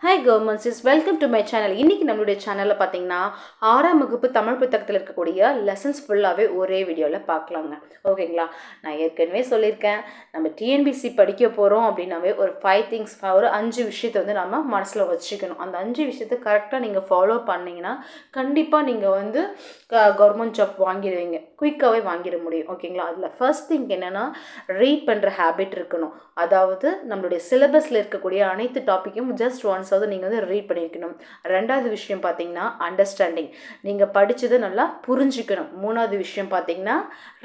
Hi governments welcome to my channel. இன்றைக்கி நம்மளுடைய சேனலில் பார்த்தீங்கன்னா 6ஆம் வகுப்பு தமிழ் புத்தகத்தில் இருக்கக்கூடிய லெசன்ஸ் ஃபுல்லாகவே ஒரே வீடியோவில் பார்க்கலாங்க. ஓகேங்களா? நான் ஏற்கனவே சொல்லியிருக்கேன், நம்ம டிஎன்பிசி படிக்க போகிறோம் அப்படின்னாவே ஒரு 5 திங்ஸ், ஒரு 5 விஷயத்தை வந்து நம்ம மனசில் வச்சுக்கணும். அந்த 5 விஷயத்தை கரெக்டாக நீங்கள் ஃபாலோ பண்ணிங்கன்னா கண்டிப்பாக நீங்கள் வந்து கவர்மெண்ட் ஜாப் வாங்கிடுவீங்க, குயிக்காகவே வாங்கிட முடியும். ஓகேங்களா? அதில் ஃபர்ஸ்ட் திங் என்னென்னா, ரீட் பண்ணுற ஹேபிட் இருக்கணும். அதாவது நம்மளுடைய சிலபஸில் இருக்கக்கூடிய அனைத்து டாப்பிக்கும் ஜஸ்ட் ஒன்ஸ் நீங்கள் வந்து ரீட் பண்ணியிருக்கணும். ரெண்டாவது விஷயம் பார்த்தீங்கன்னா அண்டர்ஸ்டாண்டிங், நீங்கள் படித்ததை நல்லா புரிஞ்சுக்கணும். மூணாவது விஷயம் பார்த்தீங்கன்னா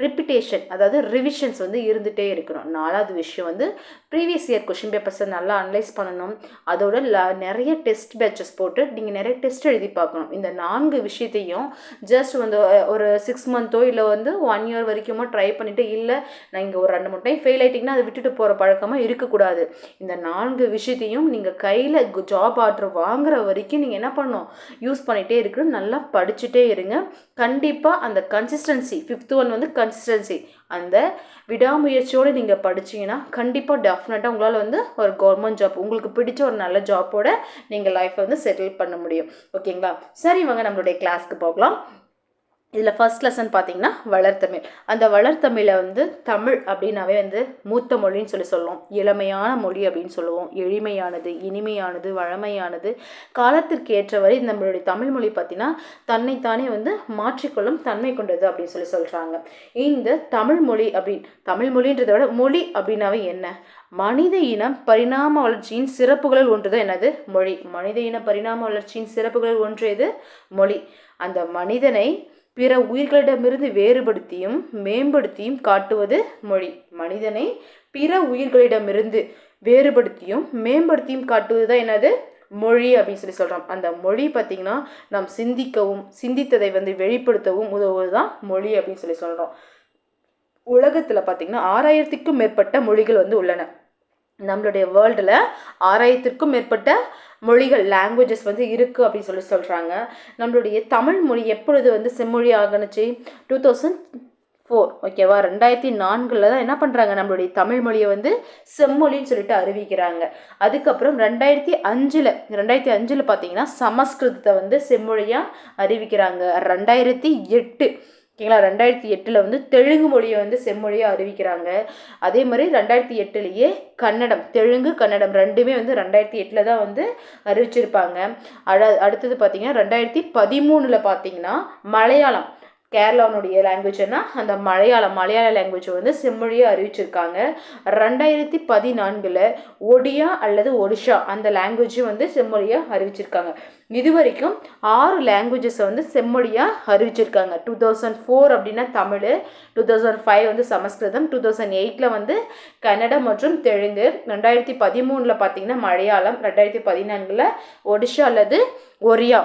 ரிப்பிட்டேஷன், அதாவது ரிவிஷன்ஸ் வந்து இருந்துகிட்டே இருக்கணும். நாலாவது விஷயம் வந்து ப்ரீவியஸ் இயர் கொஷின் பேப்பர்ஸை நல்லா அனலைஸ் பண்ணணும். அதோட நிறைய டெஸ்ட் பேட்சஸ் போட்டு நீங்கள் நிறைய டெஸ்ட் எழுதி பார்க்கணும். இந்த 4 விஷயத்தையும் ஜஸ்ட் வந்து ஒரு 6 மந்த்தோ இல்லை வந்து 1 இயர் வரைக்குமோ ட்ரை பண்ணிவிட்டு, இல்லை நான் இங்கே ஒரு 2-3 டைம் ஃபெயில் ஆகிட்டிங்கன்னா அதை விட்டுட்டு போகிற பழக்கமாக இருக்கக்கூடாது. இந்த 4 விஷயத்தையும் நீங்கள் கையில் ஜாப் ஆர்டர் வாங்குற வரைக்கும் நீங்கள் என்ன பண்ணணும், யூஸ் பண்ணிகிட்டே இருக்கணும். நல்லா படிச்சுட்டே இருங்க. கண்டிப்பாக அந்த கன்சிஸ்டன்சி, 5th ஒன் வந்து கன்சிஸ்டன்சி, அந்த விடாமுயற்சியோடு நீங்கள் படிச்சிங்கன்னா கண்டிப்பாக டெஃபினட்டாக உங்களால் வந்து ஒரு கவர்மெண்ட் ஜாப், உங்களுக்கு பிடிச்ச ஒரு நல்ல ஜாப்போட நீங்கள் லைஃப்பை வந்து செட்டில் பண்ண முடியும். ஓகேங்களா? சரி, வாங்க நம்மளுடைய கிளாஸ்க்கு போகலாம். இதில் ஃபர்ஸ்ட் லெசன் பார்த்தீங்கன்னா வளர்த்தமிழ். அந்த வளர்த்தமிழை வந்து தமிழ் அப்படின்னாவே வந்து மூத்த மொழின்னு சொல்லுவோம், இளமையான மொழி அப்படின்னு சொல்லுவோம். எளிமையானது, இனிமையானது, வழமையானது, காலத்திற்கு ஏற்றவரை நம்மளுடைய தமிழ் மொழி பார்த்தீங்கன்னா தன்னைத்தானே வந்து மாற்றிக்கொள்ளும் தன்மை கொண்டது அப்படின்னு சொல்கிறாங்க. இந்த தமிழ் மொழி தமிழ் மொழின்றதை விட மொழி அப்படின்னாவே என்ன, மனித இனம் பரிணாம வளர்ச்சியின் சிறப்புகளில் ஒன்று தான் என்னது, மொழி. மனித இன பரிணாம வளர்ச்சியின் சிறப்புகளில் ஒன்று எது, மொழி. அந்த மனிதனை பிற உயிர்களிடமிருந்து வேறுபடுத்தியும் மேம்படுத்தியும் காட்டுவது மொழி. மனிதனை பிற உயிர்களிடமிருந்து வேறுபடுத்தியும் மேம்படுத்தியும் காட்டுவது தான் என்னது, மொழி அப்படின்னு சொல்கிறோம். அந்த மொழி பார்த்திங்கன்னா நாம் சிந்திக்கவும் சிந்தித்ததை வந்து வெளிப்படுத்தவும் உதவுவது தான் மொழி அப்படின்னு சொல்கிறோம். உலகத்தில் பார்த்திங்கன்னா 6000க்கும் மேற்பட்ட மொழிகள் வந்து உள்ளன. நம்மளுடைய வேர்ல்டில் 6000க்கும் மேற்பட்ட மொழிகள், லாங்குவேஜஸ் வந்து இருக்குது அப்படின்னு சொல்கிறாங்க. நம்மளுடைய தமிழ் மொழி எப்பொழுது வந்து செம்மொழி ஆகணுச்சு, 2004. ஓகேவா? 2004 தான் என்ன பண்ணுறாங்க, நம்மளுடைய தமிழ் மொழியை வந்து செம்மொழின்னு சொல்லிட்டு அறிவிக்கிறாங்க. அதுக்கப்புறம் 2005 பார்த்தீங்கன்னா சமஸ்கிருதத்தை வந்து செம்மொழியாக அறிவிக்கிறாங்க. 2008, ஓகேங்களா, 2008 வந்து தெலுங்கு மொழியை வந்து செம்மொழியாக அறிவிக்கிறாங்க. அதே மாதிரி 2008 கன்னடம், தெலுங்கு கன்னடம் ரெண்டுமே வந்து 2008 தான் வந்து அறிவிச்சிருப்பாங்க. அடுத்தது பார்த்தீங்கன்னா 2013 பார்த்தீங்கன்னா மலையாளம், கேரளாவுடைய லாங்குவேஜ்னா அந்த மலையாள லாங்குவேஜ் வந்து செம்மொழியை அறிவிச்சிருக்காங்க. 2014 ஒடியா அல்லது ஒடிஷா அந்த லாங்குவேஜும் வந்து செம்மொழியாக அறிவிச்சிருக்காங்க. இது வரைக்கும் 6 லாங்குவேஜஸை வந்து செம்மொழியாக அறிவிச்சிருக்காங்க. 2004 அப்படின்னா தமிழ், 2005 வந்து சமஸ்கிருதம், 2008 வந்து கன்னடம் மற்றும் தெலுங்கு, 2013 பார்த்தீங்கன்னா மலையாளம், 2014 ஒடிஷா அல்லது ஒரியா,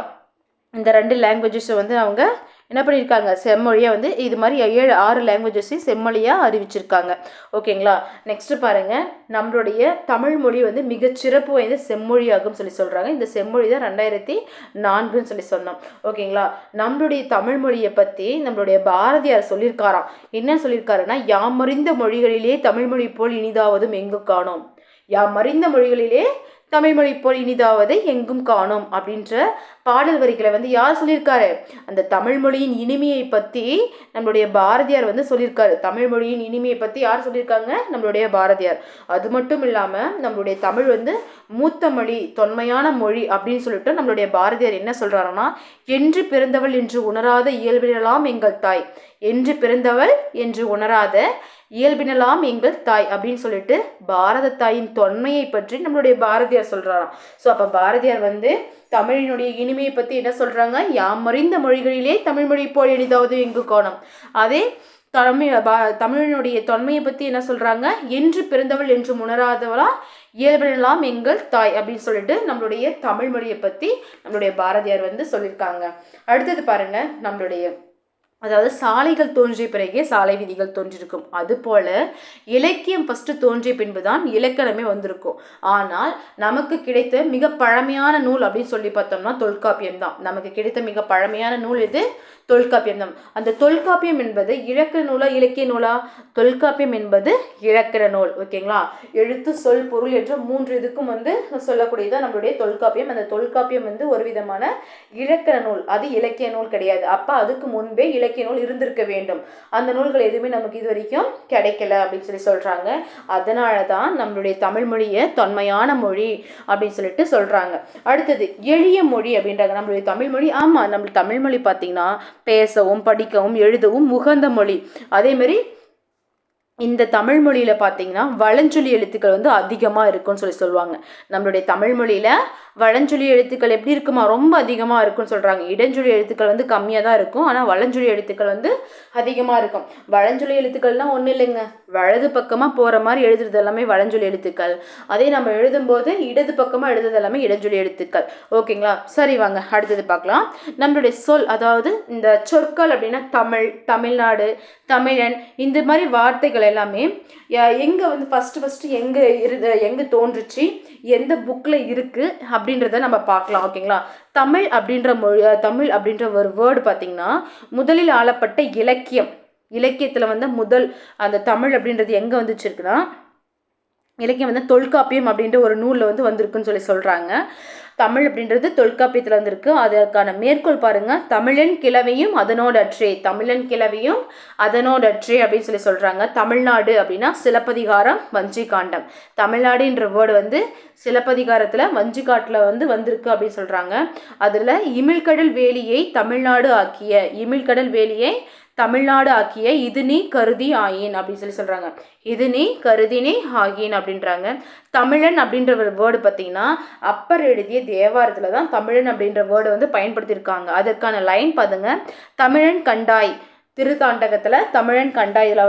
இந்த 2 லாங்குவேஜஸை வந்து அவங்க என்ன பண்ணியிருக்காங்க, செம்மொழியாக வந்து இது மாதிரி 6 லாங்குவேஜஸையும் செம்மொழியாக அறிவிச்சிருக்காங்க. ஓகேங்களா? நெக்ஸ்ட்டு பாருங்கள், நம்மளுடைய தமிழ் மொழி வந்து மிகச்சிறப்பு வாய்ந்த செம்மொழியாகும் சொல்கிறாங்க. இந்த செம்மொழி தான் 2004 சொன்னோம். ஓகேங்களா? நம்மளுடைய தமிழ் மொழியை பற்றி நம்மளுடைய பாரதியார் சொல்லியிருக்காராம். என்ன சொல்லியிருக்காருன்னா, யாமறிந்த மொழிகளிலே தமிழ் மொழி போல் இனிதாவதும் எங்கு காணோம், யாமறிந்த மொழிகளிலே தமிழ்மொழி போல் இனிதாவது எங்கும் காணோம் அப்படின்ற பாடல் வரிகளை வந்து யார் சொல்லியிருக்காரு, அந்த தமிழ் மொழியின் இனிமையை பற்றி நம்மளுடைய பாரதியார் வந்து சொல்லியிருக்காரு. தமிழ் மொழியின் இனிமையை பற்றி யார் சொல்லியிருக்காங்க, நம்மளுடைய பாரதியார். அது மட்டும் இல்லாமல் நம்மளுடைய தமிழ் வந்து மூத்த மொழி, தொன்மையான மொழி அப்படின்னு சொல்லிட்டு நம்மளுடைய பாரதியார் என்ன சொல்கிறாருன்னா, என்று பிறந்தவள் என்று உணராத இயல்பினலாம் எங்கள் தாய், என்று பிறந்தவள் என்று உணராத இயல்பினலாம் எங்கள் தாய் அப்படின்னு சொல்லிட்டு பாரத தாயின் தொன்மையை பற்றி நம்மளுடைய பாரதியார் சொல்றாராம். ஸோ அப்போ பாரதியார் வந்து தமிழினுடைய இனிமையை பற்றி என்ன சொல்றாங்க, யாமறிந்த மொழிகளிலே தமிழ் மொழி போல் எளிதாவது எங்கு காணோம். அதே தமிழினுடைய தொன்மையை பற்றி என்ன சொல்றாங்க, என்று பிறந்தவள் என்று உணராதவளா இயல்பினலாம் எங்கள் தாய் அப்படின்னு சொல்லிட்டு நம்மளுடைய தமிழ் மொழியை பற்றி நம்மளுடைய பாரதியார் வந்து சொல்லியிருக்காங்க. அடுத்தது பாருங்க, நம்மளுடைய அதாவது சாலைகள் தோன்றிய பிறகே சாலை விதிகள் தோன்றியிருக்கும். அதுபோல இலக்கியம் ஃபஸ்ட்டு தோன்றிய பின்புதான் இலக்கணமே வந்திருக்கும். ஆனால் நமக்கு கிடைத்த மிக பழமையான நூல் அப்படின்னு சொல்லி பார்த்தோம்னா தொல்காப்பியம் தான். நமக்கு கிடைத்த மிக பழமையான நூல் இது தொல்காப்பியம் தான். அந்த தொல்காப்பியம் என்பது இலக்கண நூலா இலக்கிய நூலா? தொல்காப்பியம் என்பது இலக்கண நூல். ஓகேங்களா? எழுத்து சொல் பொருள் என்ற 3 இதுக்கும் சொல்லக்கூடியதான் நம்மளுடைய தொல்காப்பியம். அந்த தொல்காப்பியம் ஒரு விதமான இலக்கண நூல், அது இலக்கிய நூல் கிடையாது. அப்ப அதுக்கு முன்பே இலக்கிய நூல் இருந்திருக்க வேண்டும். அந்த நூல்கள் எதுவுமே நமக்கு இது வரைக்கும் கிடைக்கல அப்படின்னு சொல்றாங்க. அதனாலதான் நம்மளுடைய தமிழ் மொழியை தொன்மையான மொழி அப்படின்னு சொல்லிட்டு சொல்றாங்க. அடுத்தது எளிய மொழி அப்படின்றாங்க நம்மளுடைய தமிழ் மொழி. ஆமா, நம்ம தமிழ் மொழி பார்த்தீங்கன்னா பேசவும் படிக்கவும் எழுதவும் உகந்த மொழி. அதே மாதிரி இந்த தமிழ் மொழியில பார்த்தீங்கன்னா வளஞ்சொலி எழுத்துக்கள் அதிகமாக இருக்குன்னு சொல்லுவாங்க. நம்மளுடைய தமிழ் மொழியில வளஞ்சொலி எழுத்துக்கள் எப்படி இருக்குமா? ரொம்ப அதிகமாக இருக்குன்னு சொல்றாங்க. இடஞ்சொலி எழுத்துக்கள் கம்மியாக தான் இருக்கும். ஆனால் வளஞ்சொலி எழுத்துக்கள் அதிகமாக இருக்கும். வளஞ்சொலி எழுத்துக்கள்லாம் ஒன்றும் இல்லைங்க, வலது பக்கமாக போகிற மாதிரி எழுதுறது எல்லாமே வளஞ்சொலி எழுத்துக்கள். அதே நம்ம எழுதும்போது இடது பக்கமாக எழுதுறது எல்லாமே இடஞ்சொலி எழுத்துக்கள். ஓகேங்களா? சரி, வாங்க அடுத்தது பார்க்கலாம். நம்மளுடைய சொல், அதாவது இந்த சொற்கள் அப்படின்னா தமிழ், தமிழ்நாடு, தமிழன், இந்த மாதிரி வார்த்தைகள் எல்லாமே எங்கே ஃபஸ்ட்டு எங்கே தோன்றுச்சு, எந்த புக்கில் இருக்குது அப்படின்றத நம்ம பார்க்கலாம். ஓகேங்களா? தமிழ் அப்படின்ற ஒரு வேர்டு பார்த்திங்கன்னா முதலில் ஆளப்பட்ட இலக்கியத்தில் முதல் அந்த தமிழ் அப்படின்றது எங்கே வந்துச்சுருக்குன்னா இலக்கியம் தொல்காப்பியம் அப்படின்ற ஒரு நூலில் வந்திருக்குன்னு சொல்கிறாங்க. தமிழ் அப்படின்றது தொல்காப்பியத்தில் வந்திருக்கு. அதற்கான மேற்கோள் பாருங்க. தமிழன் கிளவியும் அதனோடற்றே, தமிழன் கிளவியும் அதனோடற்றே அப்படின்னு சொல்றாங்க. தமிழ்நாடு அப்படின்னா சிலப்பதிகாரம், வஞ்சிகாண்டம். தமிழ்நாடுன்ற வேர்டு சிலப்பதிகாரத்தில் வஞ்சிக்காட்டில் வந்திருக்கு அப்படின்னு சொல்றாங்க. அதில் இமிழ்கடல் வேலியை தமிழ்நாடு ஆக்கிய, இமிழ்கடல் வேலியை தமிழ்நாடு ஆக்கிய இது நீ கருதி ஆயின் அப்படின்னு சொல்றாங்க. இது நீ கருதினே ஆகின் அப்படின்றாங்க. தமிழன் அப்படின்ற ஒரு வேர்டு பார்த்தீங்கன்னா அப்பர் எழுதிய தேவாரத்துல தான் தமிழன் அப்படின்ற வேர்டு பயன்படுத்தியிருக்காங்க. அதற்கான லைன் பாருங்க. தமிழன் கண்டாய், திருத்தாண்டகத்தில் தமிழன் கண்டாயில்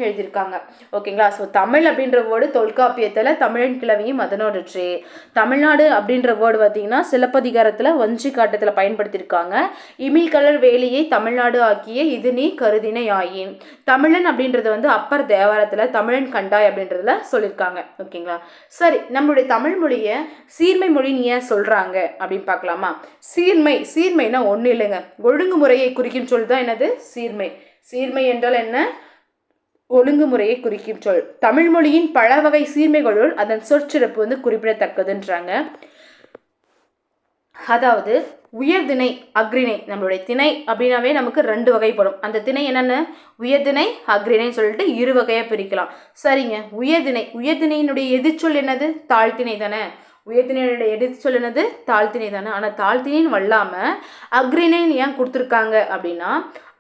எழுதியிருக்காங்க. ஓகேங்களா? ஸோ தமிழ் அப்படின்ற வேர்டு தொல்காப்பியத்தில் தமிழன் கிளவியும் அதனோடற்றே. தமிழ்நாடு அப்படின்ற வேர்டு பார்த்தீங்கன்னா சிலப்பதிகாரத்தில் வஞ்சிக்காட்டத்தில் பயன்படுத்தியிருக்காங்க. இமிழ்கடல் வேலியை தமிழ்நாடு ஆக்கிய இது நீ கருதினை ஆயின். தமிழன் அப்படின்றது அப்பர் தேவாரத்தில் தமிழன் கண்டாய் அப்படின்றதுல சொல்லியிருக்காங்க. ஓகேங்களா? சரி, நம்மளுடைய தமிழ் மொழியை சீர்மை மொழின்னு ஏன் சொல்கிறாங்க அப்படின்னு பார்க்கலாமா? சீர்மைனா ஒன்றும் இல்லைங்க, ஒழுங்குமுறையை குறிக்கும் சொல் தான் என்னது? சீர்மை. சீர்மை என்றால் என்ன? ஒழுங்குமுறையை குறிக்கும் சொல். தமிழ் மொழியின் பல வகை சீர்மைகளுள் அதன் சொற்சிறப்பு குறிப்பிடத்தக்கதுன்றாங்க. அதாவது உயர்திணை, அக்ரிணை. நம்மளுடைய திணை அப்படின்னாவே நமக்கு 2 வகைப்படும். அந்த திணை என்னென்ன? உயர்திணை, அக்ரிணைன்னு சொல்லிட்டு 2 வகையாக பிரிக்கலாம். சரிங்க, உயர்திணையினுடைய எதிர்ச்சொல் என்னது? தாழ்த்திணை தானே. உயர்திணையுடைய எதிர்ச்சொல் என்னது? தாழ்த்திணை தானே. ஆனால் தாழ்த்திணைன்னு வல்லாமல் அக்ரிணைன்னு ஏன் கொடுத்துருக்காங்க அப்படின்னா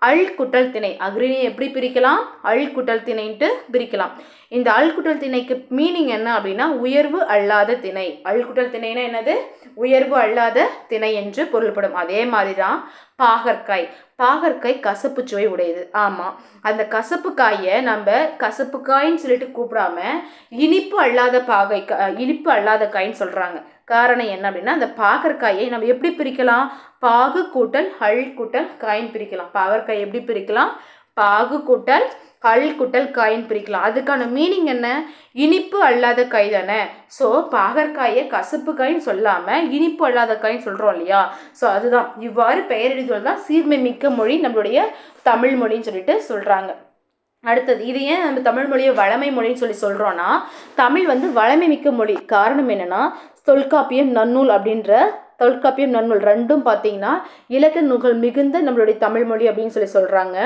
அல் குட்டல் திணை. அக்ரிணையை எப்படி பிரிக்கலாம்? அல் குட்டல் திணைன்ட்டு பிரிக்கலாம். இந்த அல் குட்டல் திணைக்கு மீனிங் என்ன அப்படின்னா உயர்வு அல்லாத திணை. அல் குட்டல் திணைனா என்னது? உயர்வு அல்லாத திணை என்று பொருள்படும். அதே மாதிரி தான் பாகற்காய். பாகற்காய் கசப்பு சுவை உடையது. ஆமாம், அந்த கசப்பு காயை நம்ம கசப்பு காயின்னு சொல்லிட்டு கூப்பிடாம இனிப்பு அல்லாத காயின்னு சொல்கிறாங்க. காரணம் என்ன அப்படின்னா அந்த பாகற்காயை நம்ம எப்படி பிரிக்கலாம்? பாகு கூட்டல் அல் கூட்டல் காயின் பிரிக்கலாம். பாகற்காய் எப்படி பிரிக்கலாம்? பாகு கூட்டல் அல் கூட்டல் காயின் பிரிக்கலாம். அதுக்கான மீனிங் என்ன? இனிப்பு அல்லாத காய் தானே. ஸோ பாகற்காயை கசப்பு காயின்னு சொல்லாமல் இனிப்பு அல்லாத காயின்னு சொல்கிறோம் இல்லையா? ஸோ அதுதான் இவ்வாறு பெயரெடுத்தல் தான் சீர்மை மிக்க மொழி நம்மளுடைய தமிழ் மொழின்னு சொல்லிட்டு சொல்கிறாங்க. அடுத்தது, இது ஏன் நம்ம தமிழ் மொழியை வளமை மொழின்னு சொல்கிறோன்னா தமிழ் வளமை மிக்க மொழி. காரணம் என்னென்னா தொல்காப்பியம், நன்னூல் ரெண்டும் பார்த்தீங்கன்னா இலக்கண நூல்கள் மிகுந்த நம்மளுடைய தமிழ் மொழி அப்படின்னு சொல்கிறாங்க.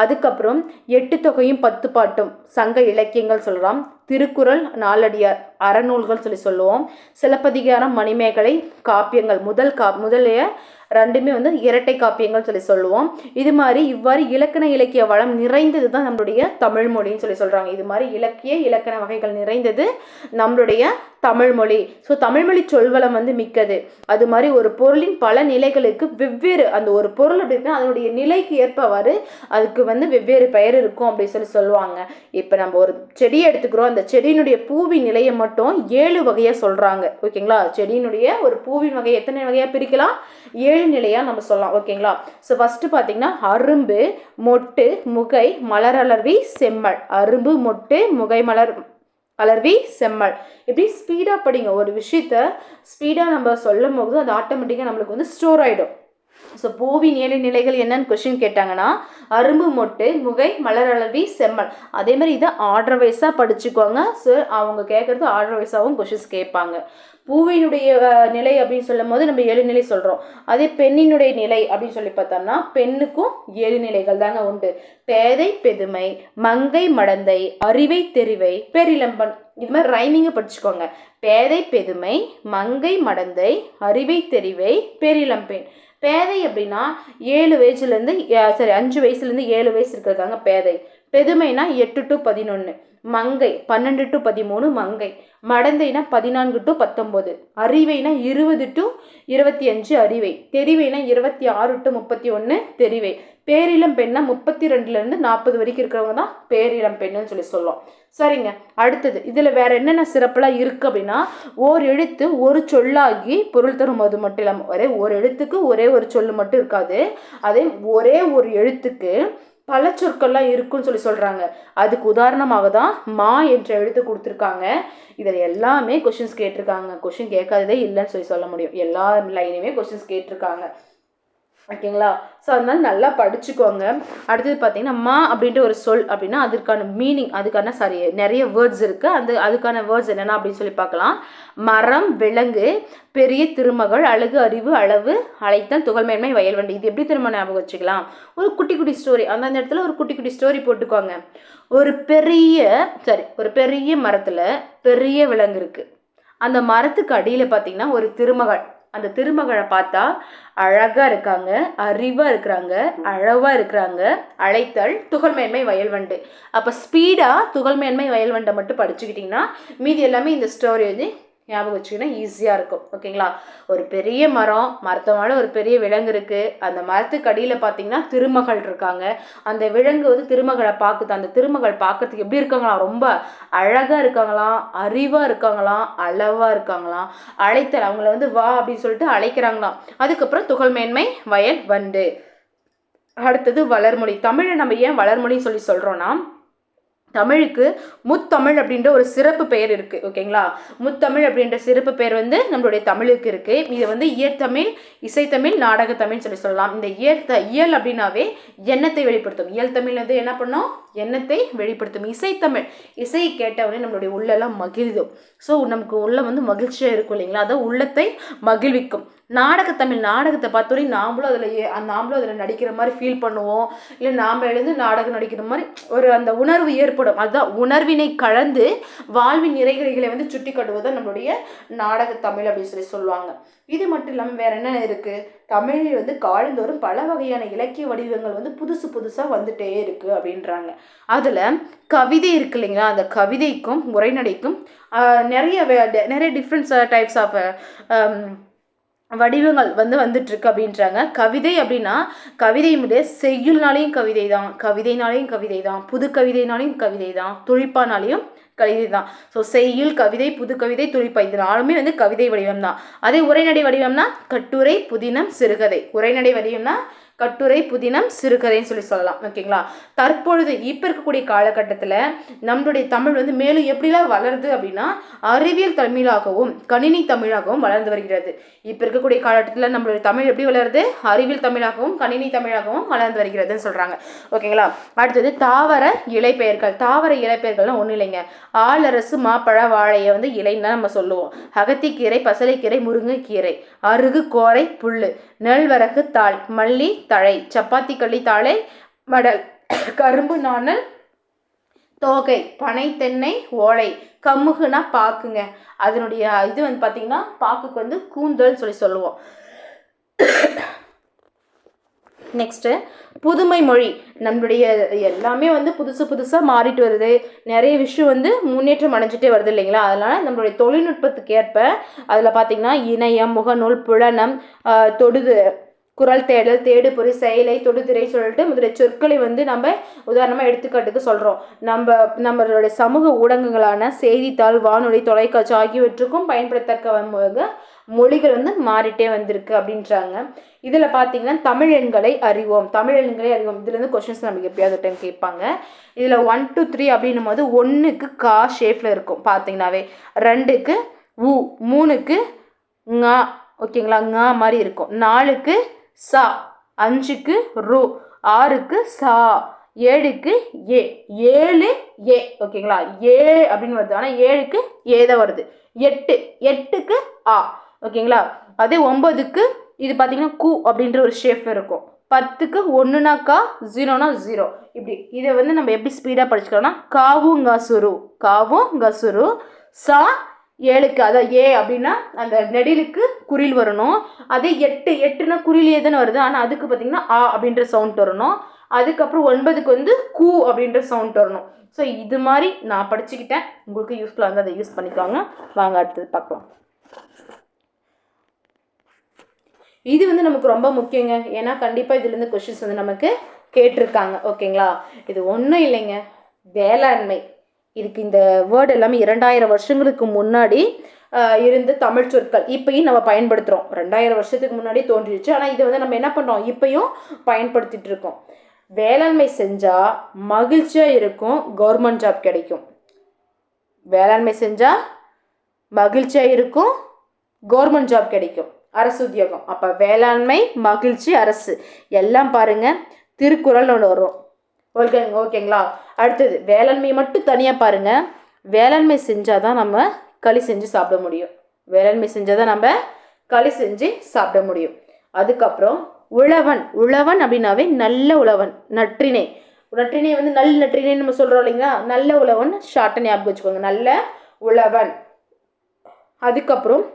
அதுக்கப்புறம் 8 தொகையும் 10 பாட்டும் சங்க இலக்கியங்கள் சொல்லலாம். திருக்குறள், நாலடியார், அறநூல்கள் சொல்லுவோம். சிலப்பதிகாரம், மணிமேகலை காப்பியங்கள் முதலிய 2மே இரட்டை காப்பியங்கள் சொல்லுவோம். இவ்வாறு இலக்கிய வளம் நிறைந்தது தான் நம்மளுடைய தமிழ் மொழின்னு சொல்கிறாங்க. இது மாதிரி இலக்கண வகைகள் நிறைந்தது நம்மளுடைய தமிழ் மொழி. ஸோ தமிழ்மொழி சொல்வளம் மிக்கது. அது மாதிரி ஒரு பொருளின் பல நிலைகளுக்கு வெவ்வேறு, அந்த ஒரு பொருள் அப்படின்னா அதனுடைய நிலைக்கு ஏற்பவாறு அதுக்கு வெவ்வேறு பெயர் இருக்கும் அப்படின்னு சொல்லுவாங்க. இப்போ நம்ம ஒரு செடியை எடுத்துக்கிறோம். அந்த அந்த செடியினுடைய பூவின் நிலையை மட்டும் 7 வகையாக சொல்கிறாங்க. ஓகேங்களா, செடியினுடைய ஒரு பூவின் வகையை எத்தனை வகையாக பிரிக்கலாம்? 7 நிலையாக நம்ம சொல்லலாம். ஓகேங்களா. ஸோ ஃபஸ்ட்டு பார்த்தீங்கன்னா அரும்பு, மொட்டு, முகை, மலரளவி, செம்மல். அரும்பு, மொட்டு, முகை, மலர் அலர்வி, செம்மல். இப்படி ஸ்பீடாக படிங்க. ஒரு விஷயத்த ஸ்பீடாக நம்ம சொல்லும் போது அது ஆட்டோமேட்டிக்காக நம்மளுக்கு வந்து ஸ்டோர் ஆகிடும். ஸோ பூவின் 7 நிலைகள் என்னன்னு கொஸ்டின் கேட்டாங்கன்னா அரும்பு, மொட்டு, முகை, மலரளவி, செம்மல். அதே மாதிரி இதை ஆர்டர் வைஸாக படிச்சுக்கோங்க. ஸோ அவங்க கேட்குறது ஆர்டர் வைஸாகவும் கொஸ்டின்ஸ் கேட்பாங்க. பூவினுடைய நிலை அப்படின்னு சொல்லும் போது நம்ம 7 நிலை சொல்கிறோம். அதே பெண்ணினுடைய நிலை அப்படின்னு சொல்லி பார்த்தோம்னா பெண்ணுக்கும் 7 நிலைகள் தாங்க உண்டு. பேதை, பெதுமை, மங்கை, மடந்தை, அறிவை, தெரிவை, பேரிளம்பன். இது மாதிரி ரைமிங்கை படிச்சுக்கோங்க. பேதை, பெதுமை, மங்கை, மடந்தை, அறிவை, தெரிவை, பேரிளம்பெண். பேதை அப்படின்னா 7 வயசுலேருந்து 5 வயசுலேருந்து 7 வயசு இருக்கிறதாங்க பேதை. பெதுமைனா 8 to 11. Mangai 12 to 13 Mangai. மடந்தைனா 14 to 19. அறிவைனா 20 to 25 அறிவை. தெரிவைனா 26 to 31 தெரிவை. பேரிளம் பெண்ணா 32லேருந்து 40 வரைக்கும் இருக்கிறவங்க தான் பேரிளம் பெண்ணுன்னு சொல்லி சொல்லுவோம். சரிங்க, அடுத்தது இதில் வேற என்னென்ன சிறப்புலாம் இருக்குது அப்படின்னா ஓர் எழுத்து ஒரு சொல்லாகி பொருள் தரும். அது மட்டும் இல்லாமல் ஒரு எழுத்துக்கு ஒரே ஒரு சொல்லு மட்டும் இருக்காது. அதே ஒரே ஒரு எழுத்துக்கு பல சொற்கள்லாம் இருக்குன்னு சொல்லி சொல்கிறாங்க. அதுக்கு உதாரணமாக தான் மா என்ற எழுத்து கொடுத்துருக்காங்க. இதில் எல்லாமே கொஷின்ஸ் கேட்டிருக்காங்க. கொஷின் கேட்காததே இல்லைன்னு சொல்லி சொல்ல முடியும். எல்லா லைனையுமே கொஷின்ஸ் கேட்டிருக்காங்க. ஓகேங்களா. ஸோ அதனால நல்லா படிச்சுக்கோங்க. அடுத்தது பார்த்தீங்கன்னா மா அப்படின்ற ஒரு சொல் அப்படின்னா அதற்கான மீனிங், அதுக்கான நிறைய வேர்ட்ஸ் இருக்குது. அதுக்கான வேர்ட்ஸ் என்னென்னா அப்படின்னு சொல்லி பார்க்கலாம். மரம், விலங்கு, பெரிய திருமகள், அழகு, அறிவு, அளவு, அழைத்தல், துகள்மேன்மை, வயல்வண்டி. இது எப்படி திரும்ப ஞாபகம் வச்சுக்கலாம்? ஒரு குட்டி குட்டி ஸ்டோரி, அந்த இடத்துல ஒரு குட்டி குட்டி ஸ்டோரி போட்டுக்கோங்க. ஒரு பெரிய மரத்தில் பெரிய விலங்கு இருக்குது. அந்த மரத்துக்கு அடியில் பார்த்தீங்கன்னா ஒரு திருமகள். அந்த திருமகளை பார்த்தா அழகாக இருக்காங்க, அறிவாக இருக்கிறாங்க, அழகாக இருக்கிறாங்க, அழைத்தல், துகள்மேன்மை, வயல்வண்டு. அப்போ ஸ்பீடாக துகள்மேன்மை, வயல்வண்டை மட்டும் படிச்சுக்கிட்டிங்கன்னா மீதி எல்லாமே இந்த ஸ்டோரி வந்து ஞாபகம் வச்சுக்கினா ஈஸியாக இருக்கும். ஓகேங்களா. ஒரு பெரிய மரத்து மேலே ஒரு பெரிய விலங்கு இருக்குது. அந்த மரத்துக்கு அடியில் பார்த்தீங்கன்னா திருமகள் இருக்காங்க. அந்த விலங்கு வந்து திருமகளை பார்க்குது. அந்த திருமகள் பார்க்கறதுக்கு எப்படி இருக்காங்களாம்? ரொம்ப அழகாக இருக்காங்களாம், அறிவாக இருக்காங்களாம், அளவாக இருக்காங்களாம். அழைத்தல், அவங்கள வந்து வா அப்படின்னு சொல்லிட்டு அழைக்கிறாங்களாம். அதுக்கப்புறம் துகள்மேன்மை, வயல், வண்டு. அடுத்தது வளர்மொழி. தமிழை நம்ம ஏன் வளர்மொழின்னு சொல்லி சொல்கிறோன்னா தமிழுக்கு முத்தமிழ் அப்படின்ற ஒரு சிறப்பு பெயர் இருக்குது. ஓகேங்களா. முத்தமிழ் அப்படின்ற சிறப்பு பெயர் வந்து நம்மளுடைய தமிழுக்கு இருக்குது. இது வந்து இயற்தமிழ், இசைத்தமிழ், நாடகத்தமிழ் சொல்லி சொல்லலாம். இந்த இயல் அப்படின்னாவே எண்ணத்தை வெளிப்படுத்தும். இயல் தமிழ் வந்து என்ன பண்ணோம்? எண்ணத்தை வெளிப்படுத்தும். இசைத்தமிழ், இசையை கேட்டவுடனே நம்மளுடைய உள்ளெல்லாம் மகிழ்ந்தும். ஸோ நமக்கு உள்ள வந்து மகிழ்ச்சியாக இருக்கும் இல்லைங்களா. அதான் உள்ளத்தை மகிழ்விக்கும். நாடகத்தமிழ், நாடகத்தை பார்த்தோன்னே நாமளும் அதில் நடிக்கிற மாதிரி ஃபீல் பண்ணுவோம். இல்லை நாம் எழுந்து நாடகம் நடிக்கிற மாதிரி ஒரு அந்த உணர்வு ஏற்படும். அதுதான் உணர்வினை கலந்து வாழ்வின் நிறைகளை வந்து சுட்டி காட்டுவதுதான் நம்மளுடைய நாடகத்தமிழ் அப்படின்னு சொல்லி சொல்லுவாங்க. இது மட்டும் இல்லாமல் வேற என்ன இருக்குது? தமிழில் வந்து காலந்தோறும் பல வகையான இலக்கிய வடிவங்கள் வந்து புதுசாக வந்துட்டே இருக்குது அப்படின்றாங்க. அதில் கவிதை இருக்கு இல்லைங்களா. அந்த கவிதைக்கும் உரைநடைக்கும் நிறைய டிஃப்ரெண்ட்ஸ் டைப்ஸ் ஆஃப் வடிவங்கள் வந்துட்டுருக்கு அப்படின்றாங்க. கவிதை அப்படின்னா கவிதையுடைய செய்யுள்னாலையும் கவிதை தான், கவிதைனாலையும் கவிதை தான், புது கவிதைனாலையும் கவிதை தான், துளிப்பானாலையும் கவிதை தான். ஸோ செய்யுள், கவிதை, புது கவிதை, துளிப்பா இது நாலுமே வந்து கவிதை வடிவம் தான். அதே உரைநடை வடிவம்னா கட்டுரை, புதினம், சிறுகதை. உரைநடை வடிவம்னா கட்டுரை, புதினம், சிறுகதைன்னு சொல்லி சொல்லலாம். ஓகேங்களா. தற்பொழுது இப்போ இருக்கக்கூடிய காலகட்டத்தில் நம்மளுடைய தமிழ் வந்து மேலும் எப்படிலாம் வளருது அப்படின்னா அறிவியல் தமிழாகவும் கணினி தமிழாகவும் வளர்ந்து வருகிறது. இப்போ இருக்கக்கூடிய காலகட்டத்தில் நம்மளுடைய தமிழ் எப்படி வளருது? அறிவியல் தமிழாகவும் கணினி தமிழாகவும் வளர்ந்து வருகிறதுன்னு சொல்கிறாங்க. ஓகேங்களா. அடுத்தது தாவர இலைப்பெயர்கள். தாவர இலைப்பெயர்கள்லாம் ஒன்றும் இல்லைங்க. ஆளரசு, மாப்பழ, வாழையை வந்து இலைன்னு தான் நம்ம சொல்லுவோம். அகத்திக்கீரை, பசலைக்கீரை, முருங்கைக்கீரை, அருகு, கோரை, புல்லு, நெல்வரகு, தாள், மல்லி, தழை, சப்பாத்தி கள்ளி தாழை, மடல், கரும்பு நாணல், தோகை, பனை, தென்னை, ஓலை, கமுகுனா பாக்குங்க. அதனுடைய இது வந்து பார்த்தீங்கன்னா பாக்குக்கு வந்து கூந்தல் சொல்லி சொல்லுவோம். நெக்ஸ்ட்டு புதுமை மொழி. நம்மளுடைய எல்லாமே வந்து புதுசாக மாறிட்டு வருது. நிறைய விஷயம் வந்து முன்னேற்றம் அடைஞ்சிட்டே வருது இல்லைங்களா. அதனால் நம்மளுடைய தொழில்நுட்பத்துக்கு ஏற்ப அதில் பார்த்திங்கன்னா இணையம், முகநூல், புலனம், தொடுது குரல் தேடல், தேடு பொறி, செயலை, தொடுதிரை சொல்லிட்டு முதலிய சொற்களை வந்து நம்ம உதாரணமாக எடுத்துக்காட்டுக்கு சொல்கிறோம். நம்மளுடைய சமூக ஊடகங்களான செய்தித்தாள், வானொலி, தொலைக்காட்சி ஆகியவற்றுக்கும் பயன்படுத்தக்க மொழிகள் வந்து மாறிட்டே வந்திருக்கு அப்படின்றாங்க. இதில் பார்த்தீங்கன்னா தமிழ் எண்களை அறிவோம். இதுலேருந்து கொஸ்டின்ஸ் நமக்கு எப்பயாவது டைம் கேட்பாங்க. இதில் 1 to 3 அப்படின்னும் போது 1க்கு கா ஷேப்பில் இருக்கும் பார்த்தீங்கன்னாவே, 2க்கு உ, 3க்கு ஙா, ஓகேங்களா, ஙா மாதிரி இருக்கும், 4க்கு சா, 5க்கு ரு, 6க்கு சா, 7க்கு ஏ, 7 ஏ, ஓகேங்களா, ஏ அப்படின்னு வருது. ஆனால் 7க்கு ஏ தான் வருது. 8க்கு ஆ, ஓகேங்களா. அதே 9க்கு இது பார்த்தீங்கன்னா கு அப்படின்ற ஒரு ஷேப் இருக்கும். 10க்கு 1னா கா, 0னா 0. இப்படி இதை வந்து நம்ம எப்படி ஸ்பீடாக படிச்சுக்கலாம்னா காவும் கசுரு, சா 7க்கு, அதான் ஏ அப்படின்னா அந்த நெடிலுக்கு குறில் வரணும். அதே 8னா குறிலியே தானே வருது, ஆனால் அதுக்கு பார்த்தீங்கன்னா ஆ அப்படின்ற சவுண்ட் வரணும். அதுக்கப்புறம் 9க்கு வந்து கூ அப்படின்ற சவுண்ட் வரணும். ஸோ இது மாதிரி நான் படிச்சுக்கிட்டேன். உங்களுக்கு யூஸ்ஃபுல்லாக இருந்தால் அதை யூஸ் பண்ணிக்கோங்க. வாங்க அடுத்தது பார்க்கலாம். இது வந்து நமக்கு ரொம்ப முக்கியங்க. ஏன்னா கண்டிப்பாக இதுலேருந்து கொஸ்டின்ஸ் வந்து நமக்கு கேட்டிருக்காங்க. ஓகேங்களா. இது ஒன்றும் இல்லைங்க, வேளாண்மை. இதுக்கு இந்த வேர்டு எல்லாமே 2000 வருஷங்களுக்கு முன்னாடி இருந்த தமிழ் சொற்கள் இப்பயும் நம்ம பயன்படுத்துகிறோம். 2000 வருஷத்துக்கு முன்னாடி தோன்றிடுச்சு. ஆனால் இதை வந்து நம்ம என்ன பண்ணுறோம், இப்பயும் பயன்படுத்திட்டு இருக்கோம். வேளாண்மை செஞ்சால் மகிழ்ச்சியாக இருக்கும், கவர்மெண்ட் ஜாப் கிடைக்கும். வேளாண்மை செஞ்சால் மகிழ்ச்சியாக இருக்கும், கவர்மெண்ட் ஜாப் கிடைக்கும், அரசு உத்தியோகம். அப்போ வேளாண்மை, மகிழ்ச்சி, அரசு எல்லாம் பாருங்கள் திருக்குறள் ஒன்று வரும். ஓகேங்களா. அடுத்தது வேளாண்மை மட்டும் தனியாக பாருங்கள். வேளாண்மை செஞ்சால் தான் நம்ம களி செஞ்சு சாப்பிட முடியும். அதுக்கப்புறம் உழவன் அப்படின்னாவே நல்ல உழவன். நற்றிணை வந்து நற்றிணைன்னு நம்ம சொல்கிறோம் இல்லைங்களா. நல்ல உழவன் ஷார்ட்டாக ஞாபகம் வச்சுக்கோங்க, நல்ல உழவன். அதுக்கப்புறம்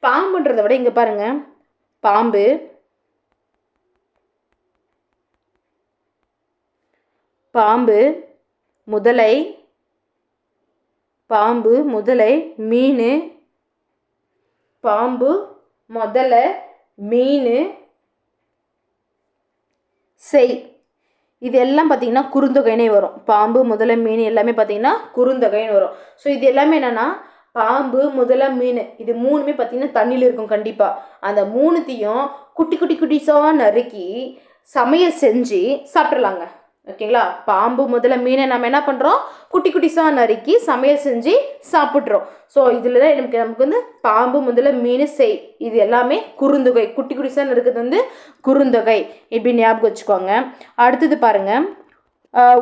பாம்புன்றதை விட இங்கே பாருங்க, பாம்பு, முதலை, மீன், செய். இது எல்லாம் பார்த்தீங்கன்னா குறுந்தொகைனே வரும். பாம்பு, முதலை, மீன் எல்லாமே பார்த்தீங்கன்னா குறுந்தொகைன்னு வரும். ஸோ இது எல்லாமே என்னென்னா பாம்பு, முதலை, மீன் இது 3மே பார்த்தீங்கன்னா தண்ணியில் இருக்கும். கண்டிப்பாக அந்த 3த்தையும் குட்டிஸாக நறுக்கி சமையல் செஞ்சு சாப்பிட்றலாங்க. ஓகேங்களா. பாம்பு, முதலை, மீனை நம்ம என்ன பண்ணுறோம், குட்டிஸாக நறுக்கி சமையல் செஞ்சு சாப்பிட்றோம். ஸோ இதில் தான் நமக்கு வந்து பாம்பு, முதலை, மீன், செய் இது எல்லாமே குறுந்தொகை. குட்டிஸாக நறுக்கிறது வந்து குறுந்தொகை. இப்படி ஞாபகம் வச்சுக்கோங்க. அடுத்தது பாருங்கள்,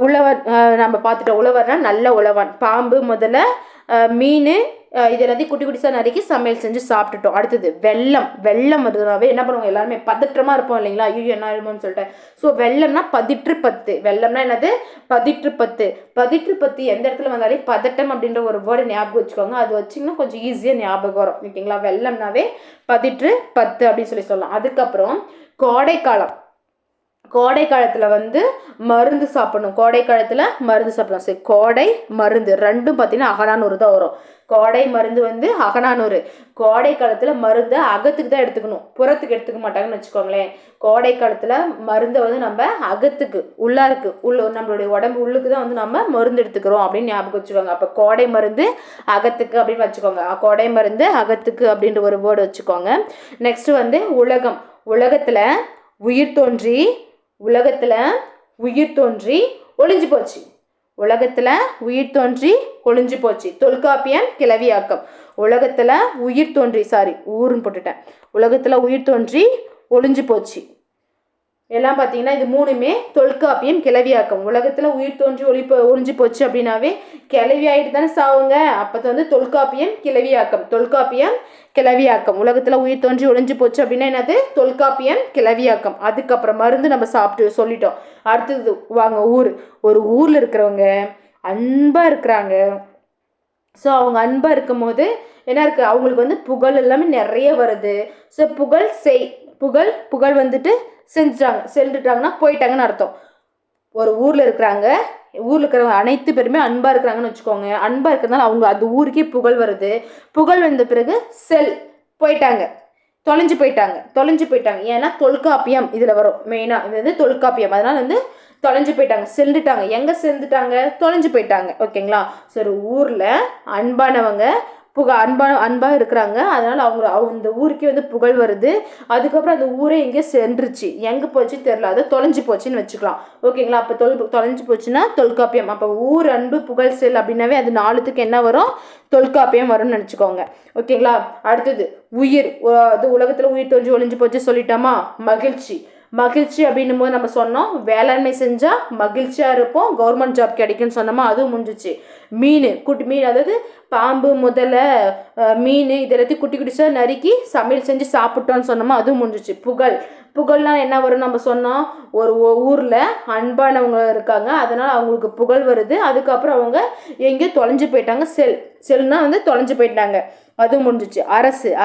உழவர். நம்ம பார்த்துட்டோம், உழவர்னா நல்ல உழவன். பாம்பு, முதலை, மீன் இது எல்லாத்தையும் குட்டிஸாக நறுக்கி சமையல் செஞ்சு சாப்பிட்டுட்டோம். அடுத்தது வெள்ளம் வருதுனாவே என்ன பண்ணுவாங்க, எல்லாருமே பதற்றமாக இருப்போம் இல்லைங்களா, ஐயோ என்ன ஆயிடுமோன்னு சொல்லிட்டு. ஸோ வெள்ளம்னா பதிற்று பத்து. வெள்ளம்னா என்னது, பதிற்று பத்து. எந்த இடத்துல வந்தாலும் பதட்டம் அப்படின்ற ஒரு வேர்டு ஞாபகம் வச்சுக்கோங்க. அது வச்சிங்கன்னா கொஞ்சம் ஈஸியாக ஞாபகம் வரும். ஓகேங்களா. வெள்ளம்னாவே பதிற்று பத்து அப்படின்னு சொல்லலாம். அதுக்கப்புறம் கோடை காலத்தில் வந்து மருந்து சாப்பிடணும். சரி, கோடை மருந்து ரெண்டும் பார்த்தீங்கன்னா அகநானூறு தான் வரும். கோடை மருந்து வந்து அகநானூறு. கோடை காலத்தில் மருந்தை அகத்துக்கு தான் எடுத்துக்கணும், புறத்துக்கு எடுத்துக்க மாட்டாங்கன்னு வச்சுக்கோங்களேன். கோடை காலத்தில் மருந்தை வந்து நம்ம அகத்துக்கு நம்மளுடைய உடம்பு உள்ளுக்கு தான் வந்து நம்ம மருந்து எடுத்துக்கிறோம் அப்படின்னு ஞாபகம் வச்சுக்கோங்க. அப்போ கோடை மருந்து அகத்துக்கு அப்படின்னு வச்சுக்கோங்க. கோடை மருந்து அகத்துக்கு அப்படின்ற ஒரு வேர்டு வச்சுக்கோங்க. நெக்ஸ்ட் வந்து உலகத்தில் உயிர் தோன்றி ஒளிஞ்சு போச்சு. தொல்காப்பியம் கிளவியாக்கம். உலகத்தில் உயிர் தோன்றி ஒளிஞ்சு போச்சு. எல்லாம் பார்த்தீங்கன்னா இது 3மே தொல்காப்பியம் கிளவியாக்கம். உலகத்தில் உயிர் தோன்றி ஒளிஞ்சு போச்சு அப்படின்னாவே கிளவி ஆகிட்டு தானே சாவுங்க. அப்போ வந்து தொல்காப்பியம் கிளவியாக்கம். உலகத்தில் உயிர் தோன்றி ஒளிஞ்சு போச்சு அப்படின்னா என்னது, தொல்காப்பியம் கிளவியாக்கம். அதுக்கப்புறம் மருந்து நம்ம சாப்பிட்டு சொல்லிட்டோம். அடுத்தது வாங்க, ஒரு ஊரில் இருக்கிறவங்க அன்பாக இருக்கிறாங்க. ஸோ அவங்க அன்பாக இருக்கும் போது என்ன இருக்குது, அவங்களுக்கு வந்து புகழ் எல்லாமே நிறைய வருது. ஸோ புகழ் வந்துட்டு சென்றுட்டாங்கன்னா போயிட்டாங்கன்னு அர்த்தம். ஒரு ஊரில் இருக்கிறவங்க அனைத்து பேருமே அன்பாக இருக்கிறாங்கன்னு வச்சுக்கோங்க. அன்பாக இருக்கிறதுனால அவங்க அந்த ஊருக்கே புகழ் வருது. புகழ் வந்த பிறகு போயிட்டாங்க. தொலைஞ்சு போயிட்டாங்க. ஏன்னா தொல்காப்பியம் இதில் வரும் மெயினாக. இது வந்து தொல்காப்பியம், அதனால் வந்து தொலைஞ்சு போயிட்டாங்க, சென்றுட்டாங்க. எங்கே சென்றுட்டாங்க? தொலைஞ்சு போயிட்டாங்க. ஓகேங்களா? சரி, ஊரில் அன்பானவங்க அன்பாக இருக்கிறாங்க, அதனால் அந்த ஊருக்கே வந்து புகழ் வருது. அதுக்கப்புறம் அந்த ஊரே எங்கேயோ சென்றுச்சு, எங்கே போச்சுன்னு தெரில, அது தொலைஞ்சு போச்சுன்னு வச்சுக்கலாம். ஓகேங்களா? அப்போ தொலைஞ்சு போச்சுன்னா தொல்காப்பியம். அப்போ ஊர் அன்பு புகழ் செல் அப்படின்னாவே அது 4த்துக்கு என்ன வரும்? தொல்காப்பியம் வரும்னு நினச்சிக்கோங்க. ஓகேங்களா? அடுத்தது உயிர். அது உலகத்தில் உயிர் தோன்றி ஒழிஞ்சு போச்சு சொல்லிட்டோமா? மகிழ்ச்சி அப்படின்னும் போது நம்ம சொன்னோம் வேளாண்மை செஞ்சால் மகிழ்ச்சியாக இருப்போம், கவர்மெண்ட் ஜாப் கிடைக்குன்னு சொன்னோமா? அதுவும் முடிஞ்சிச்சு. மீன், அதாவது பாம்பு முதல்ல மீன் இது எல்லாத்தையும் குட்டிச்சா நறுக்கி சமையல் செஞ்சு சாப்பிட்டோன்னு சொன்னோமா? அதுவும் முடிஞ்சிச்சு. புகழ்லாம் என்ன வரும் நம்ம சொன்னோம்? ஒரு ஊரில் அன்பானவங்க இருக்காங்க, அதனால் அவங்களுக்கு புகழ் வருது. அதுக்கப்புறம் அவங்க எங்கேயோ தொலைஞ்சு போயிட்டாங்க. செல்னா வந்து தொலைஞ்சு போயிட்டாங்க, அதுவும் முடிஞ்சிச்சு.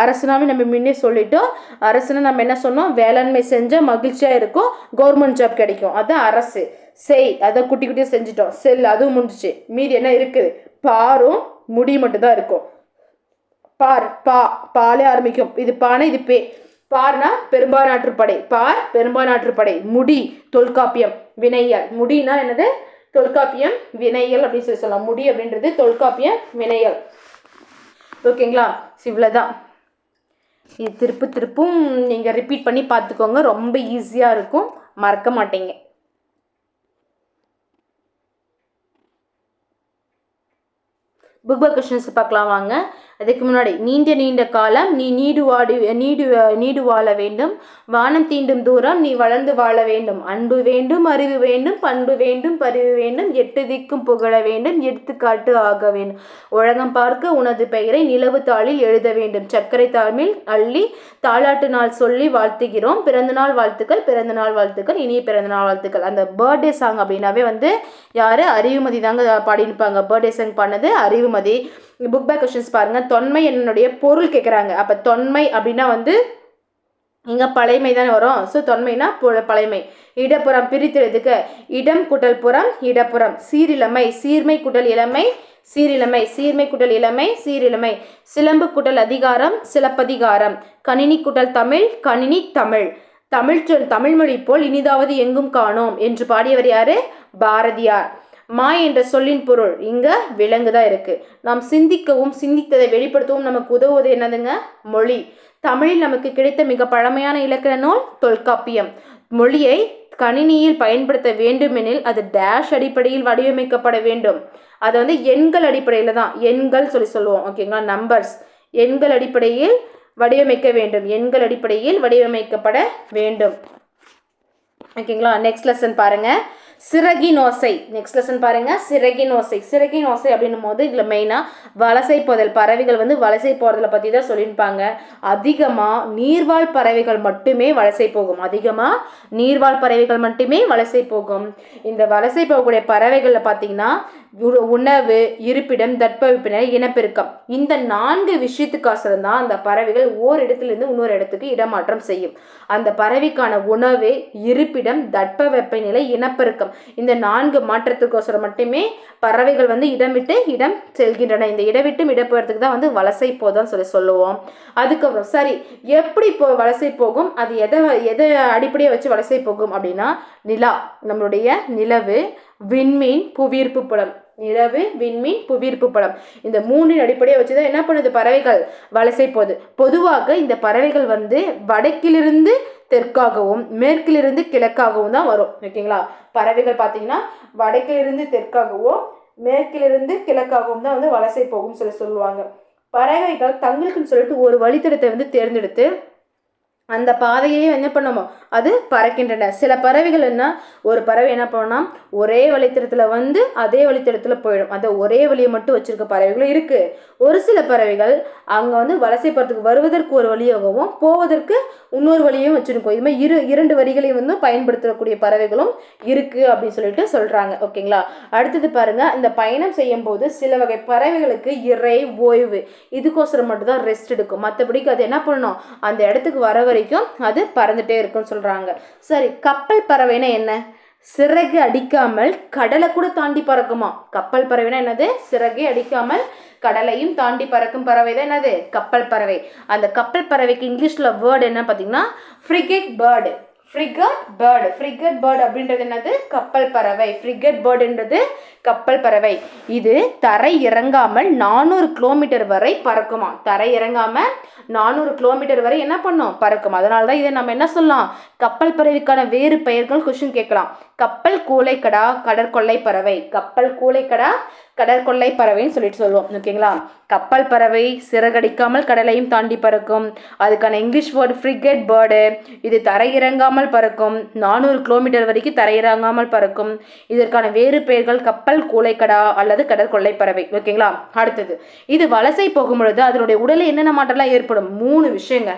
அரசுனாவே நம்ம முன்னே சொல்லிட்டோம். அரசுனா நம்ம என்ன சொன்னோம்? வேளாண்மை செஞ்சால் மகிழ்ச்சியாக இருக்கும், கவர்மெண்ட் ஜாப் கிடைக்கும், அதுதான் அரசு. அதை குட்டியாக செஞ்சுட்டோம். செல் அதுவும் முடிஞ்சிச்சு. மீதி என்ன இருக்குது? பாரும் முடி மட்டும்தான் இருக்கும். பாலே ஆரம்பிக்கும். இது பானை, இது பே. பார்னா பெரும்பானாற்றுப்படை, பெரும்பானாற்றுப்படை. முடி தொல்காப்பியம் வினையல். முடினா என்னது? தொல்காப்பியம் வினையல் அப்படின்னு சொல்லலாம். முடி அப்படின்றது தொல்காப்பியம் வினையல். ஓகேங்களா? இவ்வளோதான். இது திருப்பும் நீங்கள் ரிப்பீட் பண்ணி பார்த்துக்கோங்க, ரொம்ப ஈஸியாக இருக்கும், மறக்க மாட்டீங்க. புக் பேக் கொஸ்டின்ஸ் பார்க்கலாம் வாங்க. அதுக்கு முன்னாடி நீண்ட காலம் நீ நீடு வாழ வேண்டும், வானம் தீண்டும் தூரம் நீ வளர்ந்து வாழ வேண்டும், அன்பு வேண்டும் அறிவு வேண்டும் பண்பு வேண்டும் பரிவு வேண்டும், 8 திக்கும் புகழ வேண்டும் எடுத்துக்காட்டு ஆக வேண்டும், உலகம் பார்க்க உனது பெயரை நிலவு தாளில் எழுத வேண்டும், சர்க்கரை தாழ்மில் அள்ளி தாலாட்டு நாள் சொல்லி வாழ்த்துகிறோம், பிறந்தநாள் வாழ்த்துக்கள் இனிய பிறந்தநாள் வாழ்த்துக்கள். அந்த பர்த்டே சாங் அப்படின்னாவே வந்து யார்? அறிவுமதி தாங்க பாடியிருப்பாங்க. பர்த்டே சாங் பண்ணது அறிவுமதி. புக் பேக் கொஸ்டின்ஸ் பாருங்க. தொன்மை என்னுடைய பொருள் கேட்குறாங்க. அப்போ தொன்மை அப்படின்னா வந்து இங்கே பழைமை தானே வரும். ஸோ தொன்மைனா பழைமை. இடப்புறம் பிரித்துறதுக்கு இடம் கூட்டல் புறம் இடப்புறம். சீரிழமை சீர்மை கூட்டல் இளமை சீரிழமை. சிலம்பு கூட்டல் அதிகாரம் சிலப்பதிகாரம். கணினி கூட்டல் தமிழ் கணினி தமிழ். தமிழ்மொழி போல் இனிதாவது எங்கும் காணோம் என்று பாடியவர் யாரு? பாரதியார். என்ற சொல்லின் பொருள் இங்க விலங்குதான் இருக்கு. நாம் சிந்திக்கவும் சிந்தித்ததை வெளிப்படுத்தவும் நமக்கு உதவுவது என்னதுங்க? மொழி. தமிழில் நமக்கு கிடைத்த மிக பழமையான இலக்கண நூல் தொல்காப்பியம். மொழியை கணினியில் பயன்படுத்த வேண்டுமெனில் அது டேஷ் அடிப்படையில் வடிவமைக்கப்பட வேண்டும். அது வந்து எண்கள் அடிப்படையில் தான், எண்கள் சொல்லுவோம். ஓகேங்களா? நம்பர்ஸ். எண்கள் அடிப்படையில் வடிவமைக்கப்பட வேண்டும். ஓகேங்களா? நெக்ஸ்ட் லெசன் பாருங்க. சிறகின் ஓசை. சிறகின் ஓசை அப்படின்னும் போது இதில் மெயினாக வலசை போதல். பறவைகள் வந்து வலசை போகிறதுல பற்றி தான் சொல்லியிருப்பாங்க. அதிகமாக நீர்வாழ் பறவைகள் மட்டுமே வலசை போகும். இந்த வலசை போகக்கூடிய பறவைகளில் பார்த்தீங்கன்னா உணவு, இருப்பிடம், தட்பவெப்பநிலை, இனப்பெருக்கம், இந்த 4 விஷயத்துக்காசரம் தான் அந்த பறவைகள் ஓரிடத்திலிருந்து இன்னொரு இடத்துக்கு இடமாற்றம் செய்யும். அந்த பறவைக்கான உணவு, இருப்பிடம், தட்பவெப்பநிலை, இனப்பெருக்கம், இந்த 4 மாற்றத்துக்கோசரம் மட்டுமே பறவைகள் வந்து இடம் விட்டு இடம் செல்கின்றன. இந்த இடவிட்டும் இடப்பெயர்த்துக்கு தான் வந்து வலசை போதல் சொல்லுவோம். அதுக்கப்புறம் சரி, எப்படி வலசை போகும்? அது எதை அடிப்படையாக வச்சு வலசை போகும் அப்படின்னா நிலா, நம்மளுடைய நிலவு, விண்மீன், புவியீர்ப்பு புலம். இந்த 3 அடிப்படையை வச்சுதான் என்ன பண்ணுது? பறவைகள் வலசை போகுது. பொதுவாக இந்த பறவைகள் வந்து வடக்கிலிருந்து தெற்காகவும் மேற்கிலிருந்து கிழக்காகவும் தான் வரும். ஓகேங்களா? பறவைகள் பார்த்தீங்கன்னா வடக்கிலிருந்து தெற்காகவும் மேற்கிலிருந்து கிழக்காகவும் தான் வந்து வலசை போகும் சொல்லுவாங்க. பறவைகள் தங்களுக்குன்னு சொல்லிட்டு ஒரு வழித்தடத்தை வந்து தேர்ந்தெடுத்து அந்த பாதையே என்ன பண்ணுமோ அது பறக்கின்றன. சில பறவைகள் ஒரு பறவை என்ன பண்ணோம்னா ஒரே வழித்தடத்தில் வந்து அதே வழித்தடத்தில் போயிடும். அந்த ஒரே வழியை மட்டும் வச்சிருக்க பறவைகளும் இருக்குது. ஒரு சில பறவைகள் அங்கே வந்து வலசை போகிறதுக்கு வருவதற்கு ஒரு வழியாகவும் போவதற்கு இன்னொரு வழியும் வச்சுருக்கோம். இது மாதிரி 2 வழிகளையும் வந்து பயன்படுத்தக்கூடிய பறவைகளும் இருக்குது அப்படின்னு சொல்லிட்டு சொல்கிறாங்க. ஓகேங்களா? அடுத்தது பாருங்கள். இந்த பயணம் செய்யும் போது சில வகை பறவைகளுக்கு இறை, ஓய்வு, இதுக்கோசரம் மட்டும்தான் ரெஸ்ட் எடுக்கும். மற்றபடிக்கு அது என்ன பண்ணணும்? அந்த இடத்துக்கு வர வரைக்கும் அது பறந்துட்டே இருக்குன்னு சொல்கிறாங்க. சரி, கப்பல் பறவைனா என்ன? சிறகு அடிக்காமல் கடலை கூட தாண்டி பறக்குமா. கப்பல் பறவைனா என்னது? சிறகை அடிக்காமல் கடலையும் தாண்டி பறக்கும் பறவை தான் என்னது? கப்பல் பறவை. அந்த கப்பல் பறவைக்கு இங்கிலீஷ்ல வேர்டு என்ன பார்த்தீங்கன்னா ஃப்ரிகேட் பேர்டு. ஃப்ரிகேட் பேர்டு அப்படின்றது என்னது? கப்பல் பறவை. ஃப்ரிகேட் பேர்டுன்றது கப்பல் பறவை. இது தரை இறங்காமல் 400 கிலோமீட்டர் வரை பறக்குமா. தரை இறங்காம 400 கிலோமீட்டர் வரை என்ன பண்ணும்? பறக்கும். அதனால தான் இதை நம்ம என்ன சொல்லலாம்? கப்பல் பறவைக்கான வேறு பெயர்கள் கொஸ்டின் கேட்கலாம். கப்பல் கூளைக்கடா கடற்கொள்ளை பறவை. கப்பல் கூளைக்கடா கடற்கொள்ளை பறவைன்னு சொல்லிட்டு சொல்லுவோம். ஓகேங்களா? கப்பல் பறவை சிறகடிக்காமல் கடலையும் தாண்டி பறக்கும். அதுக்கான இங்கிலீஷ் வேர்டு ஃப்ரிகேட் பேர்டு. இது தரையிறங்காமல் பறக்கும். 400 கிலோமீட்டர் வரைக்கும் தரையிறங்காமல் பறக்கும். இதற்கான வேறு பெயர்கள் கப்பல் கூளைக்கடா அல்லது கடற்கொள்ளை பறவை. ஓகேங்களா? அடுத்தது, இது வலசை போகும் பொழுது அதனுடைய உடலில் என்னென்ன மாற்றம்லாம் ஏற்படும்? 3 விஷயங்க.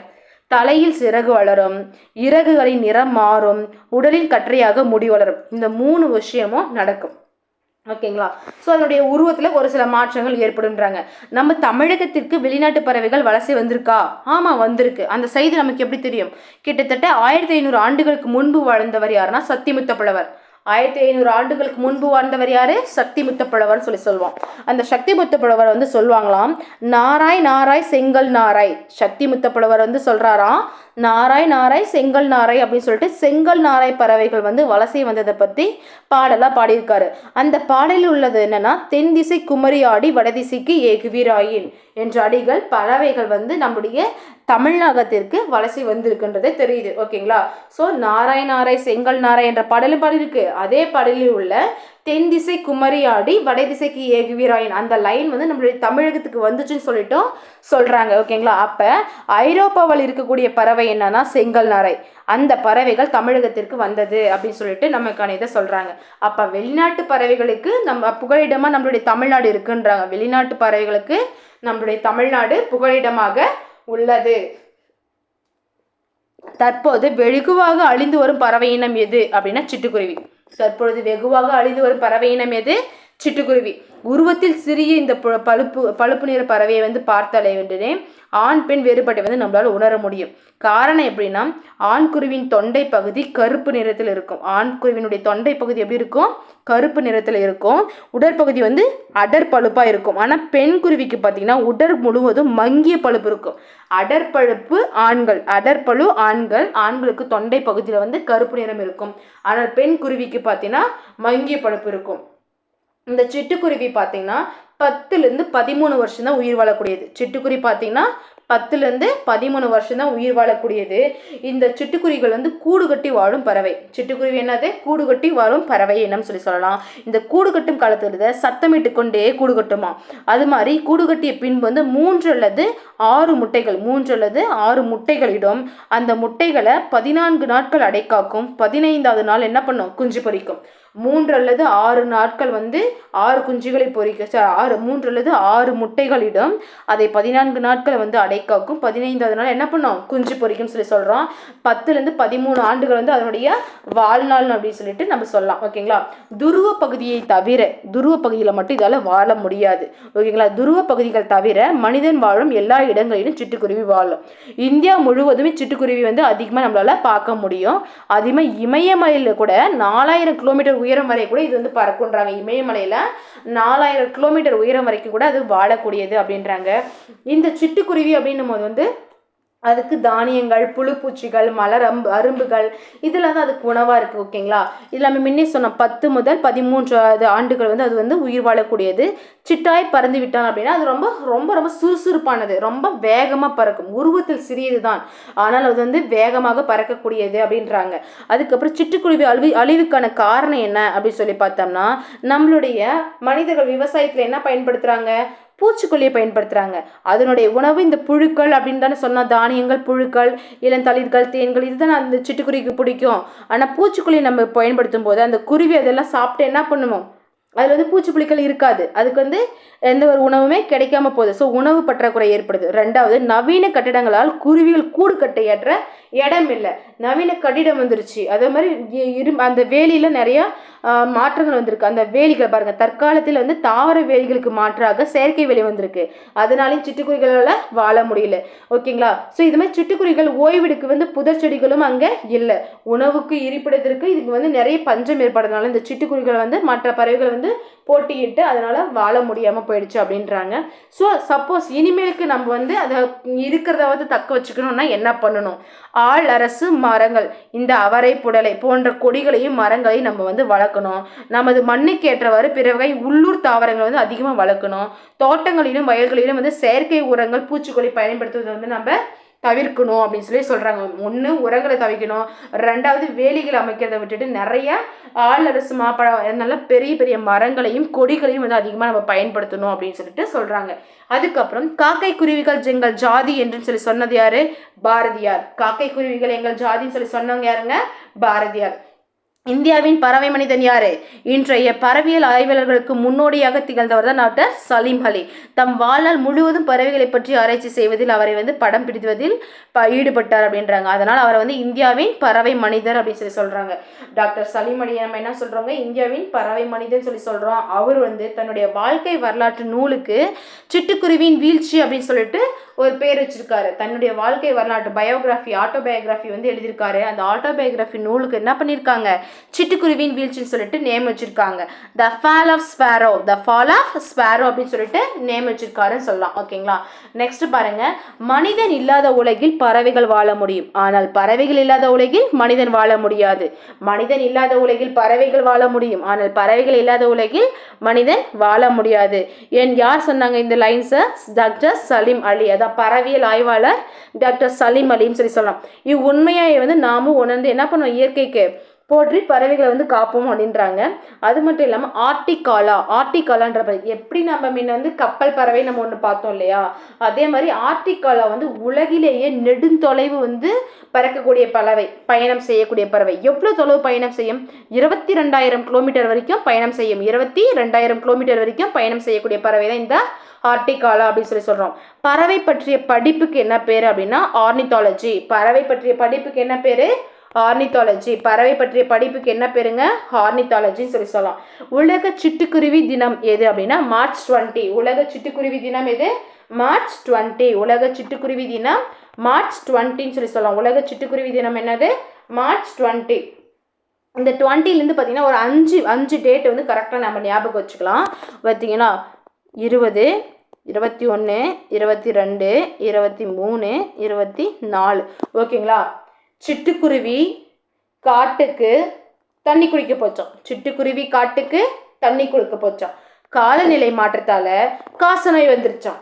தலையில் சிறகு வளரும், இறகுகளின் நிறம் மாறும், உடலில் கற்றையாக முடி வளரும். இந்த 3 விஷயமும் நடக்கும். ஓகேங்களா? ஸோ அதனுடைய உருவத்தில் ஒரு சில மாற்றங்கள் ஏற்படுன்றாங்க. நம்ம தமிழகத்திற்கு வெளிநாட்டு பறவைகள் வலசை வந்திருக்கா? ஆமாம், வந்திருக்கு. அந்த செய்தி நமக்கு எப்படி தெரியும்? கிட்டத்தட்ட 1500 ஆண்டுகளுக்கு முன்பு வாழ்ந்தவர் யாருன்னா சத்திமுத்த புலவர். 1500 ஆண்டுகளுக்கு முன்பு வாழ்ந்தவர் யாரு? சக்திமுத்த புலவர்னு சொல்லுவோம். அந்த சக்திமுத்த புலவர் சொல்லுவாங்களாம், நாராய் நாராய் செங்கல் நாராய். சக்திமுத்த புலவர் சொல்றாராம், நாராய் நாராய் செங்கல் நாராய் அப்படின்னு சொல்லிட்டு செங்கல் நாராய் பறவைகள் வலசை வந்ததை பற்றி பாடலாக பாடியிருக்காரு. அந்த பாடலில் உள்ளது என்னன்னா, தென் திசை குமரி ஆடி வடதிசைக்கு ஏகுவீராயின் என்ற அடிகள் பறவைகள் நம்முடைய தமிழகத்திற்கு வலசை வந்திருக்குன்றதே தெரியுது. ஓகேங்களா? ஸோ நாராய் நாராய் செங்கல் நாராய் என்ற பாடலும் பாடியிருக்கு. அதே பாடலில் உள்ள தென் திசை குமரி ஆடி வடதிசைக்கு ஏகுவீராயின் அந்த லைன் நம்மளுடைய தமிழகத்துக்கு வந்துச்சுன்னு சொல்லிட்டும் சொல்றாங்க. ஓகேங்களா? அப்ப ஐரோப்பாவில் இருக்கக்கூடிய பறவை என்னன்னா செங்கல் நாரை. அந்த பறவைகள் தமிழகத்திற்கு வந்தது அப்படின்னு சொல்லிட்டு நமக்கான இதை சொல்றாங்க. அப்ப வெளிநாட்டு பறவைகளுக்கு நம்ம புகலிடமா நம்மளுடைய தமிழ்நாடு இருக்குன்றாங்க. வெளிநாட்டு பறவைகளுக்கு நம்மளுடைய தமிழ்நாடு புகலிடமாக உள்ளது. தற்போது வெகுவாக அழிந்து வரும் பறவை இனம் எது அப்படின்னா சிட்டுக்குருவி. தற்பொழுது வெகுவாக அழிந்து வரும் பறவை இனம் எது? சிட்டுக்குருவி. உருவத்தில் சிறிய இந்த பழுப்பு நிற பறவையை பார்த்தாலே ஆண் பெண் வேறுபாட்டை நம்மளால உணர முடியும். காரணம் எப்படின்னா, ஆண் குருவின் தொண்டை பகுதி கருப்பு நிறத்தில் இருக்கும். ஆண் குருவினுடைய தொண்டை பகுதி எப்படி இருக்கும்? கருப்பு நிறத்தில் இருக்கும். உடற்பகுதி அடற்பழுப்பா இருக்கும். ஆனால் பெண் குருவிக்கு பார்த்தீங்கன்னா உடல் முழுவதும் மங்கிய பழுப்பு இருக்கும். அடற்பழுப்பு ஆண்கள், அடற்பழு ஆண்கள். ஆண்களுக்கு தொண்டை பகுதியில் கருப்பு நிறம் இருக்கும். ஆனால் பெண் குருவிக்கு பார்த்தீங்கன்னா மங்கிய பழுப்பு இருக்கும். இந்த சிட்டுக்குருவி பார்த்தீங்கன்னா 10லேருந்து 13 வருஷம் தான் உயிர் வாழக்கூடியது. சிட்டுக்குருவி பார்த்தீங்கன்னா 10லேருந்து 13 வருஷம் தான் உயிர் வாழக்கூடியது. இந்த சிட்டுக்குருவிகள் கூடு கட்டி வாழும் பறவை. சிட்டுக்குருவி என்னது? கூடு கட்டி வாழும் பறவை என்னன்னு சொல்லலாம். இந்த கூடு கட்டும் காலத்துல சத்தமிட்டு கொண்டே கூடு கட்டுமா. அது மாதிரி கூடு கட்டிய பின்பு 3 அல்லது 6 முட்டைகள் 3 அல்லது 6 முட்டைகளிடம். அந்த முட்டைகளை 14 நாட்கள் அடைக்காக்கும். 15வது நாள் என்ன பண்ணும்? குஞ்சு பொரிக்கும். 3 அல்லது 6 நாட்கள் 6 குஞ்சுகளை பொரிக்க 3 அல்லது 6 முட்டைகளிடம். அதை 14 நாட்கள் அடைக்காக்கும். 15வது நாள் என்ன பண்ணும்? குஞ்சு பொரிக்கும் சொல்றோம். 10லேருந்து 13 ஆண்டுகள் அதனுடைய வாழ்நாள் அப்படின்னு சொல்லிட்டு நம்ம சொல்லலாம். ஓகேங்களா? துருவ பகுதியை தவிர, துருவ பகுதியில் மட்டும் இதால வாழ முடியாது. ஓகேங்களா? துருவ பகுதிகள் தவிர மனிதன் வாழும் எல்லா இடங்களிலும் சிட்டுக்குருவி வாழும். இந்தியா முழுவதுமே சிட்டுக்குருவி அதிகமாக நம்மளால பார்க்க முடியும். அதிகமாக இமயமலையில் கூட 4000 கிலோமீட்டர் உயரம் வரை கூட இது பறக்குன்றாங்க. இமயமலையில 4000 கிலோமீட்டர் உயரம் வரைக்கும் கூட அது வாழக்கூடியது அப்படின்றாங்க. இந்த சிட்டுக்குருவி அப்படின்னும் போது அதுக்கு தானியங்கள், புழுப்பூச்சிகள், மலர் அரும்புகள் இதெல்லாம் தான் அதுக்கு உணவாக இருக்குது. ஓகேங்களா? இது நம்ம முன்னே சொன்னோம், 10 முதல் 13 ஆண்டுகள் அது உயிர் வாழக்கூடியது. சிட்டாய் பறந்து விட்டாங்க அப்படின்னா அது ரொம்ப ரொம்ப ரொம்ப சுறுசுறுப்பானது, ரொம்ப வேகமாக பறக்கும். உருவத்தில் சிறியது தான், ஆனால் அது வேகமாக பறக்கக்கூடியது அப்படின்றாங்க. அதுக்கப்புறம் சிட்டுக்குருவி அழிவுக்கான காரணம் என்ன அப்படின்னு சொல்லி பார்த்தோம்னா, நம்மளுடைய மனிதர்கள் விவசாயத்தில் என்ன பயன்படுத்துகிறாங்க? பூச்சிக்கொல்லியை பயன்படுத்துகிறாங்க. அதனுடைய உணவு இந்த புழுக்கள் அப்படின்னு தானே சொன்னால், தானியங்கள், புழுக்கள், இளந்தளிர்கள், தேன்கள் இதுதான் அந்த சிட்டுக்குருவிக்கு பிடிக்கும். ஆனால் பூச்சிக்கொல்லியை நம்ம பயன்படுத்தும் போது அந்த குருவி அதெல்லாம் சாப்பிட்டு என்ன பண்ணுவோம்? அதில் வந்து பூச்சிப்புழுக்கள் இருக்காது, அதுக்கு வந்து எந்த ஒரு உணவுமே கிடைக்காம போகுது. ஸோ உணவு பற்றாக்குறை ஏற்படுது. ரெண்டாவது, நவீன கட்டிடங்களால் குருவிகள் கூடு கட்ட ஏற்ற இடம் இல்லை. நவீன கட்டிடம் வந்துருச்சு. அதே மாதிரி அந்த வேலியில் நிறையா மாற்றங்கள் வந்திருக்கு. அந்த வேலிகள் பாருங்கள், தற்காலத்தில் வந்து தாவர வேலிகளுக்கு மாற்றாக செயற்கை வேலி வந்திருக்கு. அதனாலையும் சிட்டுக்குருவிகளால் வாழ முடியல. ஓகேங்களா? ஸோ இது மாதிரி சிட்டுக்குருவிகள் ஓய்வெடுக்கு வந்து புதர் செடிகளும் அங்கே இல்லை. உணவுக்கு இருப்பிடத்திற்கு இதுக்கு வந்து நிறைய பஞ்சம் ஏற்படுறதுனால இந்த சிட்டுக்குருவிகள் வந்து மற்ற பறவைகள் வந்து போட்டியிட்டு அதனால வாழ முடியாமல் போயிடுச்சு அப்படின்றாங்க. ஸோ சப்போஸ் இனிமேலுக்கு நம்ம வந்து அதை இருக்கிறதாவது தக்க வச்சுக்கணும்னா என்ன பண்ணணும்? ஆள் அரசு மரங்கள், இந்த அவரை புடலை போன்ற கொடிகளையும் மரங்களையும் நம்ம வந்து வளர்க்கணும். நமது மண்ணுக்கு ஏற்றவாறு பிற வகை உள்ளூர் தாவரங்களை வந்து அதிகமாக வளர்க்கணும். தோட்டங்களிலும் வயல்களிலும் வந்து செயற்கை உரங்கள் பூச்சிக்கொல்லி பயன்படுத்துவதை வந்து நம்ம தவிர்க்கணும் அப்படின்னு சொல்லி சொல்கிறாங்க. ஒன்று உரங்களை தவிர்க்கணும், ரெண்டாவது வேலிகளை அமைக்கிறத விட்டுட்டு நிறைய ஆள் அரசு மாப்பழம் நல்ல பெரிய பெரிய மரங்களையும் கொடிகளையும் வந்து அதிகமாக நம்ம பயன்படுத்தணும் அப்படின்னு சொல்லிட்டு சொல்கிறாங்க. அதுக்கப்புறம் காக்கை குருவிகள் எங்கள் ஜாதி என்று சொல்லி சொன்னது யாரு? பாரதியார். காக்கை குருவிகள் எங்கள் ஜாதின்னு சொல்லி சொன்னவங்க யாருங்க? பாரதியார். இந்தியாவின் பறவை மனிதன் யாரு? இன்றைய பறவையியல் ஆய்வாளர்களுக்கு முன்னோடியாக திகழ்ந்தவர் தான் டாக்டர் சலீம் அலி. தம் வாழ்நாள் முழுவதும் பறவைகளை பற்றி ஆராய்ச்சி செய்வதில் அவரை வந்து படம் பிடிப்பதில் ஈடுபட்டார் அப்படின்றாங்க. அதனால் அவரை வந்து இந்தியாவின் பறவை மனிதர் அப்படின்னு சொல்லி சொல்றாங்க. டாக்டர் சலீம் அலி நம்ம என்ன சொல்றோங்க? இந்தியாவின் பறவை மனிதன் சொல்லி சொல்றோம். அவர் வந்து தன்னுடைய வாழ்க்கை வரலாற்று நூலுக்கு சிட்டுக்குருவியின் வீழ்ச்சி அப்படின்னு சொல்லிட்டு ஒரு பேர் வச்சிருக்காரு. தன்னுடைய வாழ்க்கை வரலாற்று பயோகிராஃபி, ஆட்டோபயோகிராஃபி வந்து எழுதியிருக்காரு. அந்த ஆட்டோபயோகிராஃபி நூலுக்கு என்ன பண்ணியிருக்காங்க? சிட்டுக்குருவியின் வீழ்ச்சின்னு சொல்லிட்டு நேம் வச்சிருக்காங்க. The fall of sparrow, the fall of sparrow அப்படின்னு சொல்லிட்டு நேம் வச்சிருக்காருன்னு சொல்லலாம். ஓகேங்களா? நெக்ஸ்ட் பாருங்க, மனிதன் இல்லாத உலகில் பறவைகள் வாழ முடியும், ஆனால் பறவைகள் இல்லாத உலகில் மனிதன் வாழ முடியாது. மனிதன் இல்லாத உலகில் பறவைகள் வாழ முடியும், ஆனால் பறவைகள் இல்லாத உலகில் மனிதன் வாழ முடியாது. யார் சொன்னாங்க இந்த லைன்ஸை? டாக்டர் சலீம் அலி. அதான் பறவையியல் ஆய்வாளர் டாக்டர் சலீம் அலின்னு சொல்லி சொல்லலாம். உண்மையை வந்து நாமும் உணர்ந்து என்ன பண்ணுவோம்? இயற்கைக்கு போற்றி பறவைகளை வந்து காப்போம் அப்படின்றாங்க. அது மட்டும் இல்லாமல் ஆர்டிகாலான்ற எப்படி நம்ம முன்ன வந்து கப்பல் பறவை நம்ம ஒன்று பார்த்தோம் இல்லையா? அதே மாதிரி ஆர்டிகாலா வந்து உலகிலேயே நெடுந்தொலைவு வந்து பறக்கக்கூடிய பறவை, பயணம் செய்யக்கூடிய பறவை. எவ்வளோ தொலைவு பயணம் செய்யும்? 22,000 கிலோமீட்டர் வரைக்கும் பயணம் செய்யும். 22,000 கிலோமீட்டர் வரைக்கும் பயணம் செய்யக்கூடிய பறவை தான் இந்த ஆர்டிகாலா அப்படின்னு சொல்லி சொல்கிறோம். பறவை பற்றிய படிப்புக்கு என்ன பேர் அப்படின்னா ஆர்னித்தாலஜி. பறவை பற்றிய படிப்புக்கு என்ன பேர்? ஆர்னித்தாலஜி. பறவை பற்றிய படிப்புக்கு என்ன பேருங்க? ஆர்னித்தாலஜின்னு சொல்லி சொல்லலாம். உலக சிட்டுக்குருவி தினம் எது அப்படின்னா மார்ச் 20. உலக சிட்டுக்குருவி தினம் எது? மார்ச் 20. உலக சிட்டுக்குருவி தினம் மார்ச் 20ன்னு சொல்லி சொல்லலாம். உலக சிட்டுக்குருவி தினம் என்னது? மார்ச் 20. இந்த 20லேருந்து பார்த்தீங்கன்னா ஒரு அஞ்சு டேட் வந்து கரெக்டாக நம்ம ஞாபகம் வச்சுக்கலாம். பார்த்தீங்கன்னா 20, 21, 22, 23, 24. ஓகேங்களா? சிட்டுக்குருவி காட்டுக்கு தண்ணி குடிக்க போச்சோம். சிட்டுக்குருவி காட்டுக்கு தண்ணி குடிக்க போச்சோம். காலநிலை மாற்றத்தால காசநோய் வந்துருச்சான்.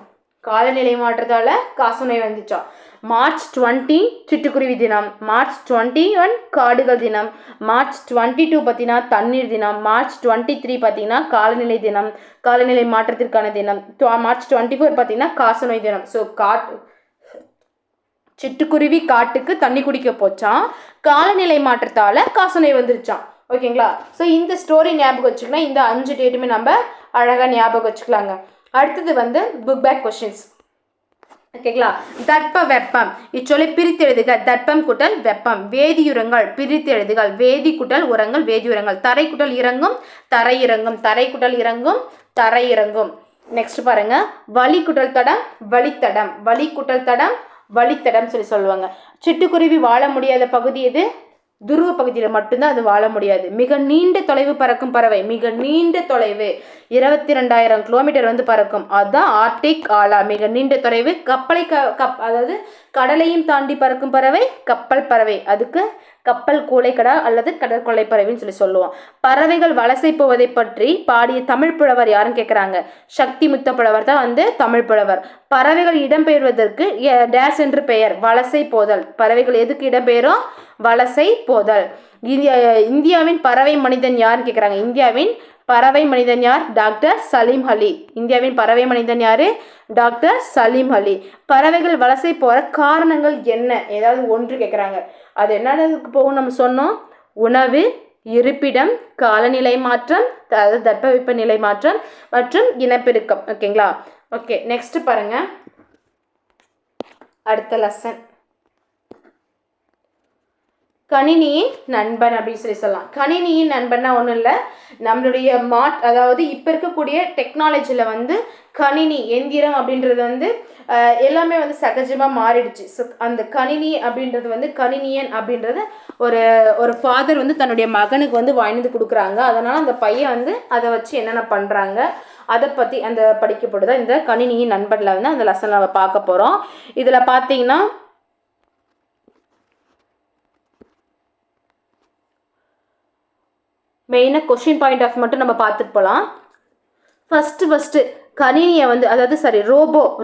காலநிலை மாற்றத்தால காசநோய் வந்துச்சான். மார்ச் 20 சிட்டுக்குருவி தினம், மார்ச் 21 காடுகள் தினம், மார்ச் 22 பார்த்தீங்கன்னா தண்ணீர் தினம், மார்ச் 23 பார்த்தீங்கன்னா காலநிலை தினம், காலநிலை மாற்றத்திற்கான தினம், மார்ச் 24 பார்த்தீங்கன்னா காசநோய் தினம். ஸோ சிட்டுக்குருவி காட்டுக்கு தண்ணி குடிக்க போச்சான், காலநிலை மாற்றத்தால் காசநோய் வந்துருச்சான். ஓகேங்களா? ஸோ இந்த ஸ்டோரி ஞாபகம் வச்சுக்கலாம். இந்த 5 டேட்டுமே நம்ம அழகாக ஞாபகம் வச்சுக்கலாங்க. அடுத்தது வந்து புக் பேக் கொஸ்டின்ஸ். ஓகேங்களா? தட்ப வெப்பம் இச்சொல்லை பிரித்து எழுதுக. தட்பம் கூட்டல் வெப்பம். வேதியுரங்கள் பிரித்து எழுதுகள். வேதி கூட்டல் உரங்கள், வேதியுரங்கள். தரை கூட்டல் இறங்கும், தரை இறங்கும். தரை கூட்டல் இறங்கும், தரை இறங்கும். நெக்ஸ்ட் பாருங்க, வழி கூட்டல் தடம், வழித்தடம். வழி கூட்டல் தடம், வழித்தடம் சொல்லி சொல்லுவாங்க. சிட்டுக்குருவி வாழ முடியாத பகுதி எது? துருவ பகுதியில் மட்டும்தான் அது வாழ முடியாது. மிக நீண்ட தொலைவு பறக்கும் பறவை, மிக நீண்ட தொலைவு 22,000 கிலோமீட்டர் வந்து பறக்கும். அதுதான் ஆர்டிக் ஆலா. மிக நீண்ட தொலைவு. கப்பலை அதாவது கடலையும் தாண்டி பறக்கும் பறவை கப்பல் பறவை. அதுக்கு கப்பல் கூளைக்கடா அல்லது கடற்கொள்ளை பறவைன்னு சொல்லி சொல்லுவோம். பறவைகள் வலசை போவதை பற்றி பாடிய தமிழ் புலவர் யாருன்னு கேட்குறாங்க. சக்தி முத்த புலவர் தான் வந்து தமிழ் புலவர். பறவைகள் இடம்பெயர்வதற்கு டேஸ் என்று பெயர்? வலசை போதல். பறவைகள் எதுக்கு இடம்பெயரும்? வலசை போதல். இந்தியாவின் பறவை மனிதன் யாருன்னு கேட்குறாங்க. இந்தியாவின் பறவை மனிதன் யார்? டாக்டர் சலீம் அலி. இந்தியாவின் பறவை மனிதன் யாரு? டாக்டர் சலீம் அலி. பறவைகள் வலசை போகிற காரணங்கள் என்ன? ஏதாவது ஒன்று கேட்குறாங்க. அது என்னதுக்கு போகும்? நம்ம சொன்னோம், உணவு, இருப்பிடம், காலநிலை மாற்றம், அதாவது தட்பவெப்ப நிலை மாற்றம் மற்றும் இனப்பெருக்கம். ஓகேங்களா? ஓகே, நெக்ஸ்ட் பாருங்க. அடுத்த லெசன் கணினியின் நண்பன் அப்படின்னு சொல்லலாம். கணினியின் நண்பன்னா ஒன்றும் இல்லை, நம்மளுடைய அதாவது இப்போ இருக்கக்கூடிய டெக்னாலஜியில் வந்து கணினி எந்திரம் அப்படின்றது வந்து எல்லாமே வந்து சகஜமாக மாறிடுச்சு. ஸோ அந்த கணினி அப்படின்றது வந்து கணினியன் அப்படின்றது ஒரு ஃபாதர் வந்து தன்னுடைய மகனுக்கு வந்து வாங்கி கொடுக்குறாங்க. அதனால் அந்த பையன் வந்து அதை வச்சு என்னென்ன பண்ணுறாங்க அதை பற்றி அந்த படிக்கப்படுதான் இந்த கணினியின் நண்பனில் வந்து அந்த லெசன் நம்ம பார்க்க போகிறோம். இதில் பார்த்தீங்கன்னா மெயினாக கொஷின் பாயிண்ட் ஆஃப் மட்டும் நம்ம பார்த்துட்டு போகலாம். ஃபஸ்ட்டு கணினியை வந்து அதாவது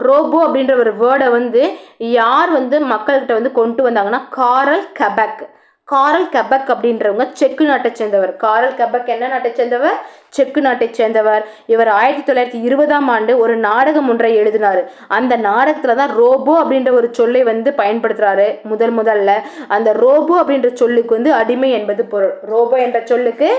ரோபோ அப்படின்ற ஒரு வேர்டை வந்து யார் வந்து மக்கள்கிட்ட வந்து கொண்டு வந்தாங்கன்னா காரல் கெபக் அப்படின்றவங்க செக்கு நாட்டை சேர்ந்தவர். காரல் கெபக் என்ன நாட்டை சேர்ந்தவர்? செக்கு நாட்டை சேர்ந்தவர். இவர் 1920ஆம் ஆண்டு ஒரு நாடகம் ஒன்றை எழுதினார். அந்த நாடகத்தில் தான் ரோபோ அப்படின்ற ஒரு சொல்லை வந்து பயன்படுத்துகிறாரு முதல்ல. அந்த ரோபோ அப்படின்ற சொல்லுக்கு வந்து அடிமை என்பது பொருள். ரோபோ என்ற சொல்லுக்கு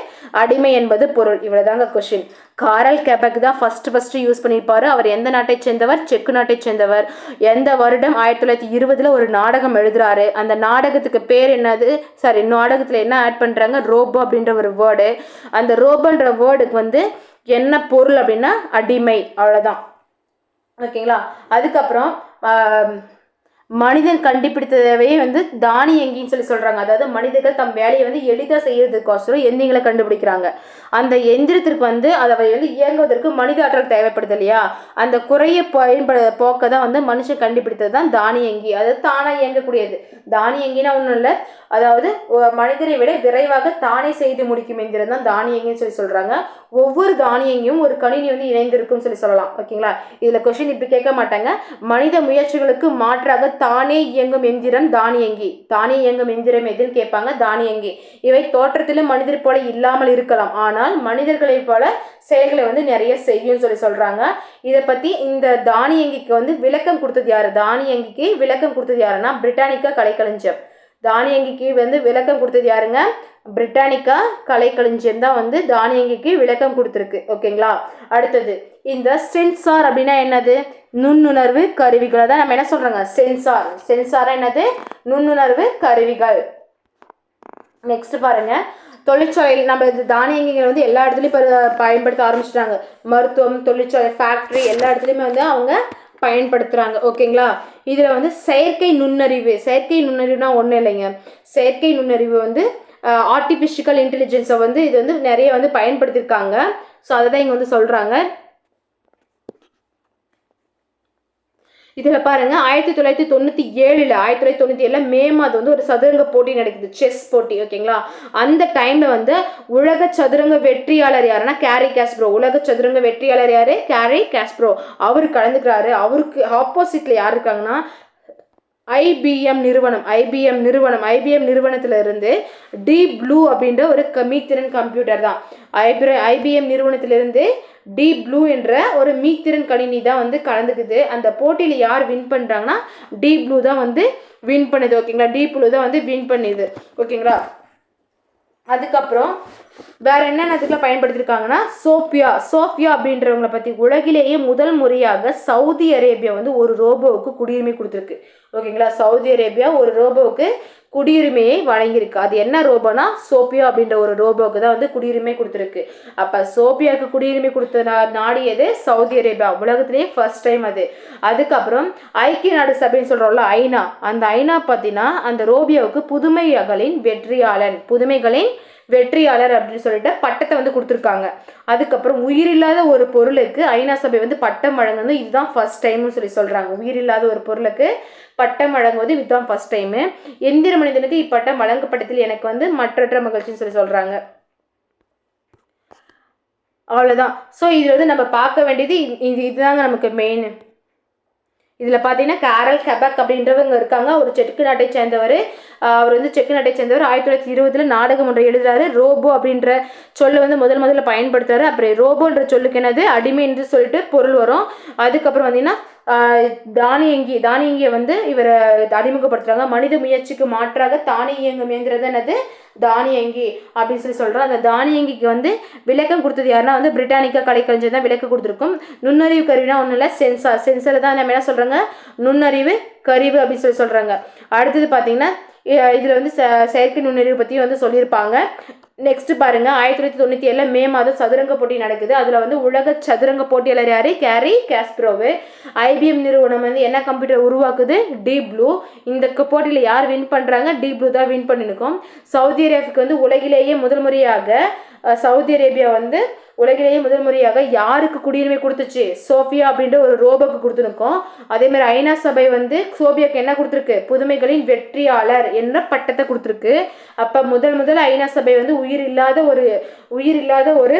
அடிமை என்பது பொருள். இவ்வளோதாங்க கொஷின். காரல் கெபக் தான் ஃபஸ்ட்டு யூஸ் பண்ணியிருப்பார். அவர் எந்த நாட்டை சேர்ந்தவர்? செக்கு நாட்டை சேர்ந்தவர். எந்த வருடம்? 1920 ஒரு நாடகம் எழுதுறாரு. அந்த நாடகத்துக்கு பேர் என்னது? நாடகத்தில் என்ன ஆட் பண்ணுறாங்க? ரோபோ அப்படின்ற ஒரு வேர்டு. அந்த ரோபோன்ற வேர்டுக்கு வந்து என்ன பொருள் அப்படின்னா அடிமை. அவ்வளோதான். ஓகேங்களா? அதுக்கப்புறம் மனிதன் கண்டுபிடித்ததவே வந்து தானியங்கின்னு சொல்லி சொல்கிறாங்க. அதாவது மனிதர்கள் தம் வேலையை வந்து எளிதாக செய்யறதுக்கோசரம் எந்திரங்களை கண்டுபிடிக்கிறாங்க. அந்த எந்திரத்திற்கு வந்து அதை வந்து இயங்குவதற்கு மனித ஆற்றல் தேவைப்படுது இல்லையா? அந்த குறைய போக்க தான் வந்து மனுஷன் கண்டுபிடித்தது தான் தானியங்கி. அதாவது தானாக இயங்கக்கூடியது. தானியங்கினா ஒன்றும் இல்லை, அதாவது மனிதனை விட விரைவாக தானே செய்து முடிக்கும் எந்திரம் தான் தானியங்கின்னு சொல்லி சொல்கிறாங்க. ஒவ்வொரு தானியங்கியும் ஒரு கணினி வந்து இணைந்திருக்கும்னு சொல்லி சொல்லலாம். ஓகேங்களா? இதில் கொஸ்டின் இப்படி கேட்க மாட்டாங்க. மனித முயற்சிகளுக்கு மாற்றாக தானே இயங்கும் எந்திரம் தானியங்கி. தானே இயங்கும் எந்திரம் எதுன்னு கேட்பாங்க? தானியங்கி. இவை தோற்றத்திலும் மனிதர் போல இல்லாமல் இருக்கலாம், ஆனால் மனிதர்களை போல செயல்களை வந்து நிறைய செய்யும் சொல்லி சொல்றாங்க. இதை பத்தி இந்த தானியங்கிக்கு வந்து விளக்கம் கொடுத்தது யாரு? தானியங்கிக்கு விளக்கம் கொடுத்தது யாருன்னா பிரிட்டானிக்கா கலைக்களஞ்சியம். தானியங்கிக்கு வந்து விளக்கம் கொடுத்தது யாருங்க? பிரிட்டானிக்கா கலைக்களஞ்சியம் தான் வந்து தானியங்கிக்கு விளக்கம் கொடுத்துருக்கு. ஓகேங்களா? அடுத்தது இந்த சென்சார் அப்படின்னா என்னது? நுண்ணுணர்வு கருவிகளை தான் நம்ம என்ன சொல்றாங்க? சென்சார் என்னது? நுண்ணுணர்வு கருவிகள். நெக்ஸ்ட் பாருங்க, தொழிற்சாலையில் நம்ம இந்த தானியங்கிகள் வந்து எல்லா இடத்துலையும் இப்போ பயன்படுத்த ஆரம்பிச்சிட்டாங்க. மருத்துவம், தொழிற்சாலை, ஃபேக்ட்ரி எல்லா இடத்துலையுமே வந்து அவங்க பயன்படுத்துகிறாங்க. ஓகேங்களா? இதில் வந்து செயற்கை நுண்ணறிவுனா ஒன்றும் இல்லைங்க. செயற்கை நுண்ணறிவு வந்து ஆர்டிஃபிஷியல் இன்டெலிஜென்ஸை வந்து இது வந்து நிறைய வந்து பயன்படுத்தியிருக்காங்க. ஸோ அதை தான் இங்கே வந்து சொல்கிறாங்க. இதில் பாருங்கள், 1997 மே மாதம் வந்து ஒரு சதுரங்க போட்டி நடக்குது, செஸ் போட்டி. ஓகேங்களா? அந்த டைமில் வந்து உலக சதுரங்க வெற்றியாளர் யாருன்னா கேரி காஸ்ப்ரோ. உலக சதுரங்க வெற்றியாளர் யாரு? கேரி காஸ்ப்ரோ. அவர் கலந்துக்கிறாரு. அவருக்கு ஆப்போசிட்டில் யார் இருக்காங்கன்னா ஐபிஎம் நிறுவனத்தில் இருந்து டீப் ப்ளூ அப்படின்ற ஒரு மீத்திறன் கம்ப்யூட்டர் தான். ஐபிஎம் நிறுவனத்திலிருந்து டீப் ப்ளூ என்ற ஒரு மீத்திறன் கணினி தான் வந்து கலந்துக்குது. அந்த போட்டியில் யார் வின் பண்ணுறாங்கன்னா டீப் ப்ளூ தான் வந்து வின் பண்ணுது. ஓகேங்களா? டீப் ப்ளூ தான் வந்து வின் பண்ணுது. ஓகேங்களா? அதுக்கப்புறம் வேற என்னென்னதுக்குலாம் பயன்படுத்தியிருக்காங்கன்னா சோஃபியா அப்படின்றவங்களை பற்றி உலகிலேயே முதல் முறையாக சவுதி அரேபியா வந்து ஒரு ரோபோவுக்கு குடியுரிமை கொடுத்துருக்கு. ஓகேங்களா? சவுதி அரேபியா ஒரு ரோபோவுக்கு குடியுரிமையை வழங்கியிருக்கு. அது என்ன ரோபோனா சோஃபியா அப்படின்ற ஒரு ரோபோவுக்கு தான் வந்து குடியுரிமை கொடுத்துருக்கு. அப்போ சோஃபியாவுக்கு குடியுரிமை கொடுத்த நாடு எது? Saudi Arabia. உலகத்திலேயே ஃபர்ஸ்ட் டைம் அது. அதுக்கப்புறம் ஐக்கிய நாடு சபைன்னு சொல்கிறோம்ல, ஐநா. அந்த ஐநா பார்த்தீங்கன்னா அந்த ரோபியாவுக்கு புதுமைகளின் வெற்றியாளர் அப்படின்னு சொல்லிட்டு பட்டத்தை வந்து கொடுத்துருக்காங்க. அதுக்கப்புறம் உயிரில்லாத ஒரு பொருளுக்கு ஐநா சபை வந்து பட்டம் வழங்குவது இதுதான் ஃபர்ஸ்ட் டைம்னு சொல்லி சொல்கிறாங்க. உயிரில்லாத ஒரு பொருளுக்கு பட்டம் வழங்குவது இதுதான் ஃபர்ஸ்ட் டைமு. எந்திர மனிதனுக்கு இப்பட்டம் வழங்கப்பட்டதில் எனக்கு வந்து மற்றற்ற மகிழ்ச்சின்னு சொல்லி சொல்கிறாங்க. அவ்வளோதான். ஸோ இதில் வந்து நம்ம பார்க்க வேண்டியது இதுதாங்க நமக்கு மெயின். இதில் பார்த்தீங்கன்னா கேரல் கெபக் அப்படின்றவங்க இருக்காங்க. ஒரு செக்கு நாட்டை சேர்ந்தவர். அவர் வந்து செக்கு நாட்டை சேர்ந்தவர். 1920 நாடகம் ஒன்றை எழுதுறாரு. ரோபோ அப்படின்ற சொல்லை வந்து முதல்ல பயன்படுத்துறாரு. அப்புறம் ரோபோன்ற சொல்லுக்கு என்னது? அடிமை என்று சொல்லிட்டு பொருள் வரும். அதுக்கப்புறம் பார்த்தீங்கன்னா தானியங்கியை வந்து இவர் அறிமுகப்படுத்துறாங்க. மனித முயற்சிக்கு மாற்றாக தானே இயங்கும் இயந்திரம் என்னது தானியங்கி அப்படின்னு சொல்கிறோம். அந்த தானியங்கிக்கு வந்து விளக்கம் கொடுத்தது யாருன்னா வந்து பிரிட்டானிக்கா கலைக்கலைஞர் தான் விளக்கம் கொடுத்துருக்கும். நுண்ணறிவு கருவினா ஒன்றும் இல்லை, சென்சார் தான் நம்ம என்ன சொல்கிறாங்க நுண்ணறிவு கருவி அப்படின்னு சொல்கிறாங்க. அடுத்தது பார்த்தீங்கன்னா இதில் வந்து செயற்கை நுண்ணறிவு பற்றி வந்து சொல்லியிருப்பாங்க. நெக்ஸ்ட் பாருங்க 1997 மே மாதம் சதுரங்க போட்டி நடக்குது. அதில் வந்து உலக சதுரங்க போட்டியாளர் யாரு கேரி காஸ்பரோவு. IBM நிறுவனம் வந்து என்ன கம்ப்யூட்டர் உருவாக்குது டீப் ப்ளூ. இந்த போட்டியில் யார் வின் பண்ணுறாங்க டீப் ப்ளூ தான் வின் பண்ணிருக்கோம். சவுதி அரேபியாவுக்கு வந்து உலகிலேயே முதல் முறையாக யாருக்கு குடியுரிமை கொடுத்துச்சு சோஃபியா அப்படின்ற ஒரு ரோபோக்கு கொடுத்துருக்கோம். அதே மாதிரி ஐநா சபை வந்து சோபியாக்கு என்ன கொடுத்துருக்கு புதுமைகளின் வெற்றியாளர் என்ற பட்டத்தை கொடுத்துருக்கு. அப்போ முதல் ஐநா சபை வந்து உயிர் இல்லாத ஒரு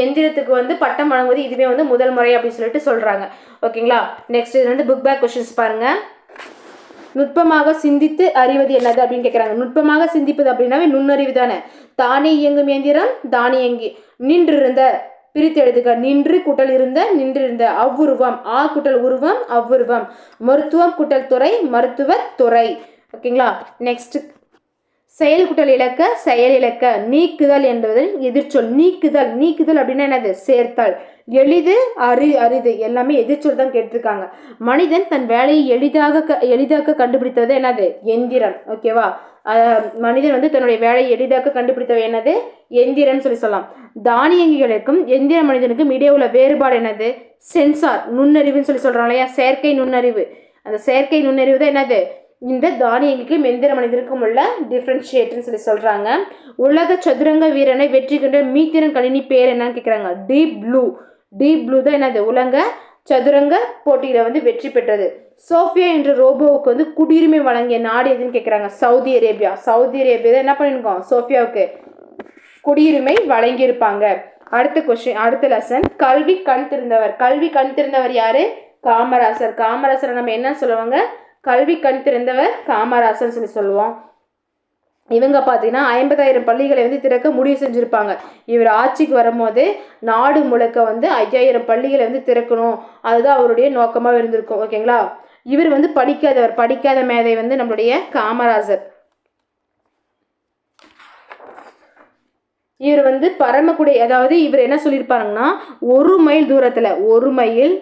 எந்திரத்துக்கு வந்து பட்டம் வழங்குவது இதுவே வந்து முதல் முறை அப்படின்னு சொல்லிட்டு சொல்றாங்க. ஓகேங்களா. நெக்ஸ்ட் இது வந்து புக் பேக் கொஸ்டின்ஸ் பாருங்க. நுட்பமாக சிந்தித்து அறிவது என்னது அப்படின்னு கேட்குறாங்க. நுட்பமாக சிந்திப்பது அப்படின்னாவே நுண்ணறிவு தானே. தானே இயங்கும் இயந்திரம் தானியங்கி. நின்றிருந்த பிரித்து எழுதுக. நின்று கூட்டல் இருந்த நின்றிருந்த. அவ்வுருவம் ஆ கூட்டல் உருவம் அவ்வுருவம். மருத்துவம் கூட்டல் துறை மருத்துவ துறை. ஓகேங்களா. நெக்ஸ்ட் செயல் கூட்டல் இலக்க செயல் இலக்க. நீக்குதல் என்பது எதிர்ச்சொல். நீக்குதல் அப்படின்னா என்னது சேர்த்தல். எளிது அரிது எல்லாமே எதிர்ச்சொல் தான் கேட்டிருக்காங்க. மனிதன் தன் வேலையை எளிதாக்க கண்டுபிடித்தது என்னது எந்திரம். ஓகேவா. மனிதன் வந்து தன்னுடைய வேலையை எளிதாக்க கண்டுபிடித்தவை என்னது எந்திரம் சொல்லலாம். தானியங்கிகளுக்கும் எந்திர மனிதனுக்கும் இடையே உள்ள வேறுபாடு என்னது சென்சார் நுண்ணறிவுன்னு சொல்றோம் இல்லையா செயற்கை நுண்ணறிவு. அந்த செயற்கை நுண்ணறிவு தான் என்னது இந்த தானியங்கிக்கும் எந்திர மனிதனுக்கும் உள்ள டிஃபரன்ஷியேட்னு சொல்றாங்க. உலக சதுரங்க வீரனை வெற்றி கண்ட மீத்திரன் கணினி பேர் என்னன்னு கேட்குறாங்க. டீப் ப்ளூ தான் என்னது உலக சதுரங்க போட்டியில வந்து வெற்றி பெற்றது. சோஃபியா என்ற ரோபோவுக்கு வந்து குடியுரிமை வழங்கிய நாடு எதுன்னு கேட்குறாங்க. சவுதி அரேபியா தான் என்ன பண்ணிருக்கோம் சோஃபியாவுக்கு குடியுரிமை வழங்கியிருப்பாங்க. அடுத்த லெசன் கல்வி கண் திறந்தவர் யாரு காமராசர் நம்ம என்ன சொல்லுவாங்க கல்வி கண் திறந்தவர் காமராசர் சொல்லுவோம். இவங்க பார்த்தீங்கன்னா 50,000 பள்ளிகளை வந்து திறக்க முடிவு செஞ்சுருப்பாங்க. இவர் ஆட்சிக்கு வரும்போது நாடு முழுக்க வந்து 5,000 பள்ளிகளை வந்து திறக்கணும், அதுதான் அவருடைய நோக்கமாக இருந்திருக்கும். ஓகேங்களா. இவர் வந்து படிக்காத மேதை வந்து நம்மளுடைய காமராஜர். இவர் வந்து பரமக்குடி, அதாவது இவர் என்ன சொல்லியிருப்பாருங்கன்னா 1 மைல் தூரத்தில் 1 மைல்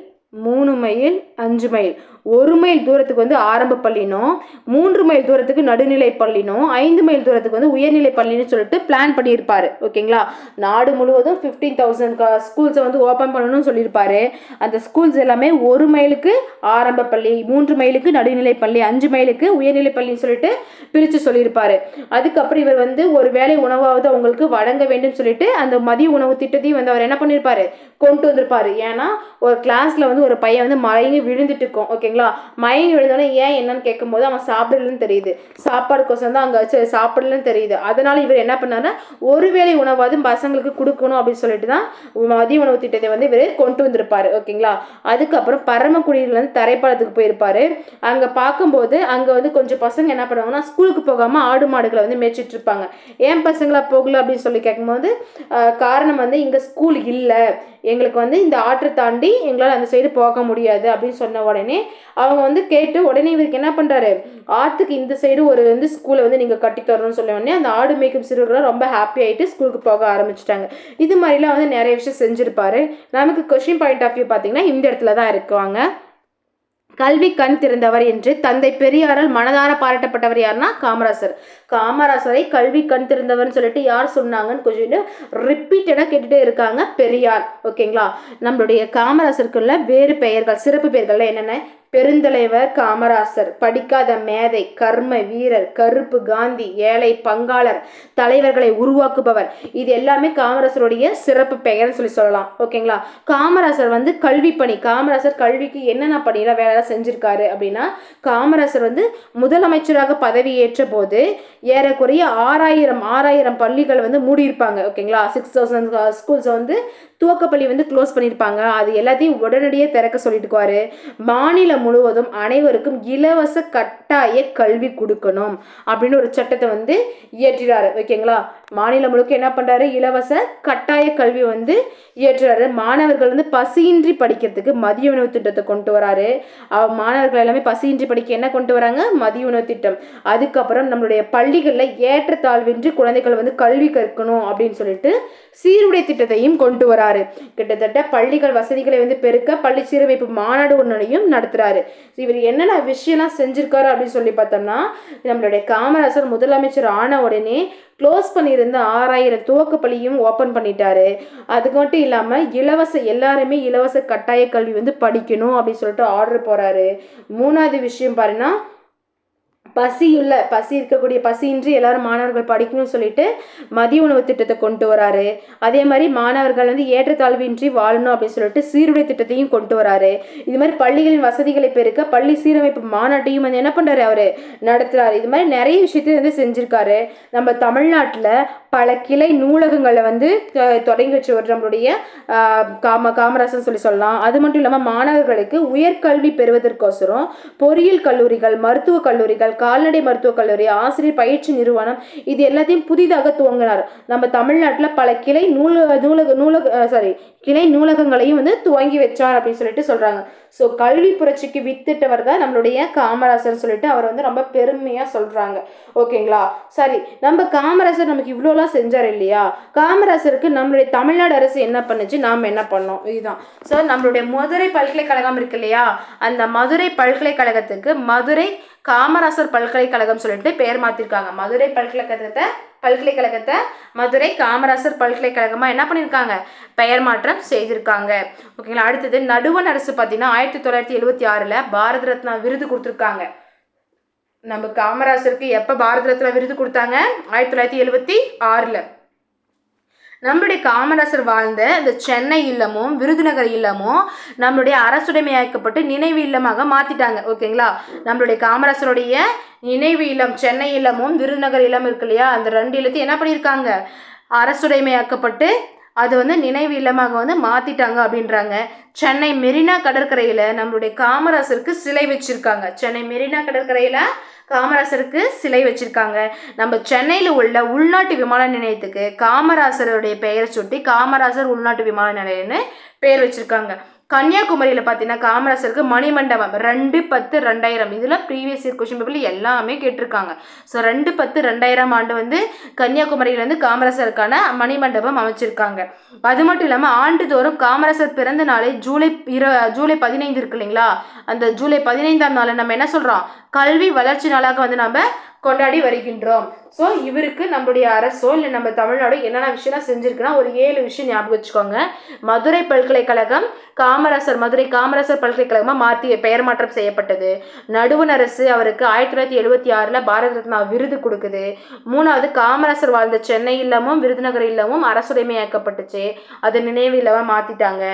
3 மைல் 5 மைல் 1 மைல் தூரத்துக்கு வந்து ஆரம்ப பள்ளினும் 3 மைல் தூரத்துக்கு நடுநிலை பள்ளினும் 5 மைல் தூரத்துக்கு வந்து உயர்நிலை பள்ளின்னு சொல்லிட்டு பிளான் பண்ணியிருப்பாரு. ஓகேங்களா. நாடு முழுவதும் 15,000 ஸ்கூல்ஸை வந்து ஓப்பன் பண்ணணும்னு சொல்லியிருப்பாரு. அந்த ஸ்கூல்ஸ் எல்லாமே 1 மைலுக்கு ஆரம்ப பள்ளி, 3 மைலுக்கு நடுநிலை பள்ளி, 5 மைலுக்கு உயர்நிலை பள்ளின்னு சொல்லிட்டு பிரித்து சொல்லியிருப்பாரு. அதுக்கப்புறம் இவர் வந்து ஒரு வேளை உணவாவது அவங்களுக்கு வழங்க வேண்டும் சொல்லிட்டு அந்த மதிய உணவு திட்டத்தையும் வந்து அவர் என்ன பண்ணியிருப்பாரு கொண்டு வந்திருப்பாரு. ஏன்னா ஒரு கிளாஸ்ல வந்து ஒரு பையன் வந்து மயங்கி விழுந்துட்டு இருக்கும். ஓகேங்களா. மயங்கி விழுந்தோடனே ஏன் என்னன்னு கேட்கும்போது அவன் சாப்பிடலன்னு தெரியுது, சாப்பாடு கோசம் தான் அங்கே சாப்பிடலன்னு தெரியுது. அதனால இவர் என்ன பண்ணாருன்னா ஒருவேளை உணவாவது பசங்களுக்கு கொடுக்கணும் அப்படின்னு சொல்லிட்டு தான் மதிய உணவு திட்டத்தை வந்து இவர் கொண்டு வந்திருப்பாரு. ஓகேங்களா. அதுக்கப்புறம் பரமக்குடியில வந்து தரைப்பாலத்துக்கு போயிருப்பாரு. அங்கே பார்க்கும்போது அங்கே வந்து கொஞ்சம் பசங்க என்ன பண்ணுவாங்கன்னா ஸ்கூலுக்கு போகாமல் ஆடு மாடுகளை வந்து மேய்ச்சிட்டு இருப்பாங்க. ஏன் பசங்களா போகல அப்படின்னு சொல்லி கேட்கும்போது காரணம் வந்து இங்கே ஸ்கூல் இல்லை, எங்களுக்கு வந்து இந்த ஆற்றை தாண்டி எங்களால் அந்த சைடு போக முடியாது அப்படின்னு சொன்ன உடனே அவங்க வந்து கேட்டு உடனே இவருக்கு என்ன பண்ணுறாரு ஆற்றுக்கு இந்த சைடு ஒரு வந்து ஸ்கூலை வந்து நீங்கள் கட்டித்தரணும்னு சொல்ல உடனே அந்த ஆடு மேய்க்கும் சிறுவர்களும் ரொம்ப ஹாப்பி ஆகிட்டு ஸ்கூலுக்கு போக ஆரம்பிச்சிட்டாங்க. இது மாதிரிலாம் வந்து நிறைய விஷயம் செஞ்சுருப்பாரு. நமக்கு கொஸ்டின் பாயிண்ட் ஆஃப் வியூ பார்த்தீங்கன்னா இந்த இடத்துல தான் இருக்குவாங்க. கல்வி கண் திறந்தவர் என்று தந்தை பெரியாரால் மனதார பாராட்டப்பட்டவர் யாருன்னா காமராசரை கல்வி கண் திறந்தவர்னு சொல்லிட்டு யார் சொன்னாங்கன்னு கொஞ்சம் ரிப்பீட்டடாக கேட்டுட்டே இருக்காங்க பெரியார். ஓகேங்களா. நம்மளுடைய காமராசருக்குள்ள வேறு பெயர்கள் சிறப்பு பெயர்கள்ல என்னென்ன பெருந்தலைவர் காமராசர், படிக்காத மேதை, கர்ம வீரர், கருப்பு காந்தி, ஏழை பங்காளர், தலைவர்களை உருவாக்குபவர், இது எல்லாமே காமராசருடைய சிறப்பு பெயர்னு சொல்லலாம். ஓகேங்களா. காமராசர் வந்து காமராசர் கல்விக்கு என்னென்ன பணியெல்லாம் வேலை செஞ்சிருக்காரு அப்படின்னா காமராசர் வந்து முதலமைச்சராக பதவி ஏற்ற போது ஏறக்குறைய 6,000 பள்ளிகள் வந்து மூடியிருப்பாங்க. ஓகேங்களா. 6,000 ஸ்கூல்ஸ் வந்து துவக்கப்பள்ளி வந்து க்ளோஸ் பண்ணியிருப்பாங்க. அது எல்லாத்தையும் உடனடியே திறக்க சொல்லிட்டுக்குவாரு. மாநிலம் முழுவதும் அனைவருக்கும் இலவச கட்டாய கல்வி கொடுக்கணும் அப்படின்னு ஒரு சட்டத்தை வந்து இயற்றினாரு. ஓகேங்களா. மாநிலம் முழுக்க என்ன பண்ணுறாரு, இலவச கட்டாய கல்வி வந்து இயற்றுறாரு. மாணவர்கள் வந்து பசியின்றி படிக்கிறதுக்கு மதிய உணவு திட்டத்தை கொண்டு வராரு. மாணவர்கள் எல்லாமே பசியின்றி படிக்க என்ன கொண்டு வராங்க, மதிய உணவு திட்டம். அதுக்கப்புறம் நம்மளுடைய பள்ளிகளில் ஏற்றத்தாழ்வின்றி குழந்தைகள் வந்து கல்வி கற்கணும் அப்படின்னு சொல்லிட்டு சீருடை திட்டத்தையும் கொண்டு வராரு. கிட்டத்தட்ட பள்ளிகள் வசதிகளை வந்து பெருக்க பள்ளி சீரமைப்பு மாநாடு ஒன்றையும் நடத்துறாரு. இவர் என்னென்ன விஷயம்லாம் செஞ்சிருக்காரு அப்படின்னு சொல்லி பார்த்தோம்னா, நம்மளுடைய காமராசர் முதலமைச்சர் ஆன உடனே க்ளோஸ் பண்ணியிருந்த 6000 துவக்க பள்ளியும் ஓப்பன் பண்ணிட்டாரு. அதுக்கு மட்டும் இல்லாமல் எல்லாருமே இலவச கட்டாய கல்வி வந்து படிக்கணும் அப்படின்னு சொல்லிட்டு ஆர்டர் போறாரு. 3வது விஷயம் பாருன்னா, பசி இருக்கக்கூடிய பசியின்றி எல்லாரும் மாணவர்கள் படிக்கணும்னு சொல்லிட்டு மதிய உணவு திட்டத்தை கொண்டு வராரு. அதே மாதிரி மாணவர்கள் வந்து ஏற்றத்தாழ்வின்றி வாழணும் அப்படின்னு சொல்லிட்டு சீருடை திட்டத்தையும் கொண்டு வராரு. இது மாதிரி பள்ளிகளின் வசதிகளை பெருக்க பள்ளி சீரமைப்பு மாநாட்டையும் வந்து என்ன பண்றாரு, அவரு நடத்துறாரு. இது மாதிரி நிறைய விஷயத்தை வந்து செஞ்சிருக்காரு. நம்ம தமிழ்நாட்டில் பல கிளை நூலகங்களை வந்து தொடங்கி வச்சு நம்மளுடைய காமராசர் சொல்லலாம். அது மட்டும் இல்லாமல் மாணவர்களுக்கு உயர்கல்வி பெறுவதற்கோசரம் பொறியியல் கல்லூரிகள், மருத்துவ கல்லூரிகள், கால்நடை மருத்துவக் கல்லூரி, ஆசிரியர் பயிற்சி நிறுவனம் இது எல்லாத்தையும் புதிதாக துவங்கினார். நம்ம தமிழ்நாட்டில் பல கிளை நூலகங்களையும் வந்து துவங்கி வச்சார் அப்படின்னு சொல்லிட்டு சொல்றாங்க. ஸோ கல்வி புரட்சிக்கு வித்திட்டவர் தான் நம்மளுடைய காமராசர் சொல்லிட்டு அவர் வந்து ரொம்ப பெருமையாக சொல்றாங்க. ஓகேங்களா? சரி, நம்ம காமராசர் நமக்கு இவ்வளோலாம் செஞ்சார் இல்லையா? காமராசருக்கு நம்மளுடைய தமிழ்நாடு அரசு என்ன பண்ணுச்சு, நாம் என்ன பண்ணோம், இதுதான். ஸோ நம்மளுடைய மதுரை பல்கலைக்கழகம் இருக்கு இல்லையா, அந்த மதுரை பல்கலைக்கழகத்துக்கு மதுரை காமராசர் பல்கலைக்கழகம் சொல்லிட்டு பெயர் மாற்றிருக்காங்க. மதுரை பல்கலைக்கழகத்தை மதுரை காமராசர் பல்கலைக்கழகமா என்ன பண்ணியிருக்காங்க, பெயர் மாற்றம் செய்திருக்காங்க. ஓகேங்களா? அடுத்தது நடுவண் அரசு பார்த்தீங்கன்னா 1976 பாரத ரத்னா விருது கொடுத்துருக்காங்க. நம்ம காமராசருக்கு எப்போ பாரத ரத்னா விருது கொடுத்தாங்க, 1976. நம்மளுடைய காமராசர் வாழ்ந்த இந்த சென்னை இல்லமும் விருதுநகர் இல்லமும் நம்மளுடைய அரசுடைமையாக்கப்பட்டு நினைவு இல்லமாக மாற்றிட்டாங்க. ஓகேங்களா? நம்மளுடைய காமராசருடைய நினைவு இல்லம் சென்னை இல்லமும் விருதுநகர் இல்லம் இருக்கு இல்லையா, அந்த 2 இல்லத்தையும் என்ன பண்ணியிருக்காங்க, அரசுடைமையாக்கப்பட்டு அது வந்து நினைவு இல்லமாக வந்து மாற்றிட்டாங்க அப்படின்றாங்க. சென்னை மெரினா கடற்கரையில் நம்மளுடைய காமராசருக்கு சிலை வச்சுருக்காங்க. சென்னை மெரினா கடற்கரையில் காமராசருக்கு சிலை வச்சிருக்காங்க. நம்ம சென்னையில் உள்ள உள்நாட்டு விமான நிலையத்துக்கு காமராசருடைய பெயரை சுட்டி காமராசர் உள்நாட்டு விமான நிலையம்னு பெயர் வச்சிருக்காங்க. கன்னியாகுமரியில் பார்த்தீங்கன்னா காமராசருக்கு மணிமண்டபம் 2/10/2000 இதில் ப்ரீவியஸ் இயர் கொஸ்டின் பேப்பரில் எல்லாமே கேட்டிருக்காங்க. ஸோ 2/10/2000 ஆண்டு வந்து கன்னியாகுமரியில் வந்து காமராசருக்கான மணிமண்டபம் அமைச்சிருக்காங்க. அது மட்டும் இல்லாமல் ஆண்டுதோறும் காமராசர் பிறந்த நாளை ஜூலை 15 இருக்கு இல்லைங்களா, அந்த ஜூலை 15ஆம் நாளை நம்ம என்ன சொல்கிறோம், கல்வி வளர்ச்சி நாளாக வந்து நம்ம கொண்டாடி வருகின்றோம். ஸோ இவருக்கு நம்மளுடைய அரசோ இல்லை நம்ம தமிழ்நாடு என்னென்ன விஷயம்லாம் செஞ்சுருக்குன்னா ஒரு 7 விஷயம் ஞாபகம் வச்சுக்கோங்க. மதுரை பல்கலைக்கழகம் மதுரை காமராசர் பல்கலைக்கழகமாக பெயர் மாற்றம் செய்யப்பட்டது. நடுவண் அரசு அவருக்கு 1976 பாரத ரத்னா விருது கொடுக்குது. 3வது காமராசர் வாழ்ந்த சென்னை இல்லமும் விருதுநகர் இல்லமும் அரசுடைமையாக்கப்பட்டுச்சு, அது நினைவு இல்லமாக மாற்றிட்டாங்க.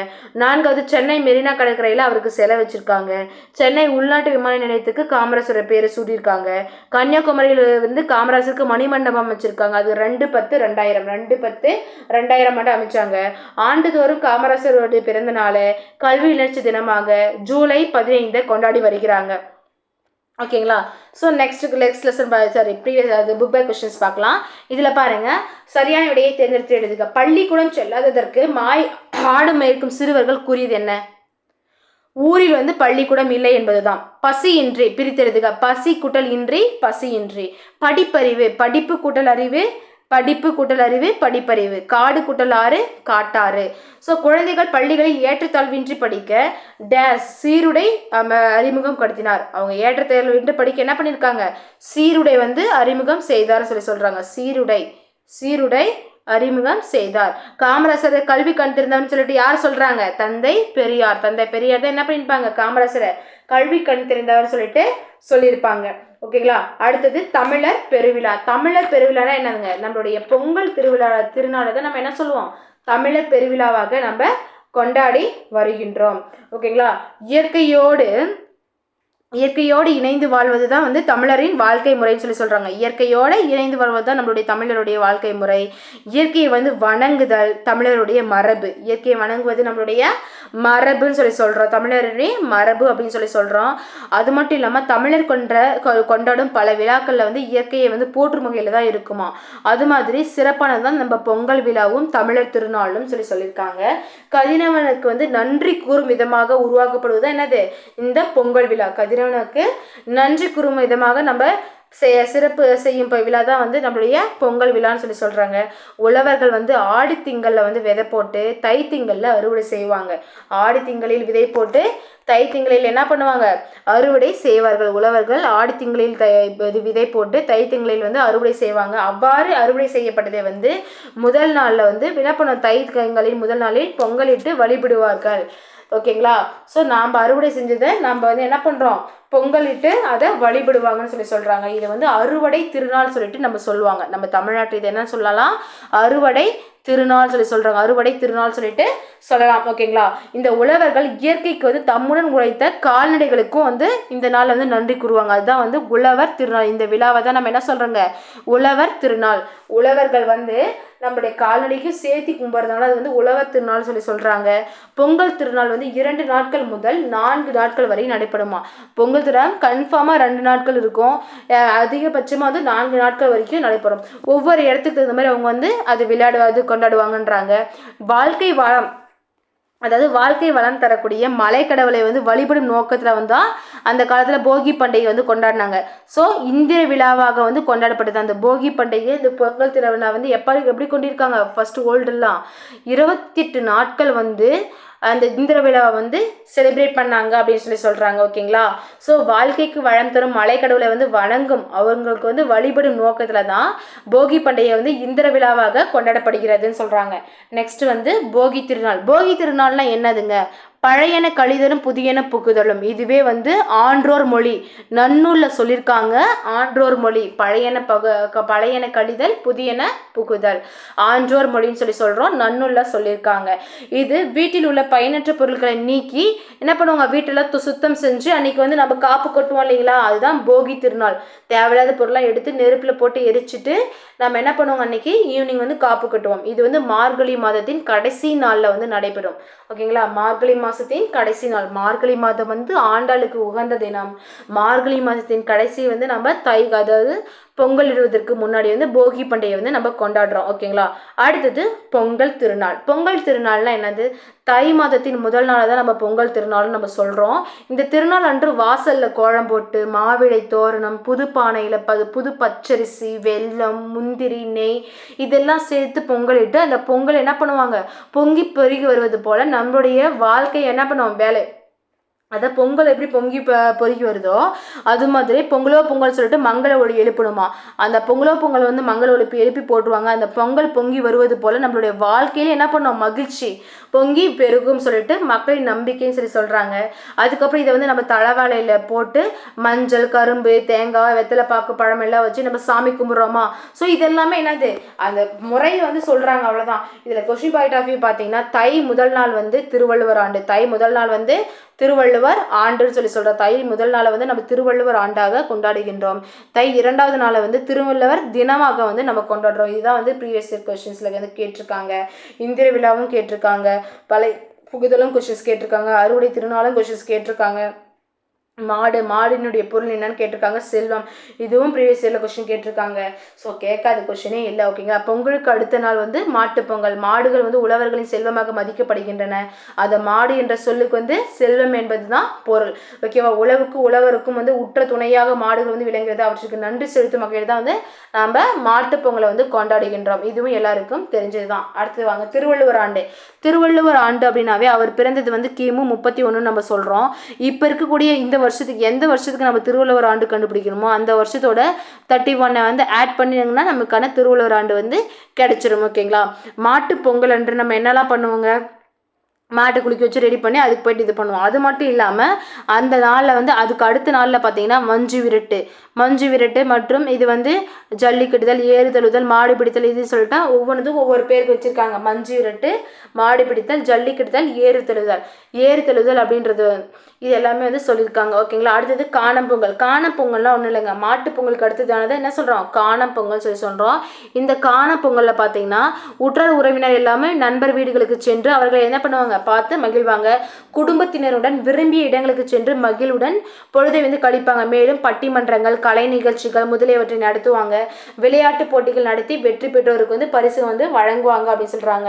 4வது சென்னை மெரினா கடற்கரையில் அவருக்கு சிலை வச்சுருக்காங்க. சென்னை உள்நாட்டு விமான நிலையத்துக்கு காமராசர் பேரை சூட்டியிருக்காங்க. கன்னியாகுமரியில் வந்து காமராசருக்கு மணிமண்டபம் அமைச்சிருக்காங்க. அது 2/10/2000 ஆண்டு அமைச்சாங்க. ஆண்டுதோறும் காமராசருடைய பிறந்த நாள் கல்வி வளர்ச்சி தினமாக ஜூலை 15 கொண்டாடி வருகிறாங்க. ஓகேங்களா? So next lesson book by questions பார்க்கலாம். இதில் பாருங்கள், சரியான விடையை தேர்ந்தெடுத்து எழுதுக. பள்ளிக்கூடம் செல்லாததற்கு ஆடு மேய்க்கும் சிறுவர்கள் கூறியது என்ன? ஊரில் வந்து பள்ளிக்கூடம் இல்லை என்பதுதான். பசியின்றி பிரித்தெழுதுக. பசி கூட்டல் இன்றி பசியின்றி. படிப்பறிவு படிப்பு கூட்டல் அறிவு படிப்பறிவு. காடு கூட்டல் ஆறு காட்டாறு. ஸோ குழந்தைகள் பள்ளிகளில் ஏற்றத்தாழ்வின்றி படிக்க சீருடை அறிமுகம் படுத்தினார். அவங்க ஏற்றத்தாழ்வின்றி படிக்க என்ன பண்ணியிருக்காங்க, சீருடை வந்து அறிமுகம் செய்தார் சொல்றாங்க. சீருடை அறிமுகம் செய்தார். காமராசர் கல்வி கண் திறந்தவன் சொல்லிட்டு யார் சொல்றாங்க, தந்தை பெரியார் தான் என்ன பண்ணிருப்பாங்க, காமராசரை கல்வி கண் திறந்தவர் சொல்லிட்டு சொல்லியிருப்பாங்க. ஓகேங்களா? அடுத்தது தமிழர் பெருவிழா. தமிழர் பெருவிழானா என்னதுங்க, நம்மளுடைய பொங்கல் திருநாளை தான் நம்ம என்ன சொல்லுவோம், தமிழர் பெருவிழாவாக நம்ம கொண்டாடி வருகின்றோம். ஓகேங்களா? இயற்கையோடு இணைந்து வாழ்வது தான் வந்து தமிழரின் வாழ்க்கை முறைன்னு சொல்கிறாங்க. இயற்கையோடு இணைந்து வாழ்வது தான் நம்மளுடைய தமிழருடைய வாழ்க்கை முறை. இயற்கையை வந்து வணங்குதல் தமிழருடைய மரபு. இயற்கையை வணங்குவது நம்மளுடைய மரபுன்னு சொல்லி சொல்கிறோம். தமிழரின் மரபு அப்படின்னு சொல்லி சொல்கிறோம். அது மட்டும் இல்லாமல் தமிழர் கொண்டாடும் பல விழாக்களில் வந்து இயற்கையை வந்து போற்றும் வகையில் தான் இருக்குமா. அது மாதிரி சிறப்பானதான் நம்ம பொங்கல் விழாவும் தமிழர் திருநாளும் சொல்லியிருக்காங்க. கதிரவனுக்கு வந்து நன்றி கூறும் விதமாக உருவாக்கப்படுவது என்னது, இந்த பொங்கல் விழா. கதிரவனுக்கு நன்றி கூறும் விதமாக நம்ம சிறப்பு செய்யும் விழா தான் வந்து நம்மளுடைய பொங்கல் விழான்னு சொல்லி சொல்கிறாங்க. உழவர்கள் வந்து ஆடி திங்களில் வந்து விதை போட்டு தை திங்களில் அறுவடை செய்வாங்க. ஆடி திங்களில் விதை போட்டு தை திங்களில் என்ன பண்ணுவாங்க, அறுவடை செய்வார்கள். உழவர்கள் ஆடி திங்களில் விதை போட்டு தை திங்களில் வந்து அறுவடை செய்வாங்க. அவ்வாறு அறுவடை செய்யப்பட்டதை வந்து முதல் நாளில் வந்து விழப்பணம் தை திங்களில் முதல் நாளில் பொங்கலிட்டு வழிபடுவார்கள். ஓகேங்களா. ஸோ நாம் அறுவடை செஞ்சதை நம்ம வந்து என்ன பண்ணுறோம், பொங்கலிட்டு அதை வழிபடுவாங்கன்னு சொல்லி சொல்கிறாங்க. இதை வந்து அறுவடை திருநாள் சொல்லிட்டு நம்ம சொல்லுவாங்க. நம்ம தமிழ்நாட்டில் இதை என்ன சொல்லலாம், அறுவடை திருநாள் சொல்லி சொல்கிறாங்க. அறுவடை திருநாள் சொல்லிட்டு சொல்லலாம். ஓகேங்களா. இந்த உழவர்கள் இயற்கைக்கு வந்து தம்முடன் உழைத்த கால்நடைகளுக்கும் வந்து இந்த நாள் வந்து நன்றி கூறுவாங்க. அதுதான் வந்து உழவர் திருநாள். இந்த விழாவை தான் நம்ம என்ன சொல்கிறோங்க, உழவர் திருநாள். உழவர்கள் வந்து நம்முடைய கால்நடைக்கும் சேர்த்தி கும்பிட்றதுனால அது வந்து உழவர் திருநாள் சொல்லி சொல்கிறாங்க. பொங்கல் திருநாள் வந்து 2 நாட்கள் முதல் 4 நாட்கள் வரை நடைபெறுமா. பொங்கல் திருநாள் கன்ஃபார்மாக 2 நாட்கள் இருக்கும். அதிகபட்சமாக வந்து 4 நாட்கள் வரைக்கும் நடைபெறும். ஒவ்வொரு இடத்துக்கு தகுந்த மாதிரி அவங்க வந்து அது கொண்டாடுவாங்கன்றாங்க. வாழ்க்கை வளம் தரக்கூடிய மலை கடவுளை வந்து வழிபடும் நோக்கத்தில் வந்து அந்த காலத்தில் போகி பண்டிகை வந்து கொண்டாடினாங்க. ஸோ இந்திர விழாவாக வந்து கொண்டாடப்பட்டது அந்த போகி பண்டிகை. இந்த பொங்கல் திருவிழா வந்து எப்படி கொண்டிருக்காங்க, ஃபர்ஸ்ட் ஓல்டெல்லாம் 28 நாட்கள் வந்து அந்த இந்திர விழாவை வந்து செலிப்ரேட் பண்ணாங்க அப்படின்னு சொல்லி சொல்கிறாங்க. ஓகேங்களா. ஸோ வாழ்க்கைக்கு வளம் தரும் மலைக்கடவுளை வந்து வணங்கும் அவங்களுக்கு வந்து வழிபடும் நோக்கத்தில் தான் போகி பண்டிகை வந்து இந்திர விழாவாக கொண்டாடப்படுகிறதுன்னு சொல்கிறாங்க. நெக்ஸ்ட் வந்து போகி திருநாள். போகி திருநாள்னா என்னதுங்க, பழையன கழிதலும் புதியன புகுதலும். இதுவே வந்து ஆன்றோர் மொழி, நன்னூலில் சொல்லியிருக்காங்க. ஆன்றோர் மொழி பழையன கழிதல் புதியன புகுதல், ஆன்றோர் மொழின்னு சொல்லி சொல்கிறோம். நன்னூலில் சொல்லியிருக்காங்க. இது வீட்டில் உள்ள பயனற்ற பொருட்களை நீக்கி என்ன பண்ணுவாங்க, வீட்டில் சுத்தம் செஞ்சு அன்னைக்கு வந்து நம்ம காப்பு கட்டுவோம் இல்லைங்களா, அதுதான் போகி திருநாள். தேவையில்லாத பொருளாக எடுத்து நெருப்பில் போட்டு எரிச்சிட்டு நம்ம என்ன பண்ணுவோம், அன்னைக்கு ஈவினிங் வந்து காப்பு கட்டுவோம். இது வந்து மார்கழி மாதத்தின் கடைசி நாளில் வந்து நடைபெறும். ஓகேங்களா. மார்கழி மாதத்தின் கடைசி நாள். மார்கழி மாதம் வந்து ஆண்டாளுக்கு உகந்த தினம். மார்கழி மாதத்தின் கடைசி வந்து நம்ம அதாவது பொங்கல் இடுவதற்கு முன்னாடி வந்து போகி பண்டிகை வந்து நம்ம கொண்டாடுறோம். ஓகேங்களா. அடுத்தது பொங்கல் திருநாள். பொங்கல் திருநாள்னா என்னது, தை மாதத்தின் முதல் நாள் தான் நம்ம பொங்கல் திருநாள்னு நம்ம சொல்கிறோம். இந்த திருநாள் அன்று வாசலில் கோலம் போட்டு மாவிளை தோரணம், புது பானையில் புது பச்சரிசி, வெல்லம், முந்திரி, நெய் இதெல்லாம் சேர்த்து பொங்கலிட்டு அந்த பொங்கல் என்ன பண்ணுவாங்க, பொங்கி பெருகி வருவது போல் நம்மளுடைய வாழ்க்கையை என்ன பண்ணுவோம், வேலை அதை பொங்கல் எப்படி பொறுக்கி வருதோ அது மாதிரி பொங்கல் சொல்லிட்டு மங்கள ஒளி எழுப்பணுமா. அந்த பொங்கல் வந்து மங்கள ஒளி எழுப்பி போட்டுருவாங்க. அந்த பொங்கல் பொங்கி வருவது போல் நம்மளுடைய வாழ்க்கையில என்ன பண்ணுவோம், மகிழ்ச்சி பொங்கி பெருகும் சொல்லிட்டு மக்களின் நம்பிக்கைன்னு சொல்லி சொல்கிறாங்க. அதுக்கப்புறம் இதை வந்து நம்ம தலைவாழையில் போட்டு மஞ்சள், கரும்பு, தேங்காய், வெத்தலை பாக்கு, பழம் எல்லாம் வச்சு நம்ம சாமி கும்பிட்றோமா. ஸோ இதெல்லாமே என்னது அந்த முறையை வந்து சொல்கிறாங்க. அவ்வளோதான். இதில் கொஸ்டின் பாயிண்ட் ஆஃப் வியூ பார்த்தீங்கன்னா தை முதல் நாள் வந்து திருவள்ளுவர் ஆண்டு. தை முதல் நாள் வந்து திருவள்ளுவர் ஆண்டுன்னு சொல்லி சொல்கிறோம். தை முதல் நாளை வந்து நம்ம திருவள்ளுவர் ஆண்டாக கொண்டாடுகின்றோம். தை 2வது நாளை வந்து திருவள்ளுவர் தினமாக வந்து நம்ம கொண்டாடுறோம். இதுதான் வந்து ப்ரீவியஸ் இயர் கொஸ்டின்ஸில் வந்து கேட்டிருக்காங்க. இந்திர விழாவும் கேட்டிருக்காங்க, பல புகுதலும் கொஸ்டின்ஸ் கேட்டிருக்காங்க, அறுவடை திருநாளும் கொஸ்டின்ஸ் கேட்டிருக்காங்க. மாடினுடைய பொருள் என்னன்னு கேட்டிருக்காங்க. செல்வம், இதுவும் ப்ரீவியஸ் இயரில் கொஸ்டின் கேட்டிருக்காங்க. ஸோ கேட்காத கொஸ்டினே இல்லை. ஓகேங்களா. பொங்கலுக்கு அடுத்த நாள் வந்து மாட்டுப்பொங்கல். மாடுகள் வந்து உழவர்களின் செல்வமாக மதிக்கப்படுகின்றன. அந்த மாடு என்ற சொல்லுக்கு வந்து செல்வம் என்பது தான் பொருள். ஓகேவா. உழவருக்கும் வந்து உற்ற துணையாக மாடுகள் வந்து விளங்குகிறது. அவற்றுக்கு நன்றி செலுத்தும் வகையில் தான் வந்து நம்ம மாட்டுப்பொங்கலை வந்து கொண்டாடுகின்றோம். இதுவும் எல்லாருக்கும் தெரிஞ்சது தான். அடுத்து வாங்க திருவள்ளுவர் ஆண்டு. திருவள்ளுவர் ஆண்டு அப்படின்னாவே அவர் பிறந்தது வந்து கிமு 31 நம்ம சொல்கிறோம். இப்போ இருக்கக்கூடிய இந்த எந்த வருஷத்துக்கு நம்ம திருவள்ளுவர் ஆண்டு கண்டுபிடிக்கணுமோ அந்த வருஷத்தோட 31 வந்து ஆட் பண்ணிங்கன்னா நமக்கான திருவள்ளுவர் ஆண்டு வந்து கிடைச்சிரும். ஓகேங்களா. மாட்டு பொங்கல் அன்று நம்ம என்னெல்லாம் பண்ணுவோங்க, மாட்டை குளிக்க வச்சு ரெடி பண்ணி அதுக்கு போயிட்டு இது பண்ணுவோம். அது மட்டும் இல்லாமல் அந்த நாளில் வந்து அதுக்கு அடுத்த நாளில் பார்த்தீங்கன்னா மஞ்சு விரட்டு மற்றும் இது வந்து ஜல்லிக்கட்டுதல், ஏறுதழுதல், மாடு பிடித்தல், இது சொல்லிட்டா ஒவ்வொன்றுக்கும் ஒவ்வொரு பேருக்கு வச்சுருக்காங்க. மஞ்சு விரட்டு, மாடு பிடித்தல், ஜல்லிக்கட்டுதல், ஏறுதழுதல் அப்படின்றது இது எல்லாமே வந்து சொல்லியிருக்காங்க. ஓகேங்களா. அடுத்தது காணும் பொங்கல். காணும் பொங்கல்லாம் ஒன்றும் இல்லைங்க, மாட்டு பொங்கலுக்கு அடுத்ததானதை என்ன சொல்கிறோம், காணும் பொங்கல் சொல்லி சொல்கிறோம். இந்த காணும் பொங்கலில் பார்த்தீங்கன்னா உற்றார் உறவினர் எல்லாமே நண்பர் வீடுகளுக்கு சென்று அவர்களை என்ன பண்ணுவாங்க, பார்த்து மகிழ்வாங்க. குடும்பத்தினருடன் விரும்பிய இடங்களுக்கு சென்று மகிழ்வுடன் பொழுதை வந்து கழிப்பாங்க. மேலும் பட்டிமன்றங்கள், கலை நிகழ்ச்சிகள் முதலியவற்றை நடத்துவாங்க. விளையாட்டு போட்டிகள் நடத்தி வெற்றி பெற்றோருக்கு வந்து பரிசு வந்து வழங்குவாங்க அப்படின்னு சொல்கிறாங்க.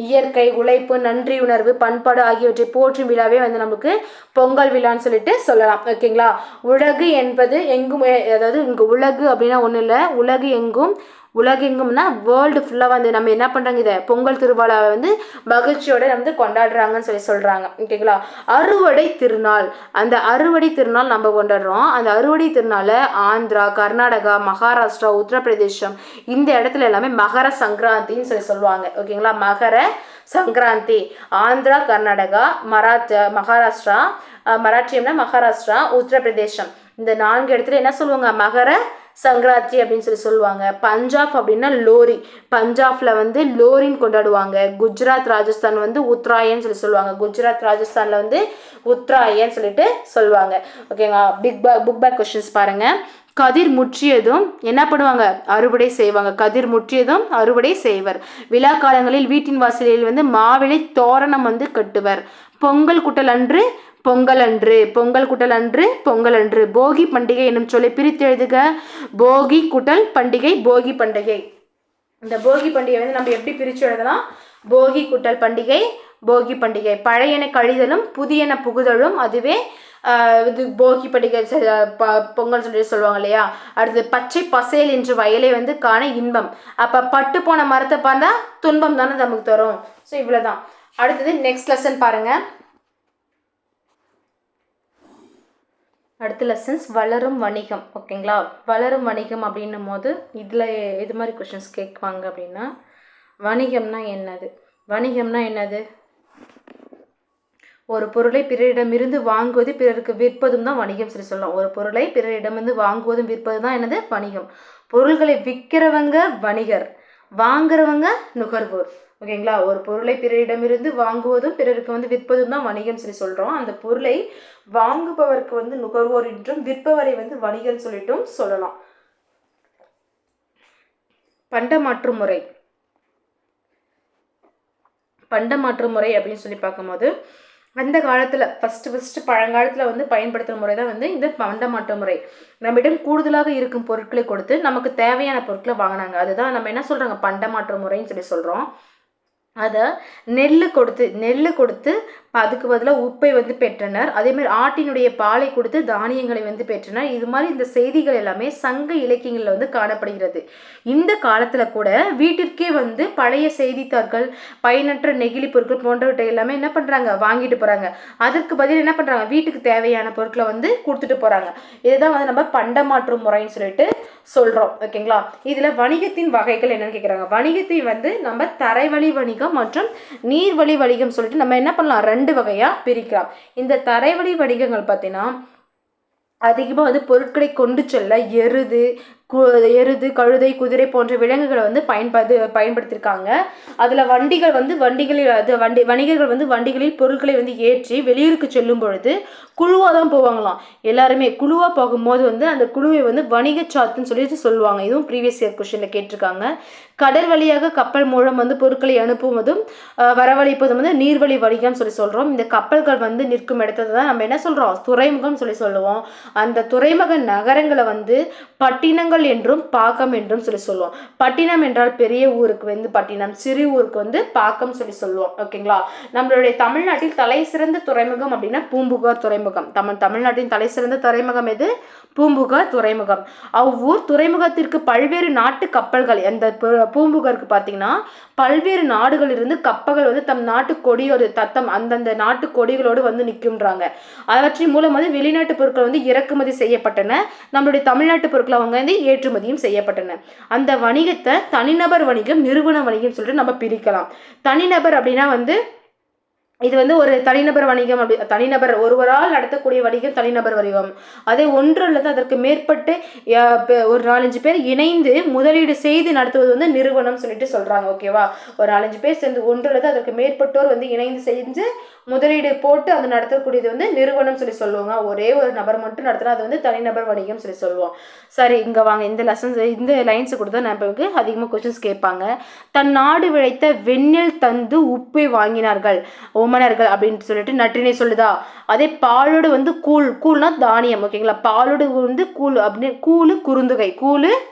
இயற்கை, உழைப்பு, நன்றியுணர்வு, பண்பாடு ஆகியவற்றை போற்றும் விழாவே வந்து நமக்கு பொங்கல் விழான்னு சொல்லிட்டு சொல்லலாம். ஓகேங்களா. உலகு என்பது எங்கும், அதாவது இங்கே உலகு அப்படின்னா ஒன்றும் இல்லை, உலகு எங்கும், உலகெங்கும்னா வேர்ல்டு ஃபுல்லாக வந்து நம்ம என்ன பண்ணுறாங்க, இதை பொங்கல் திருவிழாவை வந்து மகிழ்ச்சியோட வந்து கொண்டாடுறாங்கன்னு சொல்லி சொல்கிறாங்க. ஓகேங்களா. அறுவடை திருநாள், அந்த அறுவடை திருநாள் நம்ம கொண்டாடுறோம். அந்த அறுவடை திருநாளை ஆந்திரா, கர்நாடகா, மகாராஷ்டிரா, உத்தரப்பிரதேசம் இந்த இடத்துல எல்லாமே மகர சங்கராந்தின்னு சொல்லி சொல்லுவாங்க. ஓகேங்களா. மகர சங்கராந்தி. ஆந்திரா, கர்நாடகா, மகாராஷ்டிரா, மராட்டியம்னா மகாராஷ்டிரா, உத்தரப்பிரதேசம் இந்த 4 இடத்துல என்ன சொல்லுவாங்க, மகர சங்கராந்தி அப்படின்னு சொல்லி சொல்லுவாங்க. பஞ்சாப் அப்படின்னா லோரி, பஞ்சாப்ல வந்து லோரின்னு கொண்டாடுவாங்க. குஜராத், ராஜஸ்தான் வந்து உத்ராயன்னு சொல்லி சொல்லுவாங்க. குஜராத், ராஜஸ்தான்ல வந்து உத்ராயன்னு சொல்லிட்டு சொல்லுவாங்க. ஓகேங்களா. புக் பேக் கொஸ்டின்ஸ் பாருங்க. கதிர் முற்றியதும் என்ன பண்ணுவாங்க, அறுவடை செய்வாங்க. கதிர் முற்றியதும் அறுவடை செய்வர். விழா காலங்களில் வீட்டின் வாசலில் வந்து மாவிளை தோரணம் வந்து கட்டுவர். பொங்கல் குட்டல் அன்று பொங்கல் அன்று, பொங்கல் குட்டல் அன்று பொங்கல் அன்று. போகி பண்டிகை என்னும் சொல்லை பிரித்து எழுதுக. போகி குட்டல் பண்டிகை, போகி பண்டிகை. இந்த போகி பண்டிகை வந்து நம்ம எப்படி பிரித்து எழுதலாம், போகி குட்டல் பண்டிகை, போகி பண்டிகை. பழையன கழிதலும் புதியன புகுதலும் அதுவே இது போகி பண்டிகை பொங்கல் சொல்லி சொல்லுவாங்க இல்லையா. அடுத்து பச்சை பசேல் என்று வயலை வந்து காண இன்பம். அப்போ பட்டு போன மரத்தை பார்த்தா துன்பம் தானே நமக்கு தரும். ஸோ இவ்வளோதான். அடுத்தது நெக்ஸ்ட் லெசன் பாருங்க. அடுத்த லெசன்ஸ் வளரும் வணிகம். ஓகேங்களா. வளரும் வணிகம் அப்படின்னும் போது இதில் இது மாதிரி கொஷின்ஸ் கேட்குவாங்க. அப்படின்னா வணிகம்னா என்னது, வணிகம்னா என்னது, ஒரு பொருளை பிறரிடமிருந்து வாங்குவது பிறருக்கு விற்பதும் தான் வணிகம் சொல்லி சொல்லலாம். ஒரு பொருளை பிறரிடமிருந்து வாங்குவதும் விற்பது தான் என்னது, வணிகம். பொருள்களை விற்கிறவங்க வணிகர், வாங்குறவங்க நுகர்வோர். ஓகேங்களா. ஒரு பொருளை பிறரிடமிருந்து வாங்குவதும் பிறருக்கு வந்து விற்பதும் தான் வணிகம் சொல்லி சொல்கிறோம். அந்த பொருளை வாங்குபவருக்கு வந்து நுகர்வோர் என்றும் விற்பவரை வந்து வணிகர் சொல்லிட்டும் சொல்லலாம். பண்டமாற்று முறை. பண்டமாற்று முறை அப்படின்னு சொல்லி பார்க்கும்போது அந்த காலத்தில் ஃபஸ்ட்டு பழங்காலத்தில் வந்து பயன்படுத்துகிற முறை தான் வந்து இந்த பண்டமாற்று முறை. நம்மிடம் கூடுதலாக இருக்கும் பொருட்களை கொடுத்து நமக்கு தேவையான பொருட்களை வாங்கினாங்க. அதுதான் நம்ம என்ன சொல்கிறாங்க, பண்டமாற்று முறைன்னு சொல்லி சொல்கிறோம். அதை நெல் கொடுத்து அதுக்கு பதிலாக உப்பை வந்து பெற்றனர். அதேமாதிரி ஆட்டினுடைய பாலை கொடுத்து தானியங்களை வந்து பெற்றனர். இது மாதிரி இந்த செய்திகள் எல்லாமே சங்க இலக்கியங்களில் வந்து காணப்படுகிறது. இந்த காலத்தில் கூட வீட்டிற்கே வந்து பழைய செய்தித்தாள்கள், பயனற்ற நெகிழி பொருட்கள் போன்றவற்றை எல்லாமே என்ன பண்ணுறாங்க, வாங்கிட்டு போகிறாங்க. அதற்கு பதில் என்ன பண்ணுறாங்க, வீட்டுக்கு தேவையான பொருட்களை வந்து கொடுத்துட்டு போகிறாங்க. இதுதான் வந்து நம்ம பண்டமாற்று முறைன்னு சொல்லிட்டு சொல்கிறோம். ஓகேங்களா. இதில் வணிகத்தின் வகைகள் என்னன்னு கேட்குறாங்க. வணிகத்தை வந்து நம்ம தரைவழி வணிகம் மற்றும் நீர்வழி வணிகம் சொல்லிட்டு நம்ம என்ன பண்ணலாம், 2 வகையா பிரிக்கலாம். இந்த தரைவழி வணிகங்கள் பார்த்தீங்கன்னா அதிகமாக வந்து பொருட்களை கொண்டு செல்ல எருது, கழுதை, குதிரை போன்ற விலங்குகளை வந்து பயன்படுத்தியிருக்காங்க. அதில் வணிகர்கள் வந்து வண்டிகளில் பொருட்களை வந்து ஏற்றி வெளியூருக்கு செல்லும் பொழுது குழுவாக தான் போவாங்களாம். எல்லாருமே குழுவாக போகும்போது வந்து அந்த குழுவை வந்து வணிக சாத்துன்னு சொல்லிட்டு சொல்லுவாங்க. இதுவும் ப்ரீவியஸ் இயர் கொஸ்டினில் கேட்டிருக்காங்க. கடல் வழியாக கப்பல் மூலம் வந்து பொருட்களை அனுப்புவதும் வரவழைப்பதும் வந்து நீர்வழி வணிகம் சொல்லி சொல்கிறோம். இந்த கப்பல்கள் வந்து நிற்கும் இடத்துல தான் நம்ம என்ன சொல்கிறோம், துறைமுகம் சொல்லி சொல்லுவோம். அந்த துறைமுக நகரங்களை வந்து பட்டினங்கள் என்றும் பாக்கம் என்றும் சொல்லி சொல்லுவோம். பட்டினம் என்றால் பெரிய ஊருக்கு வந்து பட்டினம், சிறு ஊருக்கு வந்து பாக்கம் சொல்லி சொல்லுவோம். ஓகேங்களா. நம்மளுடைய தமிழ்நாட்டில் தலை சிறந்த துறைமுகம் அப்படின்னா பூம்புகார் துறைமுகம். தமிழ்நாட்டின் தலை சிறந்த துறைமுகம் எது, பூம்புகார் துறைமுகம். அவ்வூர் துறைமுகத்திற்கு பல்வேறு நாட்டு கப்பல்கள், அந்த பூம்புகாருக்கு பார்த்தீங்கன்னா பல்வேறு நாடுகளிலிருந்து கப்பல்கள் வந்து தம் நாட்டு கொடியோடு அந்தந்த நாட்டு கொடிகளோடு வந்து நிற்கின்றாங்க. அவற்றின் மூலம் வந்து வெளிநாட்டு பொருட்கள் வந்து இறக்குமதி செய்யப்பட்டன. நம்மளுடைய தமிழ்நாட்டு பொருட்களை அவங்க வந்து ஏற்றுமதியும் செய்யப்பட்டன. அந்த வணிகத்தை தனிநபர் வணிகம், நிறுவன வணிகம் சொல்லிட்டு நம்ம பிரிக்கலாம். தனிநபர் அப்படின்னா வந்து இது வந்து ஒரு தனிநபர் வணிகம், அப்படி தனிநபர் ஒருவரால் நடத்தக்கூடிய வணிகம் தனிநபர் வணிகம். அதே ஒன்று அல்லது அதற்கு மேற்பட்டு ஒரு 4-5 பேர் இணைந்து முதலீடு செய்து நடத்துவது வந்து நிறுவனம் சொல்லிட்டு சொல்றாங்க. ஓகேவா? ஒரு 4-5 பேர் சேர்ந்து ஒன்று அல்லது அதற்கு மேற்பட்டோர் வந்து இணைந்து செஞ்சு முதலீடு போட்டு அது நடத்தக்கூடியது வந்து நிறுவனம் சொல்லி சொல்லுவாங்க. ஒரே ஒரு நபர் மட்டும் நடத்தினா அது வந்து தனிநபர் வணிகம் சொல்லி சொல்லுவோம். சரி, இங்கே வாங்க, இந்த லெசன்ஸ் இந்த லைன்ஸ் கொடுத்தா நமக்கு அதிகமாக கொஸ்டின்ஸ் கேட்பாங்க. தன் நாடு விளைத்த வெண்ணெல் தந்து உப்பை வாங்கினார்கள் ஓமனர்கள் அப்படின்னு சொல்லிட்டு நற்றினை சொல்லுதா. அதே பாலோடு வந்து கூழ்னா தானியம். ஓகேங்களா? பாலோடு வந்து கூழ் அப்படின்னு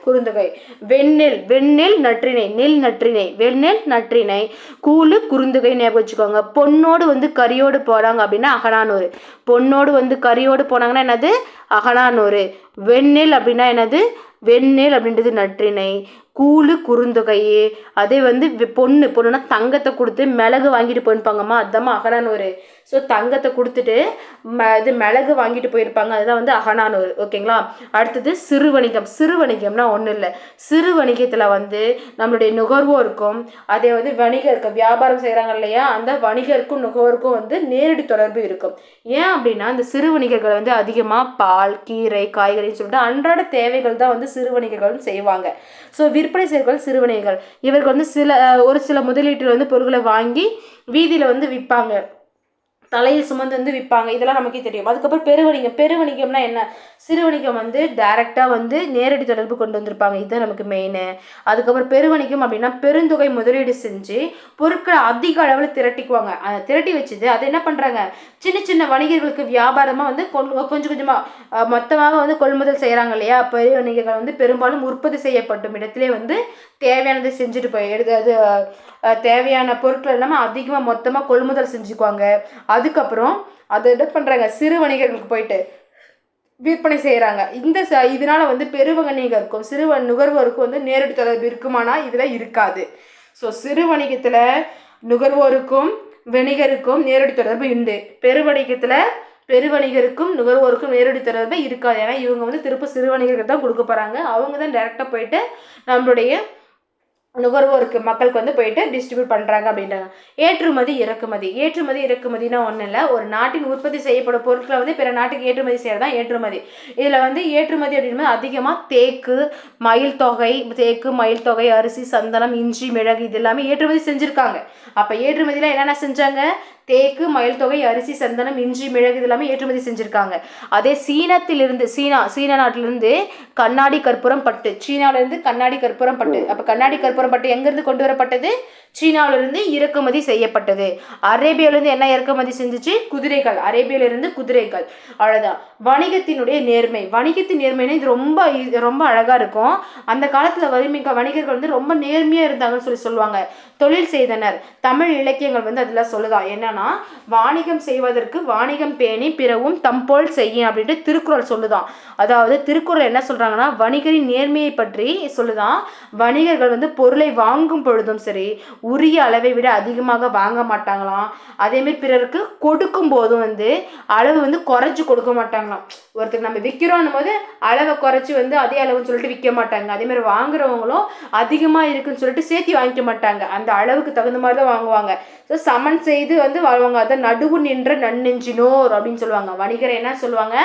குறுந்தொகை. வெண்ணெல் நற்றினை, நெல் நற்றினை, வெண்ணெல் நற்றினை, கூழு குறுந்தொகை ஞாபகம் வச்சுக்கோங்க. பொன்னோடு வந்து கரியோடு போறாங்க அப்படின்னா அகநானூறு. பொன்னோடு வந்து கரியோடு போனாங்கன்னா என்னது? அகநானூறு. வெண்ணெல் அப்படின்னா என்னது? வெண்ணெல் அப்படின்றது நற்றினை. கூழு குறுந்தொகையே. அதே வந்து பொண்ணுன்னா தங்கத்தை கொடுத்து மிளகு வாங்கிட்டு போயிருப்பாங்கம்மா, அதுதான் அகநானூறு. ஸோ தங்கத்தை கொடுத்துட்டு இது மிளகு வாங்கிட்டு போயிருப்பாங்க, அதுதான் வந்து அகநானூறு. ஓகேங்களா? அடுத்தது சிறு வணிகம்னா ஒன்றும் இல்லை. சிறு வணிகத்தில் வந்து நம்மளுடைய நுகர்வோருக்கும் அதே வந்து வணிகருக்கு வியாபாரம் செய்கிறாங்க இல்லையா, அந்த வணிகருக்கும் நுகர்வோருக்கும் வந்து நேரடி தொடர்பு இருக்கும். ஏன் அப்படின்னா இந்த சிறு வணிகர்கள் வந்து அதிகமாக பால், கீரை, காய்கறின்னு சொல்லிட்டு அன்றாட தேவைகள் தான் வந்து சிறு வணிகர்கள் செய்வாங்க. ஸோ விற்பனை செய்வர்கள் சிறு வணிகர்கள். இவர்கள் வந்து ஒரு சில முதலீட்டில் வந்து பொருட்களை வாங்கி வீதியில் வந்து விற்பாங்க, தலையில் சுமந்து வந்து விற்பாங்க. இதெல்லாம் நமக்கே தெரியும். அதுக்கப்புறம் பெருவணிகம்னா என்ன? சிறு வணிகம் வந்து டைரெக்டாக வந்து நேரடி தொடர்பு கொண்டு வந்திருப்பாங்க, இதுதான் நமக்கு மெயின். அதுக்கப்புறம் பெருவணிகம் அப்படின்னா பெருந்தொகை முதலீடு செஞ்சு பொருட்களை அதிக அளவில் திரட்டிக்குவாங்க. அதை திரட்டி வச்சுது அதை என்ன பண்ணுறாங்க, சின்ன சின்ன வணிகர்களுக்கு வியாபாரமாக வந்து கொஞ்சம் கொஞ்சமாக மொத்தமாக வந்து கொள்முதல் செய்கிறாங்க இல்லையா. பெரிய வணிகர்கள் வந்து பெரும்பாலும் உற்பத்தி செய்யப்படும் இடத்திலே வந்து தேவையானதை செஞ்சுட்டு அது தேவையான பொருட்கள் எல்லாமே அதிகமாக மொத்தமாக கொள்முதல் செஞ்சுக்குவாங்க. அதுக்கப்புறம் அதை என்ன பண்ணுறாங்க, சிறு வணிகர்களுக்கு போயிட்டு விற்பனை செய்கிறாங்க. இதனால வந்து பெருவணிகருக்கும் சிறு நுகர்வோருக்கும் வந்து நேரடி தொடர்பு இருக்குமானா இதில் இருக்காது. ஸோ சிறு வணிகத்தில் நுகர்வோருக்கும் வணிகருக்கும் நேரடி தொடர்பு உண்டு. பெருவணிகருக்கும் நுகர்வோருக்கும் நேரடி தொடர்பு இருக்காது. ஏன்னா இவங்க வந்து திரும்ப சிறு வணிகருக்கு தான் கொடுக்க போகிறாங்க. அவங்க தான் டைரெக்டாக போயிட்டு நம்மளுடைய நுகர்வோருக்கு மக்களுக்கு வந்து போயிட்டு டிஸ்ட்ரிபியூட் பண்ணுறாங்க அப்படின்றாங்க. ஏற்றுமதி இறக்குமதினா ஒன்றும் இல்லை, ஒரு நாட்டின் உற்பத்தி செய்யப்படும் பொருட்களை வந்து பிற நாட்டுக்கு ஏற்றுமதி செய்கிறது தான் ஏற்றுமதி. இதில் வந்து ஏற்றுமதி அப்படின்றது அதிகமாக தேக்கு, மயில் தொகை, அரிசி, சந்தனம், இஞ்சி, மிளகு இது எல்லாமே ஏற்றுமதி செஞ்சுருக்காங்க. அப்போ ஏற்றுமதியில் என்னென்ன செஞ்சாங்க? தேக்கு, மயில் தொகை, அரிசி, சந்தனம், இஞ்சி, மிளகு இது எல்லாமே ஏற்றுமதி செஞ்சுருக்காங்க. அதே சீன நாட்டிலிருந்து கண்ணாடி கற்பூரம் பட்டு, சீனாவிலிருந்து கண்ணாடி கற்பூரம் பட்டு. அப்போ கண்ணாடி கற்பூரம் பட்டு எங்கேருந்து கொண்டு வரப்பட்டது? சீனாவிலிருந்து இறக்குமதி செய்யப்பட்டது. அரேபியாவிலிருந்து என்ன இறக்குமதி செஞ்சிச்சு? குதிரைகள். அரேபியாவிலிருந்து குதிரைகள். அவ்வளோதான். வணிகத்தினுடைய நேர்மை. வணிகத்தின் நேர்மைனா இது ரொம்ப அழகாக இருக்கும். அந்த காலத்தில் வணிகர்கள் வந்து ரொம்ப நேர்மையாக இருந்தாங்கன்னு சொல்லுவாங்க. தொழில் செய்தனர். தமிழ் இலக்கியங்கள் வந்து அதெல்லாம் சொல்லுதான். என்னன்னா, வாணிகம் செய்வதற்கு வாணிகம் பேணி பிறவும் தம்போல் செய்யும் அப்படின்ட்டு திருக்குறள் சொல்லுதான். அதாவது திருக்குறள் என்ன சொல்றாங்கன்னா, வணிகரின் நேர்மையை பற்றி சொல்லுதான். வணிகர்கள் வந்து பொருளை வாங்கும் பொழுதும் சரி உரிய அளவை விட அதிகமாக வாங்க மாட்டாங்களாம். அதேமாதிரி பிறருக்கு கொடுக்கும் போதும் வந்து அளவு வந்து குறைச்சி கொடுக்க மாட்டாங்களாம். ஒருத்தருக்கு நம்ம விற்கிறோம் போது அளவை குறைச்சி வந்து அதே அளவுன்னு சொல்லிட்டு விற்க மாட்டாங்க. அதேமாதிரி வாங்குறவங்களும் அதிகமாக இருக்குன்னு சொல்லிட்டு சேர்த்து வாங்கிக்க மாட்டாங்க, அந்த அளவுக்கு தகுந்த மாதிரி தான் வாங்குவாங்க. ஸோ சமன் செய்து வந்து வாழ்வாங்க. அதை நடுவு நின்ற நன்னெஞ்சினோர் அப்படின்னு சொல்லுவாங்க. வணிகரை என்ன சொல்லுவாங்க?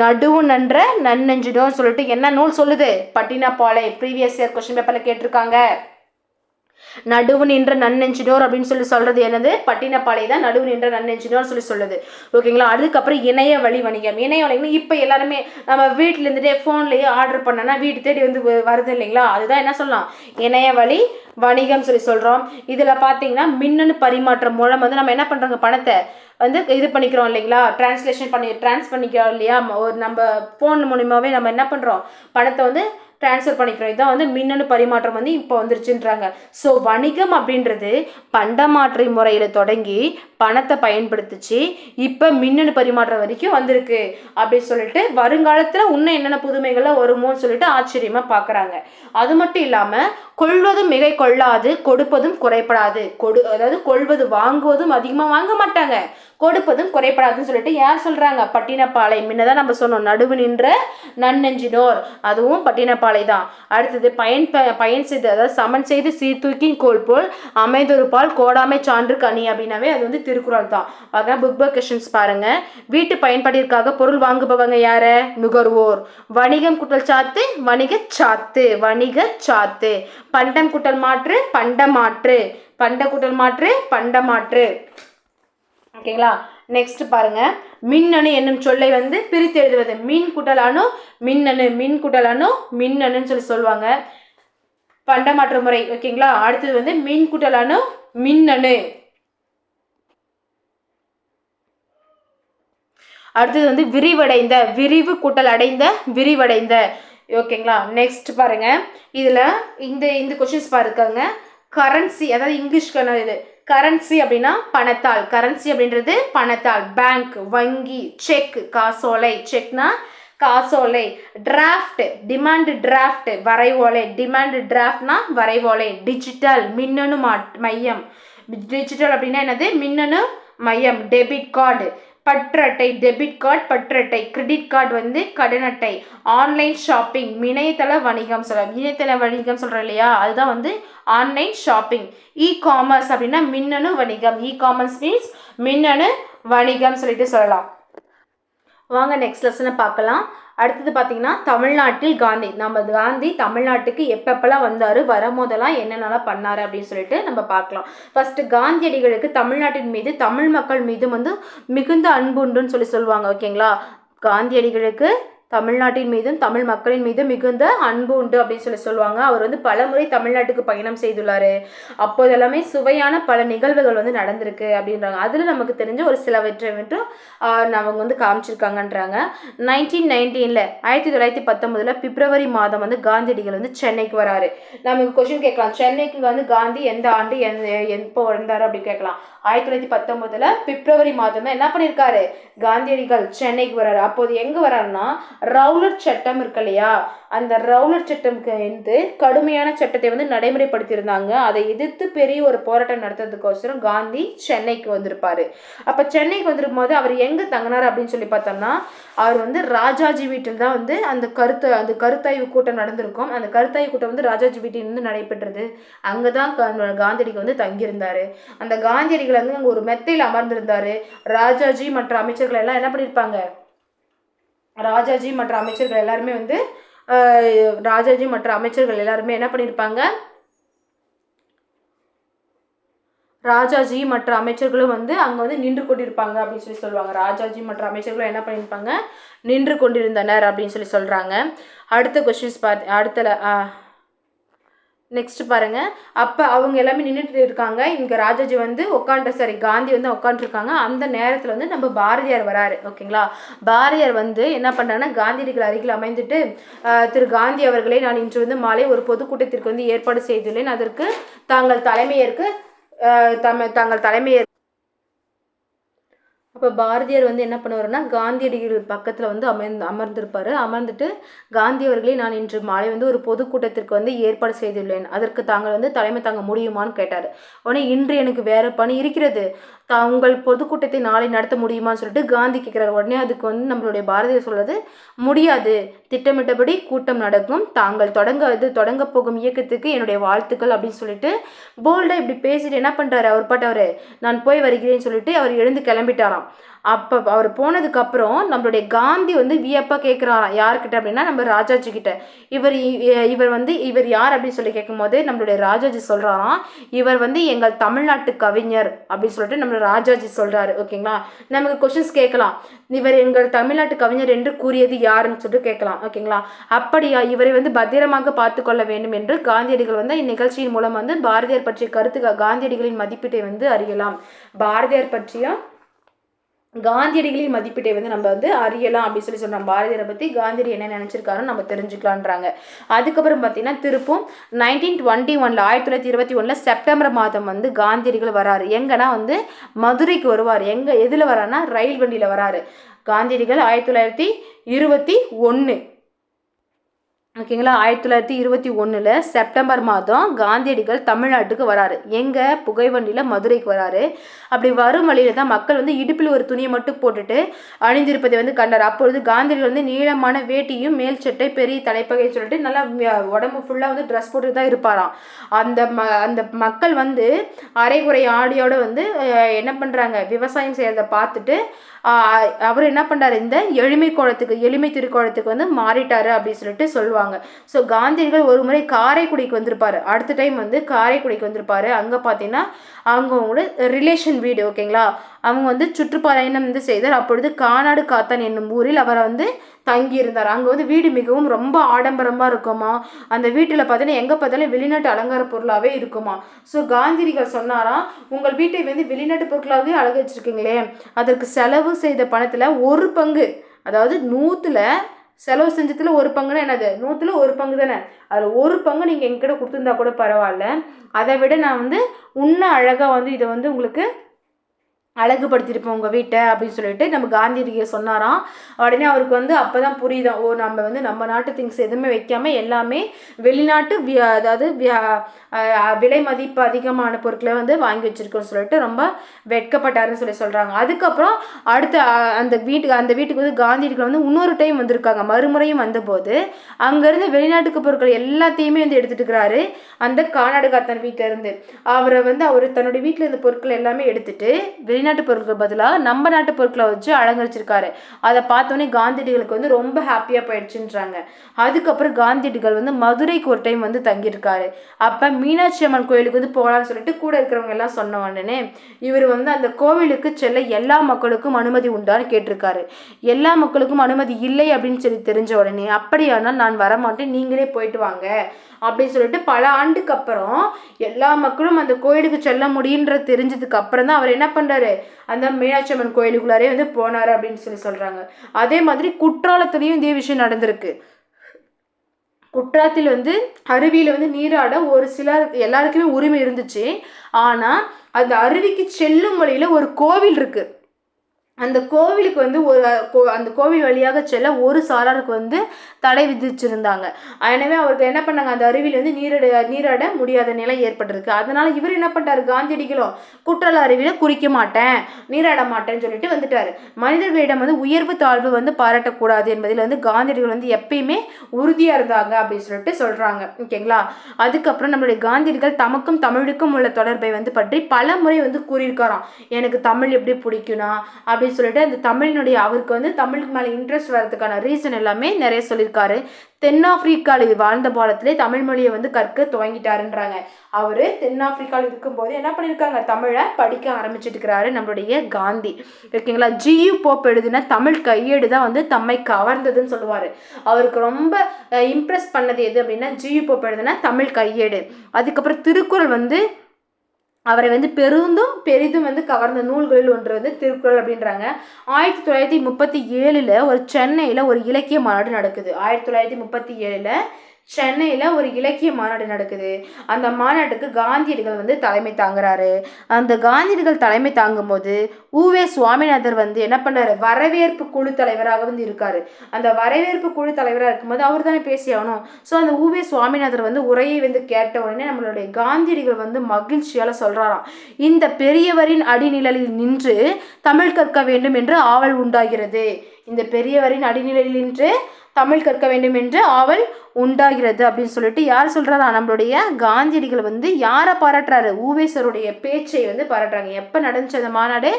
நடுவு நின்ற நன்னெஞ்சினோர் சொல்லிட்டு என்ன நூல் சொல்லுது? பட்டினப்பாலை. ப்ரீவியஸ் இயர் கொஸ்டின் பேப்பரில் கேட்டிருக்காங்க. நடுவு நின்ற நன்னெஞ்சினோர் அப்படின்னு சொல்றது என்னது? பட்டினப்பாலை தான் நடுவு நின்ற நன்னெஞ்சினோர் சொல்லுது. ஓகேங்களா? அதுக்கப்புறம் இணைய வழி வணிகம். இப்போ எல்லாருமே நம்ம வீட்டில் இருந்துட்டே ஃபோன்லேயே ஆர்டர் பண்ணனா வீட்டு தேடி வந்து வருது இல்லைங்களா, அதுதான் என்ன சொல்லலாம்? இணைய வழி வணிகம் சொல்கிறோம். இதில் பார்த்தீங்கன்னா மின்னணு பரிமாற்றம் மூலம் வந்து நம்ம என்ன பண்ணுறோங்க, பணத்தை வந்து இது பண்ணிக்கிறோம் இல்லைங்களா, ட்ரான்ஸ் பண்ணிக்கிறோம் இல்லையா. நம்ம ஃபோன் மூலியமாகவே நம்ம என்ன பண்ணுறோம், பணத்தை வந்து ட்ரான்ஸ்ஃபர் பண்ணிக்கிறோம். இதான் வந்து மின்னணு பரிமாற்றம் வந்து இப்போ வந்துருச்சுன்றாங்க. ஸோ வணிகம் அப்படின்றது பண்டமாற்று முறையில் தொடங்கி பணத்தை பயன்படுத்திச்சு இப்போ மின்னணு பரிமாற்றம் வரைக்கும் வந்திருக்கு அப்படின்னு சொல்லிட்டு வருங்காலத்தில் இன்னும் என்னென்ன புதுமைகள்லாம் வருமோன்னு சொல்லிட்டு ஆச்சரியமாக பார்க்குறாங்க. அது மட்டும் இல்லாமல் கொள்வதும் மிகை கொள்ளாது, கொடுப்பதும் குறைப்படாது. அதாவது கொள்வது வாங்குவதும் அதிகமாக வாங்க மாட்டாங்க, கொடுப்பதும் குறைப்படாதுன்னு சொல்லிட்டு யார் சொல்கிறாங்க? பட்டினப்பாலை. முன்னதான் நம்ம சொன்னோம் நடுவு நின்ற நன்னெஞ்சினோர், அதுவும் பட்டினப்பாலை கடப்பாலை தான். அடுத்தது பயன் செய்து, அதாவது சமன் செய்து சீர்தூக்கின் கோல் போல் அமைதொரு பால் கோடாமை சான்று கனி அப்படின்னாவே அது வந்து திருக்குறள் தான். ஆக புக் பை கொஸ்டின்ஸ் பாருங்க. வீட்டு பயன்பாட்டிற்காக பொருள் வாங்குபவங்க யாரு? நுகர்வோர். வணிகம் குட்டல் சாத்து வணிக சாத்து, வணிக சாத்து. பண்டம் குட்டல் மாற்று பண்டமாற்று, பண்ட குட்டல் மாற்று பண்டமாற்று. ஓகேங்களா? நெக்ஸ்ட் பாருங்க. மின்னணு என்னும் சொல்லை வந்து பிரித்து எழுதுவது. மின் குட்டல் அணு மின்னணு, மின் குட்டல் அணு மின்னணுன்னு சொல்லி சொல்லுவாங்க. பண்டமாற்று முறை. ஓகேங்களா? அடுத்தது வந்து மின் குட்டல் அணு மின்னணு. அடுத்தது வந்து விரிவடைந்த, விரிவு கூட்டல் அடைந்த விரிவடைந்த. ஓகேங்களா? நெக்ஸ்ட் பாருங்க. இதுல இந்த கொஸ்டின்ஸ் பாருங்க. கரன்சி, அதாவது இங்கிலீஷ்க்கான இது கரன்சி அப்படின்னா பணத்தாள். கரன்சி அப்படின்றது பணத்தாள். பேங்க் வங்கி, செக் காசோலை, செக்னா காசோலை. டிராஃப்ட் டிமாண்ட், டிராஃப்ட் வரைவோலை, டிமாண்ட் டிராஃப்ட்னா வரைவோலை. டிஜிட்டல் மின்னணு மையம், டிஜிட்டல் அப்படின்னா என்னது? மின்னணு மையம். டெபிட் கார்டு பற்றட்டை, டெபிட் கார்டு பற்றட்டை. கிரெடிட் கார்டு வந்து கடன் அட்டை. ஆன்லைன் ஷாப்பிங் இணையதள வணிகம் சொல்கிறோம், இணையதள வணிகம் சொல்கிறோம் இல்லையா, அதுதான் வந்து ஆன்லைன் ஷாப்பிங். இ காமர்ஸ் அப்படின்னா மின்னணு வணிகம். இ காமர்ஸ் மீன்ஸ் மின்னணு வணிகம் சொல்லிட்டு சொல்லலாம். வாங்க நெக்ஸ்ட் லெசனை பார்க்கலாம். அடுத்தது பார்த்தீங்கன்னா தமிழ்நாட்டில் காந்தி. நம்ம காந்தி தமிழ்நாட்டுக்கு எப்பப்பெல்லாம் வந்தார், வரும்போதெல்லாம் என்னென்னலாம் பண்ணார் அப்படின்னு சொல்லிட்டு நம்ம பார்க்கலாம். ஃபஸ்ட்டு காந்தியடிகளுக்கு தமிழ்நாட்டின் மீது தமிழ் மக்கள் மீதும் வந்து மிகுந்த அன்பு உண்டுன்னு சொல்லுவாங்க. ஓகேங்களா? காந்தியடிகளுக்கு தமிழ்நாட்டின் மீதும் தமிழ் மக்களின் மீதும் மிகுந்த அன்பு உண்டு அப்படின்னு சொல்லுவாங்க. அவர் வந்து பல முறை தமிழ்நாட்டுக்கு பயணம் செய்துள்ளார். அப்போதெல்லாமே சுவையான பல நிகழ்வுகள் வந்து நடந்திருக்கு அப்படின்றாங்க. அதில் நமக்கு தெரிஞ்ச ஒரு சிலவற்றை மட்டும் அவங்க வந்து காமிச்சிருக்காங்கன்றாங்க. 1919 1919 பிப்ரவரி மாதம் வந்து காந்தியடிகள் வந்து சென்னைக்கு வராரு. நமக்கு கொஸ்டின் கேட்கலாம், சென்னைக்கு வந்து காந்தி எந்த ஆண்டு எப்போ வந்தார் அப்படின்னு கேட்கலாம். 1919 பிப்ரவரி மாதம் தான் என்ன பண்ணியிருக்காரு, காந்தியடிகள் சென்னைக்கு வராரு. அப்போது எங்கே வராருன்னா, ரவுலட் சட்டம் இருக்கு இல்லையா, அந்த ரவுலட் சட்டம்க்கு வந்து கடுமையான சட்டத்தை வந்து நடைமுறைப்படுத்தியிருந்தாங்க. அதை எதிர்த்து பெரிய ஒரு போராட்டம் நடத்துறதுக்கோசரம் காந்தி சென்னைக்கு வந்திருப்பாரு. அப்போ சென்னைக்கு வந்திருக்கும் போது அவர் எங்கே தங்கினார் அப்படின்னு சொல்லி பார்த்தோம்னா, அவர் வந்து ராஜாஜி வீட்டில் தான் வந்து அந்த கருத்தாய்வு கூட்டம் நடந்திருக்கும். அந்த கருத்தாய்வு கூட்டம் வந்து ராஜாஜி வீட்டில் இருந்து நடைபெற்றது. அங்கே தான் காந்தியடிகள் வந்து தங்கியிருந்தாரு. அந்த காந்தியடிகள் வந்து அங்கே ஒரு மெத்தையில் அமர்ந்திருந்தாரு. ராஜாஜி மற்ற அமைச்சர்கள் எல்லாம் என்ன பண்ணியிருப்பாங்க, ராஜாஜி மற்ற அமைச்சர்கள் எல்லாருமே என்ன பண்ணியிருப்பாங்க, ராஜாஜி மற்ற அமைச்சர்களும் வந்து அங்கே வந்து நின்று கொண்டிருப்பாங்க அப்படின்னு சொல்லுவாங்க. ராஜாஜி மற்ற அமைச்சர்களும் என்ன பண்ணியிருப்பாங்க, நின்று கொண்டிருந்தனர் அப்படின்னு சொல்கிறாங்க. அடுத்த கொஸ்டின்ஸ் நெக்ஸ்ட் பாருங்க. அப்போ அவங்க எல்லாமே நின்றுட்டு இருக்காங்க. இங்கே ராஜாஜி வந்து காந்தி வந்து உட்காந்துருக்காங்க. அந்த நேரத்தில் வந்து நம்ம பாரதியார் வராரு. ஓகேங்களா? பாரதியார் வந்து என்ன பண்ணுறாங்கன்னா, காந்தியடிகள் அருகில் அமைந்துட்டு, திரு காந்தி அவர்களே, நான் இன்று வந்து மாலை ஒரு பொதுக்கூட்டத்திற்கு வந்து ஏற்பாடு செய்துள்ளேன். அதற்கு தாங்கள் தலைமையேற்க அப்போ பாரதியார் வந்து என்ன பண்ணுவாருன்னா, காந்தியடிகள் பக்கத்தில் வந்து அமர்ந்திருப்பார். அமர்ந்துட்டு, காந்தி அவர்களே, நான் இன்று மாலை வந்து ஒரு பொதுக்கூட்டத்திற்கு வந்து ஏற்பாடு செய்துள்ளேன். அதற்கு தாங்கள் வந்து தலைமை தாங்க முடியுமான்னு கேட்டார். உடனே, இன்று எனக்கு வேறு பணி இருக்கிறது, உங்கள் பொதுக்கூட்டத்தை நாளை நடத்த முடியுமான்னு சொல்லிட்டு காந்தி கேட்குறாரு. உடனே அதுக்கு வந்து நம்மளுடைய பாரதியார் சொல்கிறது, முடியாது, திட்டமிட்டபடி கூட்டம் நடக்கும், தாங்கள் தொடங்க போகும் இயக்கத்துக்கு என்னுடைய வாழ்த்துக்கள் அப்படின்னு சொல்லிட்டு போல்டாக இப்படி பேசிட்டு என்ன பண்ணுறாரு, அவர் நான் போய் வருகிறேன்னு சொல்லிட்டு அவர் எழுந்து கிளம்பிட்டாராம். அப்போ அவர் போனதுக்கப்புறம் நம்மளுடைய காந்தி வந்து வியப்பாக கேட்குறாராம். யார்கிட்ட அப்படின்னா, நம்ம ராஜாஜி கிட்ட. இவர் யார் அப்படின்னு சொல்லி கேட்கும் போது நம்மளுடைய ராஜாஜி சொல்கிறாராம், இவர் வந்து எங்கள் தமிழ்நாட்டு கவிஞர் அப்படின்னு சொல்லிட்டு நம்ம ராஜாஜி சொல்கிறாரு. ஓகேங்களா? நமக்கு கொஸ்டின்ஸ் கேட்கலாம், இவர் எங்கள் தமிழ்நாட்டு கவிஞர் என்று கூறியது யாருன்னு சொல்லிட்டு கேட்கலாம். ஓகேங்களா? அப்படியா, இவரை வந்து பத்திரமாக பார்த்து கொள்ள வேண்டும் என்று காந்தியடிகள் வந்து இந்நிகழ்ச்சியின் மூலம் வந்து பாரதியார் பற்றிய காந்தியடிகளின் மதிப்பீட்டை வந்து அறியலாம். பாரதியார் பற்றிய காந்தியடிகளின் மதிப்பீட்டை வந்து நம்ம வந்து அறியலாம் அப்படின்னு சொல்லி சொல்கிறோம். பாரதியாரை பற்றி காந்தியடி என்ன நினச்சிருக்காருன்னு நம்ம தெரிஞ்சுக்கலான்றாங்க. அதுக்கப்புறம் பார்த்தீங்கன்னா, திருப்பும் 1921 1921 செப்டம்பர் மாதம் வந்து காந்தியடிகள் வராரு. எங்கன்னா வந்து மதுரைக்கு வருவார். எதில் வராருன்னா, ரயில் வண்டியில் வராரு. காந்தியடிகள் 1921. ஓகேங்களா. 1921 செப்டம்பர் மாதம் காந்தியடிகள் தமிழ்நாட்டுக்கு வராரு. எங்கே? புகைவண்டியில் மதுரைக்கு வராரு. அப்படி வரும் வழியில் தான் மக்கள் வந்து இடுப்பில் ஒரு துணியை மட்டும் போட்டுட்டு அணிந்திருப்பதை வந்து கண்டார். அப்பொழுது காந்தியடிகள் வந்து நீளமான வேட்டியும் மேல் சட்டை பெரிய தலைப்பகை சொல்லிட்டு நல்லா உடம்பு ஃபுல்லாக வந்து ட்ரெஸ் போட்டு தான் இருப்பாராம். அந்த மக்கள் வந்து அரைகுறை ஆடியோடு வந்து என்ன பண்ணுறாங்க, விவசாயம் செய்கிறத பார்த்துட்டு அவர் என்ன பண்ணுறாரு, இந்த எளிமை திருக்கோலத்துக்கு வந்து மாறிட்டாரு அப்படின்னு சொல்லிட்டு சொல்லுவாங்க. ஸோ காந்தியடிகள் ஒரு முறை காரைக்குடிக்கு வந்திருப்பாரு. அடுத்த டைம் வந்து காரைக்குடிக்கு வந்திருப்பாரு. அங்கே பார்த்தீங்கன்னா அவங்களோட ரிலேஷன் வீடு. ஓகேங்களா. அவங்க வந்து சுற்றுப்பயணம் வந்து செய்தார். அப்பொழுது கானாடு காத்தான் என்னும் ஊரில் அவரை வந்து தங்கி இருந்தார். அங்கே வந்து வீடு மிகவும் ரொம்ப ஆடம்பரமாக இருக்குமா. அந்த வீட்டில் பார்த்தீங்கன்னா எங்கே பார்த்தாலும் வெளிநாட்டு அலங்கார பொருளாகவே இருக்குமா. ஸோ காந்தியடிகள் சொன்னாராம், உங்கள் வீட்டை வந்து வெளிநாட்டு பொருட்களாகவே அழகு வச்சுருக்கீங்களே, அதற்கு செலவு செய்த பணத்தில் ஒரு பங்கு, அதாவது 100ல் செலவு செஞ்சதில் ஒரு பங்குன்னா என்னது, 100ல் ஒரு பங்கு தானே, அதில் ஒரு பங்கு நீங்கள் எங்கிட்ட கொடுத்துருந்தா கூட பரவாயில்ல, அதை விட நான் வந்து இன்னும் அழகாக வந்து இதை வந்து உங்களுக்கு அழகுபடுத்தியிருப்போம் உங்கள் வீட்டை அப்படின்னு சொல்லிட்டு நம்ம காந்தியடிகள் சொன்னாராம். உடனே அவருக்கு வந்து அப்போ தான் புரியுதான், ஓ நம்ம வந்து நம்ம நாட்டு திங்ஸ் எதுவுமே வைக்காமல் எல்லாமே வெளிநாட்டு அதாவது விலை மதிப்பு அதிகமான பொருட்களை வந்து வாங்கி வச்சுருக்கோன்னு சொல்லிட்டு ரொம்ப வெட்கப்பட்டாருன்னு சொல்லி சொல்கிறாங்க. அதுக்கப்புறம் அடுத்த அந்த வீட்டுக்கு வந்து காந்தியடிகள் வந்து இன்னொரு டைம் வந்திருக்காங்க. மறுமுறையும் வந்தபோது அங்கேருந்து வெளிநாட்டுக்கு பொருட்கள் எல்லாத்தையுமே வந்து எடுத்துகிட்டு இருக்கிறாரு அந்த கானாடு காத்தான் வீட்டிலேருந்து. அவர் தன்னுடைய வீட்டில் இருந்த பொருட்கள் எல்லாமே எடுத்துகிட்டு வெளிநாட்டு பொருட்கள் பதிலாக நம்ம நாட்டு பொருட்களை வச்சு அலங்கரிச்சிருக்காரு. அதை பார்த்தோன்னே காந்தியடிகளுக்கு வந்து ரொம்ப ஹாப்பியாக போயிடுச்சுன்றாங்க. அதுக்கப்புறம் காந்தியடிகள் வந்து மதுரைக்கு ஒரு டைம் வந்து தங்கியிருக்காரு. அப்போ மீனாட்சி அம்மன் கோயிலுக்கு வந்து போகலான்னு சொல்லிட்டு கூட இருக்கிறவங்க எல்லாம் சொன்ன உடனே இவர் வந்து அந்த கோவிலுக்கு செல்ல எல்லா மக்களுக்கும் அனுமதி உண்டான்னு கேட்டிருக்காரு. எல்லா மக்களுக்கும் அனுமதி இல்லை அப்படின்னு சொல்லி தெரிஞ்ச உடனே, அப்படியானால் நான் வரமாட்டேன், நீங்களே போயிட்டு வாங்க அப்படின்னு சொல்லிட்டு பல ஆண்டுக்கு அப்புறம் எல்லா மக்களும் அந்த கோயிலுக்கு செல்ல முடியுன்ற தெரிஞ்சதுக்கு அப்புறம் தான் அவர் என்ன பண்ணுறாரு, அந்த மீனாட்சி அம்மன் கோயிலுக்குள்ளாரே வந்து போனார் அப்படின்னு சொல்லி சொல்கிறாங்க. அதே மாதிரி குற்றாலத்துலேயும் இதே விஷயம் நடந்திருக்கு. குற்றாலத்தில் வந்து அருவியில் வந்து நீராட ஒரு சிலர் எல்லாருக்குமே உரிமை இருந்துச்சு. ஆனால் அந்த அருவிக்கு செல்லும் வழியில் ஒரு கோவில் இருக்குது. அந்த கோவிலுக்கு வந்து அந்த கோவில் வழியாக செல்ல ஒரு சாராருக்கு வந்து தடை விதிச்சிருந்தாங்க. எனவே அவருக்கு என்ன பண்ணாங்க, அந்த அருவியில் வந்து நீராட முடியாத நிலை ஏற்பட்டிருக்கு. அதனால இவர் என்ன பண்ணிட்டாரு, காந்தியடிகளும் குற்றால அருவியில் குறிக்க மாட்டேன், நீராட மாட்டேன்னு சொல்லிட்டு வந்துட்டாரு. மனிதர்களிடம் வந்து உயர்வு தாழ்வு வந்து பாராட்டக்கூடாது என்பதில் வந்து காந்தியடிகள் வந்து எப்பயுமே உறுதியாக இருந்தாங்க அப்படின்னு சொல்லிட்டு சொல்கிறாங்க. ஓகேங்களா. அதுக்கப்புறம் நம்மளுடைய காந்தியடிகள் தமக்கும் தமிழுக்கும் உள்ள தொடர்பை வந்து பற்றி பல முறை வந்து கூறியிருக்காராம். எனக்கு தமிழ் எப்படி பிடிக்கும்னா அப்படின்னு சொல்லிட்டு அந்த தமிழினுடைய அவருக்கு வந்து தமிழுக்கு மேலே இன்ட்ரெஸ்ட் வரதுக்கான ரீசன் எல்லாமே நிறைய சொல்லியிருக்காரு. தென்னாப்பிரிக்காவில் வாழ்ந்த காலத்திலே தமிழ் மொழியை வந்து கற்க துவங்கிட்டாருன்றாங்க. அவர் தென்னாப்பிரிக்காவில் இருக்கும்போது என்ன பண்ணியிருக்காங்க, தமிழை படிக்க ஆரம்பிச்சுட்டு இருக்கிறாரு நம்மளுடைய காந்தி. ஓகேங்களா. ஜியு போப் எழுதின தமிழ் கையேடு தான் வந்து தம்மை கவர்ந்ததுன்னு சொல்லுவார். அவருக்கு ரொம்ப இம்ப்ரெஸ் பண்ணது எது அப்படின்னா ஜியு போப் எழுதின தமிழ் கையேடு. அதுக்கப்புறம் திருக்குறள் வந்து அவரை வந்து பெரிதும் வந்து கவர்ந்த நூல்களில் ஒன்று வந்து திருக்குறள் அப்படின்றாங்க. 1937 ஒரு சென்னையில் ஒரு இலக்கிய மாநாடு நடக்குது. 1937 சென்னையில் ஒரு இலக்கிய மாநாடு நடக்குது. அந்த மாநாட்டுக்கு காந்தியடிகள் வந்து தலைமை தாங்குறாரு. அந்த காந்தியடிகள் தலைமை தாங்கும் போது உவே சுவாமிநாதர் வந்து என்ன பண்ணாரு, வரவேற்பு குழு தலைவராக வந்து இருக்காரு. அந்த வரவேற்பு குழு தலைவராக இருக்கும்போது அவர் தானே பேசி ஆகணும். ஸோ அந்த உவே சுவாமிநாதர் வந்து உரையை வந்து கேட்ட உடனே நம்மளுடைய காந்தியடிகள் வந்து மகிழ்ச்சியால் சொல்கிறாராம், இந்த பெரியவரின் அடிநிழலில் நின்று தமிழ் கற்க வேண்டும் என்று ஆவல் உண்டாகிறது. இந்த பெரியவரின் அடிநிலையில் நின்று தமிழ் கற்க வேண்டும் என்று ஆவல் உண்டாகிறது அப்படின்னு சொல்லிட்டு யார் சொல்கிறதா, நம்மளுடைய காந்தியடிகள் வந்து யாரை பாராட்டுறாரு, ஊவேசருடைய பேச்சை வந்து பாராட்டுறாங்க. எப்போ நடந்துச்சு அந்த மாநாடு,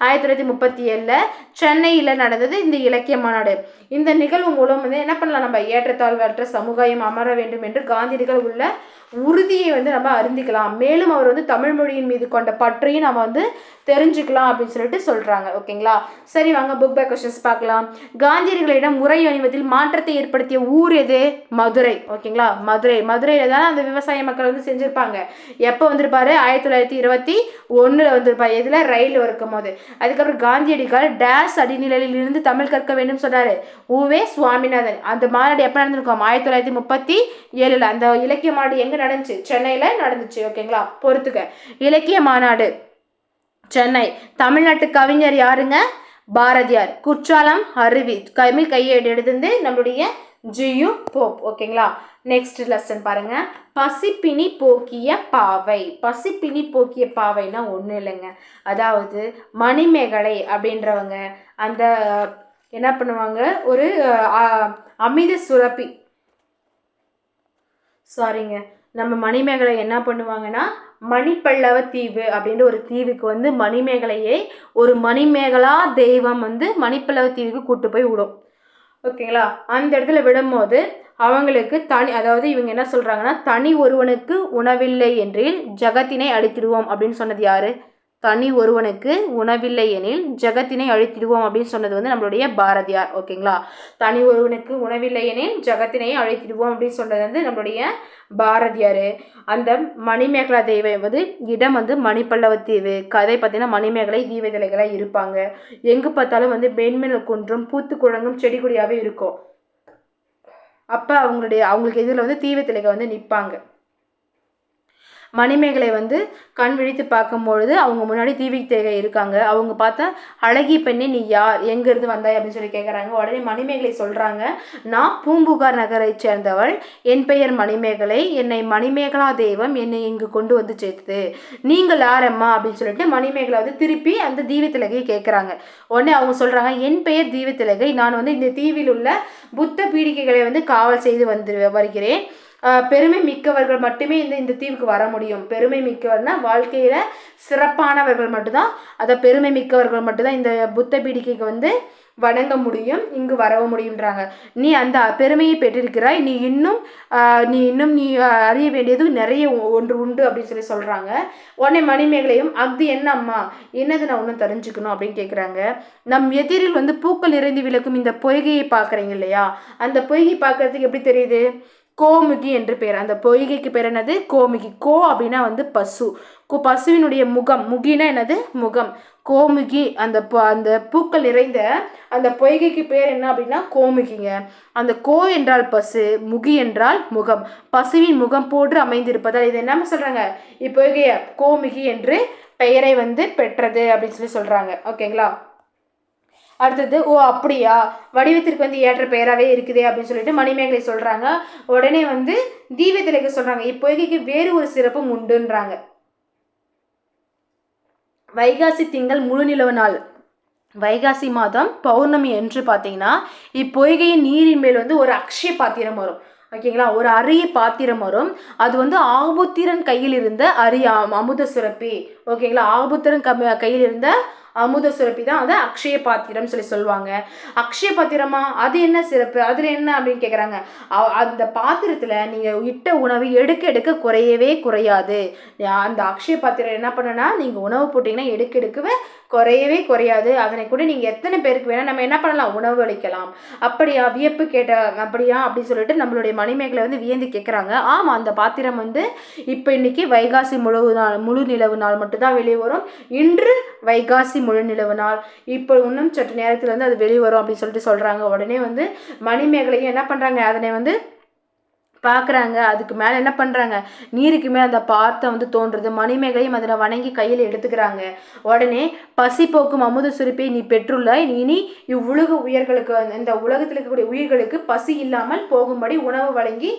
1937 சென்னையில் நடந்தது இந்த இலக்கிய மாநாடு. இந்த நிகழ்வு மூலம் வந்து என்ன பண்ணலாம், நம்ம ஏற்றத்தாழ்வற்ற சமுதாயம் அமர வேண்டும் என்று காந்தியடிகள் உள்ள உறுதியை வந்து நம்ம அறிந்திக்கலாம். மேலும் அவர் வந்து தமிழ் மொழியின் மீது கொண்ட பற்றையும் நம்ம வந்து தெரிஞ்சுக்கலாம் அப்படின்னு சொல்லிட்டு சொல்கிறாங்க. ஓகேங்களா. சரி வாங்க புக் பை கொஸ்டின்ஸ் பார்க்கலாம். காந்தியடிகளிடம் உரை அணிவதில் மாற்றத்தை ஏற்படுத்திய ஊர் எது? மதுரை. ஓகேங்களா. மதுரையில் தானே அந்த விவசாய மக்கள் வந்து செஞ்சுருப்பாங்க. எப்போ வந்திருப்பாரு, 1921 வந்திருப்பாரு. எதில், ரயில் இருக்கும் போது. அதுக்கப்புறம் காந்தியடிகள் டேஸ் அடிநிலையில் இருந்து தமிழ் கற்க வேண்டும் சொன்னார், உவே சுவாமிநாதன். அந்த மாநாடு எப்போ நடந்திருக்கோம், 1937. அந்த இலக்கிய மாநாடு எங்கே நடந்துச்சு, சென்னையில் நடந்துச்சு. ஓகேங்களா. பொறுத்துக்க. இலக்கிய மாநாடு சென்னை. தமிழ்நாட்டு கவிஞர் யாருங்க, பாரதியார். குற்றாலம் அருவி தமிழ் கையேடு எழுதுந்து நம்மளுடைய ஜியு போப். ஓகேங்களா. நெக்ஸ்ட் லெசன் பாருங்க. பசிப்பினி போக்கிய பாவை. பசிப்பினி போக்கிய பாவைனா ஒன்றும் இல்லைங்க, அதாவது மணிமேகலை அப்படின்றவங்க அந்த என்ன பண்ணுவாங்க, ஒரு அமிர்த சுரப்பி சாரிங்க நம்ம மணிமேகலை என்ன பண்ணுவாங்கன்னா மணிப்பல்லவ தீவு அப்படின்ற ஒரு தீவுக்கு வந்து மணிமேகலையை ஒரு மணிமேகலா தெய்வம் வந்து மணிப்பல்லவ தீவுக்கு கூட்டு போய் விடும். ஓகேங்களா. அந்த இடத்துல விடும்போது அவங்களுக்கு தனி, அதாவது இவங்க என்ன சொல்றாங்கன்னா, தனி ஒருவனுக்கு உணவில்லை என்றில் ஜகத்தினை அழித்திடுவோம் அப்படின்னு சொன்னது யாரு? தனி ஒருவனுக்கு உணவில்லை எனில் ஜகத்தினை அழித்திடுவோம் அப்படின்னு சொன்னது வந்து நம்மளுடைய பாரதியார். ஓகேங்களா. தனி ஒருவனுக்கு உணவில்லை எனில் ஜகத்தினை அழித்திடுவோம் அப்படின்னு சொன்னது வந்து நம்மளுடைய பாரதியார். அந்த மணிமேகலா தெய்வம் வந்து இடம் வந்து மணிப்பல்லவ தீவு. கதை பார்த்தீங்கன்னா மணிமேகலை தீவதலைகளாக இருப்பாங்க. எங்கே பார்த்தாலும் வந்து வெண்மணல் குன்றும் பூத்து குழங்கும் செடி கொடியாகவே இருக்கும். அப்போ அவங்களுக்கு இதில் வந்து தீவத்திலைகள் வந்து நிற்பாங்க. மணிமேகலை வந்து கண் விழித்து பார்க்கும்பொழுது அவங்க முன்னாடி தீவித்தேகை இருக்காங்க. அவங்க பார்த்தா அழகிய பெண்ணே நீ யார், எங்கேருந்து வந்தாய் அப்படின்னு சொல்லி கேட்குறாங்க. உடனே மணிமேகலை சொல்கிறாங்க, நான் பூம்புகார் நகரை சேர்ந்தவள், என் பெயர் மணிமேகலை, என்னை மணிமேகலா தெய்வம் என்னை இங்கு கொண்டு வந்து சேர்த்தது, நீங்கள் யாரம்மா அப்படின்னு சொல்லிட்டு மணிமேகலை வந்து திருப்பி அந்த தீவத்திலகையை கேட்குறாங்க. உடனே அவங்க சொல்கிறாங்க, என் பெயர் தீவத்திலகை, நான் வந்து இந்த தீவில் உள்ள புத்த பீடிகைகளை வந்து காவல் செய்து வருகிறேன். பெருமை மிக்கவர்கள் மட்டுமே இந்த தீவுக்கு வர முடியும். பெருமை மிக்கவர்னா வாழ்க்கையில் சிறப்பானவர்கள் மட்டும்தான், அதை பெருமை மிக்கவர்கள் மட்டும்தான் இந்த புத்த பீடிகைக்கு வந்து வணங்க முடியும், இங்கு வரவும் முடியுன்றாங்க. நீ அந்த பெருமையை பெற்றிருக்கிறாய், நீ இன்னும் நீ அறிய வேண்டியது நிறைய ஒன்று உண்டு அப்படின்னு சொல்கிறாங்க. உடனே மணிமேகலையும் அது என்ன அம்மா, என்னது நான் ஒன்றும் தெரிஞ்சுக்கணும் அப்படின்னு கேட்குறாங்க. நம் எதிரில் வந்து பூக்கள் நிறைந்து விளக்கும் இந்த பொய்கையை பார்க்குறீங்க இல்லையா, அந்த பொய்கை பார்க்கறதுக்கு எப்படி தெரியுது? கோமுகி என்று பெயர். அந்த பொய்கைக்கு பேர் என்னது? கோமுகி. கோ அப்படின்னா வந்து பசு. பசுவினுடைய முகம், முகினா என்னது? முகம். கோமுகி. அந்த பூக்கள் நிறைந்த அந்த பொய்கைக்கு பேர் என்ன அப்படின்னா கோமுகிங்க. அந்த கோ என்றால் பசு, முகி என்றால் முகம், பசுவின் முகம் போன்று அமைந்திருப்பதால் இது என்ன சொல்றாங்க, இப்பொய்கைய கோமுகி என்று பெயரை வந்து பெற்றது அப்படின்னு சொல்றாங்க. ஓகேங்களா. அடுத்தது, ஓ அப்படியா, வடிவத்திற்கு வந்து ஏற்ற பெயராகவே இருக்குதே அப்படின்னு சொல்லிட்டு மணிமேகலை சொல்கிறாங்க. உடனே வந்து தீவத்திலகை சொல்கிறாங்க, இப்பொய்கைக்கு வேறு ஒரு சிறப்பும் உண்டுன்றாங்க. வைகாசி திங்கள் முழு நிலவு நாள், வைகாசி மாதம் பௌர்ணமி என்று பார்த்தீங்கன்னா இப்பொய்கையின் நீரின் மேல் வந்து ஒரு அக்ஷய பாத்திரம் வரும். ஓகேங்களா. ஒரு அரிய பாத்திரம் வரும். அது வந்து ஆபுத்திரன் கையில் இருந்த அரிய அமுத சுரப்பி. ஓகேங்களா. ஆபுத்திரன் கையில் இருந்த அமுத சுரப்பி தான் அது அக்ஷய பாத்திரம் சொல்லுவாங்க. அக்ஷய பாத்திரமா, அது என்ன சிறப்பு, அதில் என்ன அப்படின்னு கேட்குறாங்க. அந்த பாத்திரத்தில் நீங்கள் இட்ட உணவு எடுக்க எடுக்க குறையவே குறையாது. அந்த அக்ஷய பாத்திரம் என்ன பண்ணுன்னா, நீங்கள் உணவு போட்டிங்கன்னா எடுக்கவே குறையவே குறையாது. அதனை கூட நீங்கள் எத்தனை பேருக்கு வேணால் நம்ம என்ன பண்ணலாம், உணவு அளிக்கலாம். அப்படியா, வியப்பு கேட்ட, அப்படியா அப்படின்னு சொல்லிட்டு நம்மளுடைய மணிமேகலை வந்து வியந்து கேட்குறாங்க. ஆமாம், அந்த பாத்திரம் வந்து இப்போ இன்னைக்கு வைகாசி முழு நிலவு நாள் மட்டும்தான் வெளியே வரும். இன்று வைகாசி முழு நிலவு நாள், இப்போ இன்னும் சற்று நேரத்தில் வந்து அது வெளிவரும் அப்படின்னு சொல்லிட்டு சொல்கிறாங்க. உடனே வந்து மணிமேகலையும் என்ன பண்ணுறாங்க, அதனை வந்து பார்க்குறாங்க. அதுக்கு மேலே என்ன பண்ணுறாங்க, நீருக்கு மேலே அந்த பார்த்தை வந்து தோன்றுறது. மணிமேகலையும் அதில் வணங்கி கையில் எடுத்துக்கிறாங்க. உடனே பசி போக்கும் அமுத சுரப்பியை நீ பெற்றுள்ள, இனி இவ்வுலக உயிர்களுக்கு, இந்த உலகத்தில் இருக்கக்கூடிய உயிர்களுக்கு பசி இல்லாமல் போகும்படி உணவு வழங்கி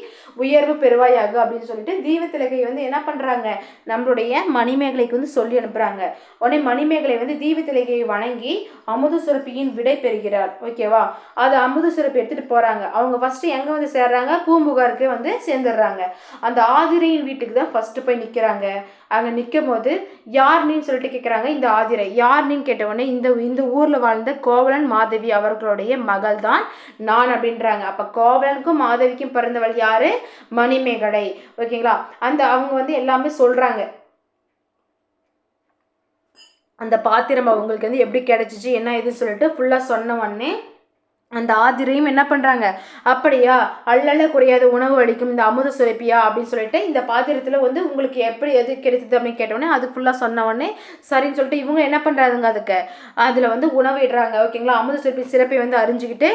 உயர்வு பெறுவாயாக அப்படின்னு சொல்லிட்டு தீவத்திலகை வந்து என்ன பண்ணுறாங்க, நம்மளுடைய மணிமேகலைக்கு வந்து சொல்லி அனுப்புகிறாங்க. உடனே மணிமேகலை வந்து தீவத்திலகையை வணங்கி அமுத சுரப்பியின் விடை பெறுகிறார். ஓகேவா. அது அமுத சுரப்பி எடுத்துகிட்டு போகிறாங்க. அவங்க ஃபஸ்ட்டு எங்கே வந்து சேர்றாங்க, பூம்புகாருக்கு வந்து சேர்ந்துடுறாங்க. அந்த ஆதிரையின் வீட்டுக்கு தான் ஃபர்ஸ்ட் போய் நிற்கிறாங்க. அங்கே நிற்கும் போது யார்னின்னு சொல்லிட்டு கேட்குறாங்க. இந்த ஆதிரை யார்னின்னு கேட்டவுடனே இந்த ஊரில் வாழ்ந்த கோவலன் மாதவி அவர்களுடைய மகள் தான் நான் அப்படின்றாங்க. அப்போ கோவலனுக்கும் மாதவிக்கும் பிறந்தவள் யாரு, மணிமேகலை. ஓகேங்களா. அவங்க வந்து எல்லாமே சொல்கிறாங்க. அந்த பாத்திரம் அவங்களுக்கு வந்து எப்படி கிடைச்சிச்சு என்ன இதுன்னு சொல்லிட்டு ஃபுல்லாக சொன்ன உடனே அந்த ஆதிரையும் என்ன பண்ணுறாங்க, அப்படியா, அள்ளல குறையாத உணவு அளிக்கும் இந்த அமுத சுரப்பியா அப்படின்னு சொல்லிட்டு இந்த பாத்திரத்தில் வந்து உங்களுக்கு எப்படி எது கிடைத்தது அப்படின்னு கேட்டோடனே அது ஃபுல்லாக சொன்ன உடனே சரின்னு சொல்லிட்டு இவங்க என்ன பண்ணுறாங்க, அதுக்கு அதில் வந்து உணவு இடுறாங்க. ஓகேங்களா. அமுத சுரப்பி சிறப்பை வந்து அறிஞ்சிக்கிட்டு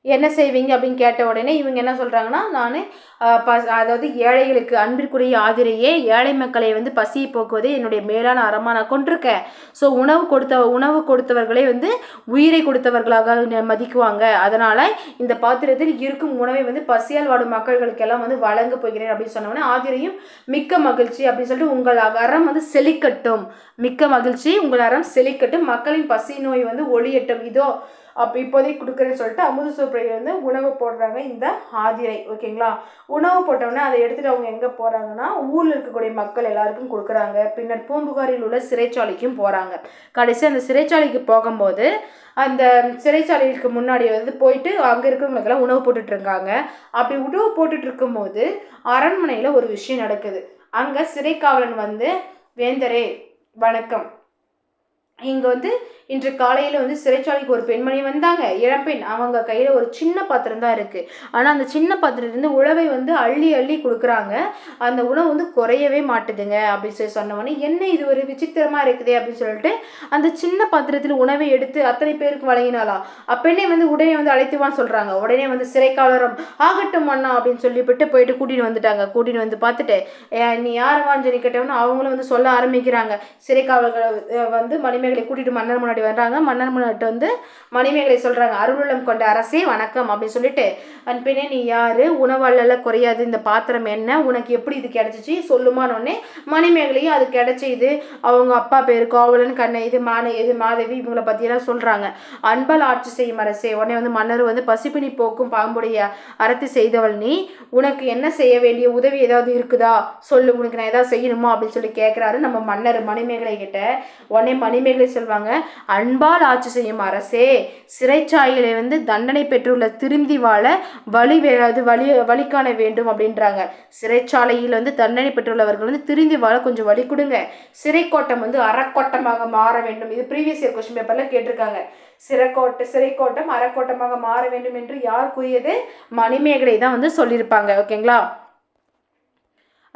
என்ன செய்வீங்க அப்படின்னு கேட்ட உடனே இவங்க என்ன சொல்கிறாங்கன்னா, நான் அதாவது ஏழைகளுக்கு அன்பிற்குரிய ஆதிரையே, ஏழை மக்களை வந்து பசியை போக்குவதே என்னுடைய மேலான அறமாக நான் கொண்டிருக்கேன். ஸோ உணவு கொடுத்தவர்களை வந்து உயிரை கொடுத்தவர்களாக மதிக்குவாங்க. அதனால் இந்த பாத்திரத்தில் இருக்கும் உணவை வந்து பசியால் வாடும் மக்களுக்கெல்லாம் வந்து வழங்க போகிறேன் அப்படின்னு சொன்னோன்னே ஆதிரையும் மிக்க மகிழ்ச்சி அப்படின்னு சொல்லிட்டு உங்கள் அறம் வந்து செழிக்கட்டும், மிக்க மகிழ்ச்சி, உங்கள் அறம் செழிக்கட்டும், மக்களின் பசி நோய் வந்து ஒளியட்டும், இதோ அப்போ இப்போதைக்கு கொடுக்குறேன்னு சொல்லிட்டு அமுத சுப்ரியை வந்து உணவு போடுறாங்க இந்த ஆதிரை. ஓகேங்களா, உணவு போட்டோடனே அதை எடுத்துகிட்டு அவங்க எங்கே போகிறாங்கன்னா ஊரில் இருக்கக்கூடிய மக்கள் எல்லாருக்கும் கொடுக்குறாங்க. பின்னர் பூம்புகாரில் உள்ள சிறைச்சாலைக்கும் போகிறாங்க. கடைசி அந்த சிறைச்சாலைக்கு போகும்போது அந்த சிறைச்சாலைக்கு முன்னாடி வந்து போயிட்டு அங்கே இருக்கிறவங்களுக்கெல்லாம் உணவு போட்டுட்ருக்காங்க. அப்படி உணவு போட்டுட்டு இருக்கும்போது அரண்மனையில் ஒரு விஷயம் நடக்குது. அங்கே சிறைக்காவலன் வந்து, வேந்தரே வணக்கம், இங்கே வந்து இன்று காலையில் வந்து சிறைச்சாலைக்கு ஒரு பெண்மணி வந்தாங்க, இளம்பெண். அவங்க கையில் ஒரு சின்ன பாத்திரம் தான் இருக்குது. ஆனால் அந்த சின்ன பாத்திரத்துலேருந்து உணவை வந்து அள்ளி அள்ளி கொடுக்குறாங்க. அந்த உணவு வந்து குறையவே மாட்டுதுங்க அப்படின்னு சொல்லி சொன்னவொடனே, என்ன இது ஒரு விசித்திரமாக இருக்குதே அப்படின்னு சொல்லிட்டு அந்த சின்ன பாத்திரத்தில் உணவை எடுத்து அத்தனை பேருக்கு வழங்கினாலா. அப்பெண்ணே வந்து உடனே வந்து அழைத்துவான்னு சொல்கிறாங்க. உடனே வந்து சிறைக்காவலரும் ஆகட்டும் அண்ணா அப்படின்னு சொல்லிவிட்டு போயிட்டு கூட்டிகிட்டு வந்துட்டாங்க. கூட்டிகிட்டு வந்து பார்த்துட்டு நீ யாருவான்னு சொல்லி கேட்டவொன்னு அவங்களும் வந்து சொல்ல ஆரம்பிக்கிறாங்க. சிறைக்காவலர்கள் வந்து மணிமேகலை கூட்டிகிட்டு மன்னர் முன்னாடி வர்றாங்க. மன்னர் முன்னாடி வந்து மணிமேகலை சொல்கிறாங்க, அருளுள்ளம் கொண்ட அரசே வணக்கம் அப்படின்னு சொல்லிட்டு, அன்பினே நீ யார், உணவாளல குறையாது, இந்த பாத்திரம் என்ன, உனக்கு எப்படி இது கிடச்சிச்சு சொல்லுமானோடனே மணிமேகலையும் அது கிடச்சி, இது அவங்க அப்பா பேர் கோவலன், கண்ணை, இது மாதவி, இவங்களை பற்றியெல்லாம் சொல்கிறாங்க. அன்பால் ஆட்சி செய்யும் அரசே. உடனே வந்து மன்னர் வந்து பசிப்பினி போக்கும் பாம்புடைய அறத்தை செய்தவள் நீ, உனக்கு என்ன செய்ய வேண்டிய உதவி ஏதாவது இருக்குதா சொல்லு, உனக்கு நான் ஏதாவது செய்யணுமா அப்படின்னு சொல்லி கேட்குறாரு நம்ம மன்னர் மணிமேகலை கிட்ட. உடனே மணிமேகலை சொல்வாங்க, அன்பால் ஆட்சி செய்யும் அரசே, சிறைச்சாலைகளை வந்து தண்டனை பெற்றுள்ள திரும்பி வாழ வழி காண வேண்டும் அப்படின்றாங்க. சிறைச்சாலையில் வந்து தண்டனை பெற்றுள்ளவர்கள் வந்து திரும்பி வாழ கொஞ்சம் வழி கொடுங்க. சிறைக்கோட்டம் வந்து அறக்கோட்டமாக மாற வேண்டும். இது ப்ரீவியஸ் இயர் கொஸ்டின் பேப்பர்ல கேட்டிருக்காங்க. சிறைக்கோட்டம் அறக்கோட்டமாக மாற வேண்டும் என்று யார் கூறியது? மணிமேகலை தான் வந்து சொல்லியிருப்பாங்க. ஓகேங்களா,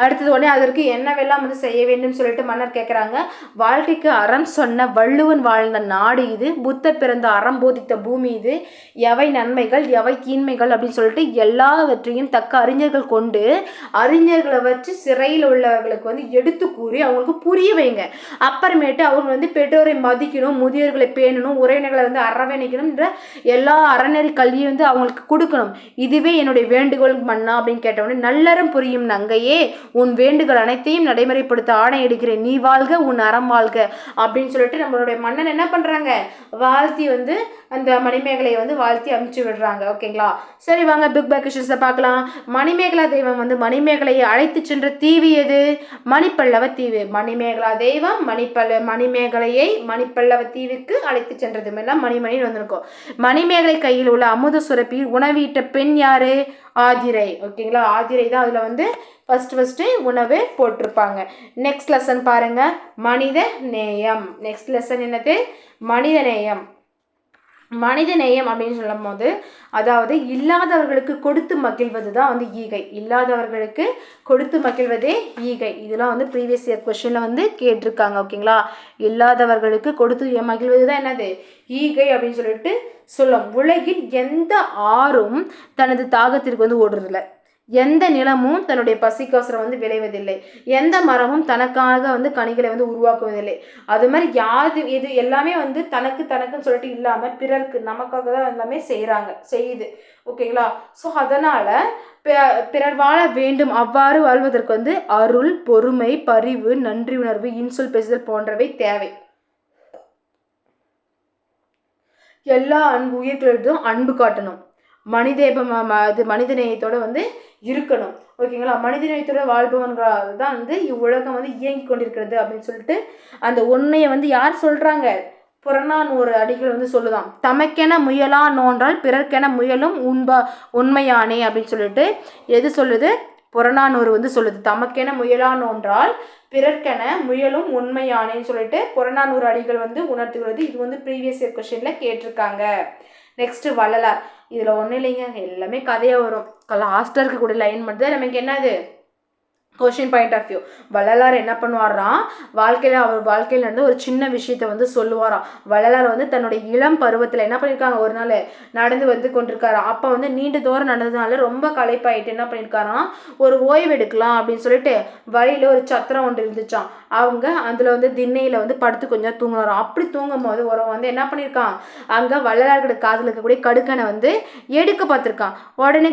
அடுத்தது உடனே அதற்கு என்னவெல்லாம் வந்து செய்ய வேண்டும் சொல்லிட்டு மன்னர் கேட்குறாங்க. வாழ்க்கைக்கு அறம் சொன்ன வள்ளுவன் வாழ்ந்த நாடு இது, புத்தர் பிறந்த அறம் போதித்த பூமி இது, எவை நன்மைகள் எவை தீன்மைகள் அப்படின்னு சொல்லிட்டு எல்லாவற்றையும் தக்க அறிஞர்கள் கொண்டு அறிஞர்களை வச்சு சிறையில் உள்ளவர்களுக்கு வந்து எடுத்து கூறி அவங்களுக்கு புரிய வைங்க. அப்புறமேட்டு அவங்க வந்து பெற்றோரை மதிக்கணும், முதியோர்களை பேணணும், உறவினர்களை வந்து அரவணைக்கணும்ன்ற எல்லா அறநெறி கல்வியை வந்து அவங்களுக்கு கொடுக்கணும். இதுவே என்னுடைய வேண்டுகோள் மன்னா அப்படின்னு கேட்டவுடனே, நல்லறம் புரியும் நங்கையே, உன் வேண்டுகள் அனைத்தையும் நடைமுறைப்படுத்த ஆணை எடுக்கிறேன், நீ வாழ்க, உன் அறம் வாழ்க அப்படின்னு சொல்லிட்டு நம்மளுடைய மன்னன் என்ன பண்றாங்க, வாழ்த்தி வந்து அந்த மணிமேகலையை வந்து வாழ்த்தி அனுப்பிச்சு விடுறாங்க. ஓகேங்களா, சரி வாங்க பிக் பேக் கொஸ்டின்ஸை பார்க்கலாம். மணிமேகலா தெய்வம் வந்து மணிமேகலையை அழைத்து சென்ற தீவு எது? மணிப்பல்லவ தீவு. மணிமேகலா தெய்வம் மணிமேகலையை மணிப்பல்லவ தீவுக்கு அழைத்து சென்றது எல்லாம் மணிமணின்னு வந்திருக்கும். மணிமேகலை கையில் உள்ள அமுத சுரப்பி உணவீட்ட பெண் யாரு? ஆதிரை. ஓகேங்களா, ஆதிரை தான் அதில் வந்து ஃபஸ்ட்டு உணவு போட்டிருப்பாங்க. நெக்ஸ்ட் லெசன் பாருங்க, மனித நேயம். நெக்ஸ்ட் லெசன் என்னது? மனித நேயம். மனித நேயம் அப்படின்னு சொல்லும் போது, அதாவது இல்லாதவர்களுக்கு கொடுத்து மகிழ்வது தான் வந்து ஈகை. இல்லாதவர்களுக்கு கொடுத்து மகிழ்வதே ஈகை. இதெல்லாம் வந்து ப்ரீவியஸ் இயர் கொஸ்டினில் வந்து கேட்டிருக்காங்க. ஓகேங்களா, இல்லாதவர்களுக்கு கொடுத்து மகிழ்வது தான் என்னது? ஈகை அப்படின்னு சொல்லிட்டு சொல்லும். உலகில் எந்த ஆறும் தனது தாகத்திற்கு வந்து ஓடுறதில்லை, எந்த நிலமும் தன்னுடைய பசிக்கோசரம் வந்து விளைவதில்லை, எந்த மரமும் தனக்காக வந்து கனிகளை வந்து உருவாக்குவதில்லை. அது மாதிரி இது எல்லாமே வந்து தனக்குன்னு சொல்லிட்டு இல்லாமல் பிறருக்கு நமக்காக தான் எல்லாமே செய்யுது. ஓகேங்களா, ஸோ அதனால் பிறர் வாழ வேண்டும். அவ்வாறு வாழ்வதற்கு வந்து அருள், பொறுமை, பரிவு, நன்றி உணர்வு, இன்சொல் பேசுதல் போன்றவை தேவை. எல்லா உயிர்களிடம் அன்பு காட்டணும். மனித நேயத்தோட வந்து இருக்கணும். ஓகேங்களா, மனித நேயத்தோட வாழ்பவன்களால் தான் வந்து இவ்வுலகம் வந்து இயங்கி கொண்டிருக்கிறது அப்படின்னு சொல்லிட்டு அந்த உண்மையை வந்து யார் சொல்றாங்க? புறநானூறு அடிகள் வந்து சொல்லுதான். தமக்கென முயலா நோன்றால் பிறர்க்கென முயலும் உண்மையானே அப்படின்னு சொல்லிட்டு எது சொல்லுது? புறநானூறு வந்து சொல்லுது. தமக்கென முயலா நோன்றால் பிறர்க்கென முயலும் உண்மையானேன்னு சொல்லிட்டு புறநானூறு அடிகள் வந்து உணர்த்துகிறது. இது வந்து ப்ரீவியஸ் இயர் கொஸ்டின்ல கேட்டிருக்காங்க. நெக்ஸ்ட் வள்ளலார். இதில் ஒன்றும் இல்லைங்க, எல்லாமே கதையாக வரும். லாஸ்ட்டாக இருக்கக்கூடிய லைன் மட்டும் தான் நமக்கு என்னது question point of view. Vallalar என்ன பண்ணுவாராம், அவர் வாழ்க்கையில் நடந்த ஒரு சின்ன விஷயத்தை வந்து சொல்லுவாராம். வள்ளலார் வந்து தன்னுடைய இளம் பருவத்தில் என்ன பண்ணியிருக்காங்க, ஒரு நாள் நடந்து வந்து கொண்டிருக்காராம். அப்போ வந்து நீண்ட தூரம் நடந்ததுனால ரொம்ப களைப்பாயிட்டு என்ன பண்ணியிருக்காராம், ஒரு ஓய்வு எடுக்கலாம் அப்படின்னு சொல்லிட்டு வழியில் ஒரு சத்திரம் ஒன்று இருந்துச்சான். அவங்க அதில் வந்து திண்ணையில் வந்து படுத்து கொஞ்சம் தூங்கினாராம். அப்படி தூங்கும் போது ஒரு வந்து என்ன பண்ணியிருக்கான், அங்கே வள்ளலார்கிட்ட காதில் இருக்கக்கூடிய கடுக்கனை வந்து எடுக்க பார்த்துருக்கான். உடனே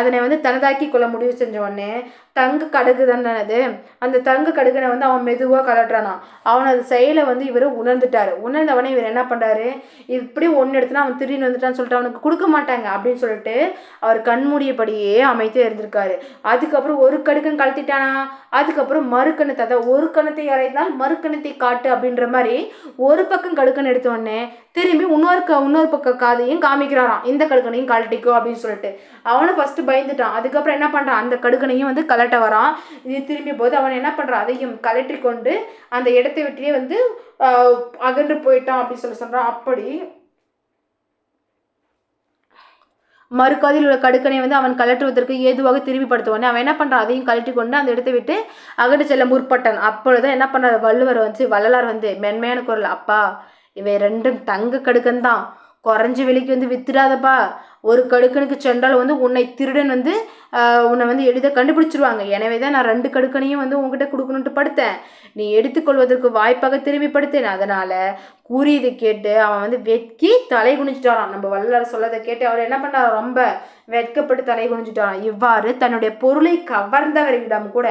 அதனை வந்து தனதாக்கி கொள்ள முடிவு செஞ்ச உடனே தங்க கடுகு தானே அது, அந்த தங்க கடுகனை வந்து அவன் மெதுவாக கலட்டுறானான். அவனது செயலை வந்து இவர் உணர்ந்துட்டாரு. உணர்ந்தவனே இவர் என்ன பண்ணுறாரு, இப்படி ஒன்று எடுத்துனா அவன் திடீர்னு வந்துட்டான்னு சொல்லிட்டு அவனுக்கு கொடுக்க மாட்டாங்க அப்படின்னு சொல்லிட்டு அவர் கண்மூடியபடியே அமைத்து இருந்திருக்காரு. அதுக்கப்புறம் ஒரு கடுக்கன் கலத்திட்டானா, அதுக்கப்புறம் மறுக்கணத்தை, அதாவது ஒரு கணத்தை அறைந்தால் மறுக்கணத்தை காட்டு அப்படின்ற மாதிரி ஒரு பக்கம் கடுக்கன் எடுத்தோடனே திரும்பி இன்னொரு பக்கம் காதையும் காமிக்கிறாராம், இந்த கடுக்கனையும் கழட்டிக்கோ அப்படின்னு சொல்லிட்டு. அவனை ஃபர்ஸ்ட் பயந்துட்டான். அதுக்கப்புறம் என்ன பண்ணுறான், அந்த கடுக்கனையும் வந்து கலட்ட வரான். இது திரும்பி போது அவன் என்ன பண்ணுறான், அதையும் கலட்டி கொண்டு அந்த இடத்தை விட்டே வந்து அகன்று போயிட்டான் அப்படின்னு சொல்கிறான். அப்படி மறுக்காதில் உள்ள கடுக்கனை வந்து அவன் கலட்டுவதற்கு ஏதுவாக திரும்பி படுத்துவானே அவன் என்ன பண்ணுறான், அதையும் கழட்டி கொண்டு அந்த இடத்தை விட்டு அகட்டு செல்ல முற்பட்டான். அப்பொழுதுதான் என்ன பண்ணுறாரு, வள்ளலார் வந்து மென்மையான குரல், அப்பா இவை ரெண்டும் தங்க கடுக்கன் தான், குறைஞ்சி விலைக்கு வந்து வித்துடாதப்பா. ஒரு கடுக்கனுக்கு சென்றால் வந்து உன்னை திருடன் வந்து உன்னை வந்து எளிதாக கண்டுபிடிச்சிருவாங்க. எனவே தான் நான் 2 கடுக்கனையும் வந்து உங்ககிட்ட கொடுக்கணுன்ட்டு படுத்தேன். நீ எடுத்துக்கொள்வதற்கு வாய்ப்பாக திரும்பி படுத்தேன். அதனால் கூறியதை கேட்டு அவன் வந்து வெட்கி தலை குனிஞ்சிட்டாரான். நம்ம வள்ளலார் சொல்லதை கேட்டு அவர் என்ன பண்ணார், ரொம்ப வெட்கப்பட்டு தலை குனிஞ்சிட்டாராம். இவ்வாறு தன்னுடைய பொருளை கவர்ந்தவரிடம் கூட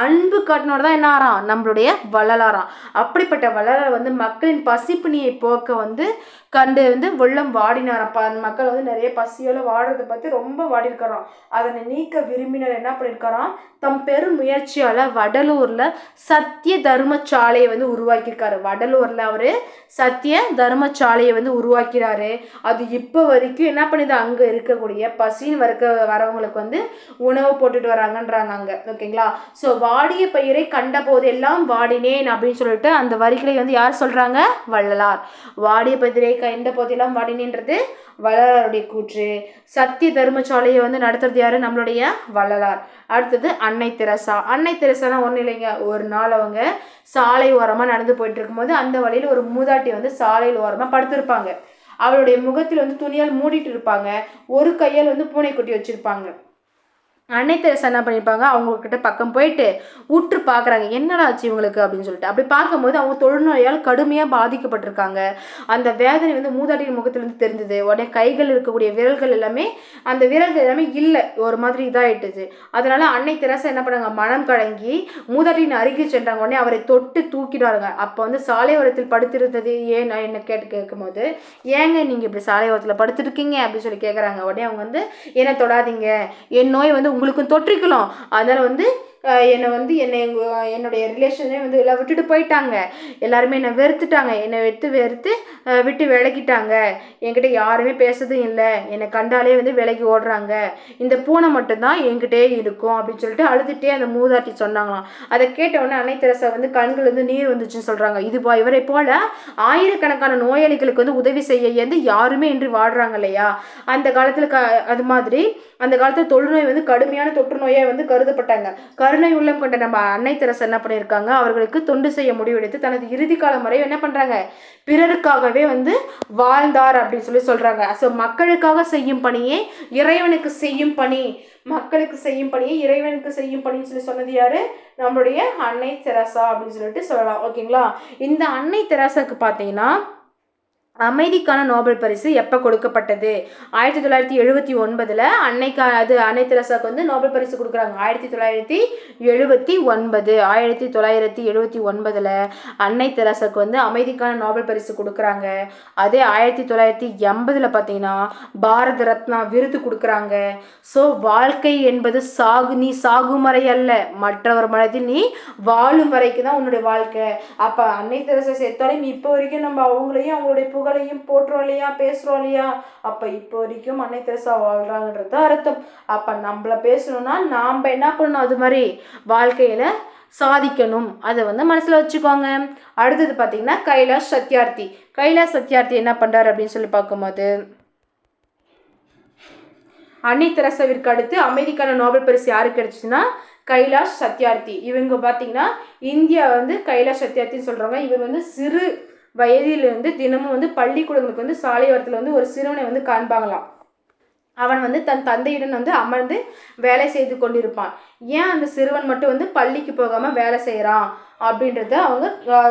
அன்பு காட்டினோட தான் என்ன ஆறான், நம்மளுடைய வள்ளலாராம். அப்படிப்பட்ட வள்ளலார் வந்து மக்களின் பசிப்பிணியை போக்க வந்து கண்டு வந்து உள்ளம் வாடினாராம். மக்கள் வந்து நிறைய பசியோட வாடுறதை பற்றி ரொம்ப வாடி இருக்காராம். அதனை நீக்க விரும்பினர் என்ன பண்ணியிருக்காராம், தம் பெரும் முயற்சியால் வடலூரில் சத்திய தர்மசாலையை வந்து உருவாக்கியிருக்காரு. வடலூரில் அவர் சத்திய தர்மசாலையை வந்து உருவாக்கிறாரு. அது இப்போ வரைக்கும் என்ன பண்ணுது, அங்கே இருக்கக்கூடிய பசின்னு வரவங்களுக்கு வந்து உணவு போட்டுட்டு வராங்கன்றாங்க அங்கே. ஓகேங்களா? ஸோ வாடிய பயிரை கண்ட போதெல்லாம் வாடினேன் அப்படின்னு சொல்லிட்டு அந்த வரிகளை வந்து யார் சொல்கிறாங்க, வள்ளலார். வாடிய பயிரை கண்ட போதெல்லாம் வாடினேன்றது வள்ளலாருடைய கூற்று. சத்திய தர்மசாலையை வந்து நடத்துறது யாரு, நம்மளுடைய வள்ளலார். அடுத்தது அன்னை தெரசா. அன்னை தெரசானா ஒன்றும் இல்லைங்க, ஒரு நாள் அவங்க சாலை ஓரமாக நடந்து போயிட்டு இருக்கும்போது அந்த வழியில் ஒரு மூதாட்டி வந்து சாலையில் ஓரமாக படுத்திருப்பாங்க. அவளுடைய முகத்தில் வந்து துணியால் மூடிட்டு இருப்பாங்க. ஒரு கையால் வந்து பூனைக்குட்டி வச்சிருப்பாங்க. அன்னை தெரசா என்ன பண்ணியிருப்பாங்க, அவங்கக்கிட்ட பக்கம் போயிட்டு உற்று பார்க்குறாங்க, என்னடா ஆச்சு இவங்களுக்கு அப்படின்னு சொல்லிட்டு. அப்படி பார்க்கும்போது அவங்க தொழுநோயால் கடுமையாக பாதிக்கப்பட்டிருக்காங்க. அந்த வேதனை வந்து மூதாட்டியின் முகத்திலிருந்து தெரிஞ்சது. உடனே கைகள் இருக்கக்கூடிய விரல்கள் எல்லாமே அந்த விரல்கள் எல்லாமே இல்லை, ஒரு மாதிரி இதாகிட்டுது. அதனால அன்னை தெரசா என்ன பண்ணாங்க, மனம் கலங்கி மூதாட்டியின் அருகில் சென்றாங்க. உடனே அவரை தொட்டு தூக்கிடுவாருங்க. அப்போ வந்து சாலை ஓரத்தில் படுத்திருந்தது ஏன் என்ன கேட்கும்போது, ஏங்க நீங்கள் இப்படி சாலை ஓரத்தில் படுத்துருக்கீங்க அப்படின்னு சொல்லி கேட்குறாங்க. உடனே அவங்க வந்து, என்ன தொடாதீங்க, என் நோய் வந்து உங்களுக்கும் தொற்றிக்கலாம், அதனால் வந்து என்னுடைய ரிலேஷனே வந்து எல்லாம் விட்டுட்டு போயிட்டாங்க, எல்லாருமே என்னை வெறுத்துட்டாங்க, என்னை வெறுத்து விட்டு விலகிட்டாங்க, என்கிட்ட யாருமே பேசுறதும் இல்லை, என்னை கண்டாலே வந்து விலகி ஓடுறாங்க, இந்த பூனை மட்டும்தான் என்கிட்டே இருக்கும் அப்படின்னு சொல்லிட்டு அழுதுகிட்டே அந்த மூதாட்டி சொன்னாங்களாம். அதை கேட்டவுடனே அன்னை தெரசா வந்து கண்கள் வந்து நீர் வந்துச்சுன்னு சொல்கிறாங்க. இவரை போல ஆயிரக்கணக்கான நோயாளிகளுக்கு வந்து உதவி செய்ய வந்து யாருமே இன்றி வாடுறாங்க இல்லையா. அந்த காலத்தில் அது மாதிரி அந்த காலத்தில் தொழுநோய் வந்து கடுமையான தொற்று நோயாக வந்து கருதப்பட்டாங்க. கருணை உள்ளம் கொண்ட நம்ம அன்னை தெரசா என்ன பண்ணியிருக்காங்க, அவர்களுக்கு தொண்டு செய்ய முடிவெடுத்து தனது இறுதி காலம் வரை என்ன பண்ணுறாங்க, பிறருக்காகவே வந்து வாழ்ந்தார் அப்படின்னு சொல்கிறாங்க. ஸோ மக்களுக்காக செய்யும் பணியே இறைவனுக்கு செய்யும் பணி, மக்களுக்கு செய்யும் பணியை இறைவனுக்கு செய்யும் பணின்னு சொன்னது யாரு, நம்மளுடைய அன்னை தெரசா அப்படின்னு சொல்லிட்டு சொல்லலாம். ஓகேங்களா? இந்த அன்னை தெரசாக்கு பார்த்தீங்கன்னா அமைதிக்கான நோபல் பரிசு எப்போ கொடுக்கப்பட்டது, 1979 அன்னை தெரசாவுக்கு வந்து நோபல் பரிசு கொடுக்குறாங்க. 1979 அன்னை தெரசாவுக்கு வந்து அமைதிக்கான நோபல் பரிசு கொடுக்குறாங்க. அதே 1980 பார்த்தீங்கன்னா பாரத ரத்னா விருது கொடுக்குறாங்க. ஸோ வாழ்க்கை என்பது நீ சாகும் வரை அல்ல, மற்றவர் மனதில் நீ வாழும் வரைக்கும் தான் உன்னுடைய வாழ்க்கை. அப்போ அன்னை தெரசா சேர்த்தாலும் இப்போ வரைக்கும் நம்ம அவங்களையும் அவங்களுடைய புகழையும் போற்றோம் இல்லையா, பேசுகிறோம் இல்லையா. அப்போ இப்போ வரைக்கும் அன்னை தெரசா வாழ்கிறாங்கன்றது அர்த்தம். அப்போ நம்மள பேசணும்னா நாம் என்ன பண்ணணும், அது மாதிரி வாழ்க்கையில் சாதிக்கணும், அதை வந்து மனசில் வச்சுக்கோங்க. அடுத்தது பார்த்தீங்கன்னா கைலாஷ் சத்யார்த்தி என்ன பண்ணுறாரு அப்படின்னு சொல்லி பார்க்கும்போது, அன்னை தெரசாவிற்கு அடுத்து அமைதிக்கான நோபல் பரிசு யாருக்கு கிடைச்சிச்சுன்னா கைலாஷ் சத்யார்த்தி. இவங்க பார்த்தீங்கன்னா இந்தியா வந்து கைலாஷ் சத்யார்த்தின்னு சொல்கிறாங்க. இவர் வந்து சிறு வயதிலிருந்து தினமும் வந்து பள்ளிக்கூடங்களுக்கு வந்து சாலையோரத்தில் வந்து ஒரு சிறுவனை வந்து காண்பாங்களாம். அவன் வந்து தன் தந்தையுடன் வந்து அமர்ந்து வேலை செய்து கொண்டிருப்பான். ஏன் அந்த சிறுவன் மட்டும் வந்து பள்ளிக்கு போகாமல் வேலை செய்கிறான் அப்படின்றத அவங்க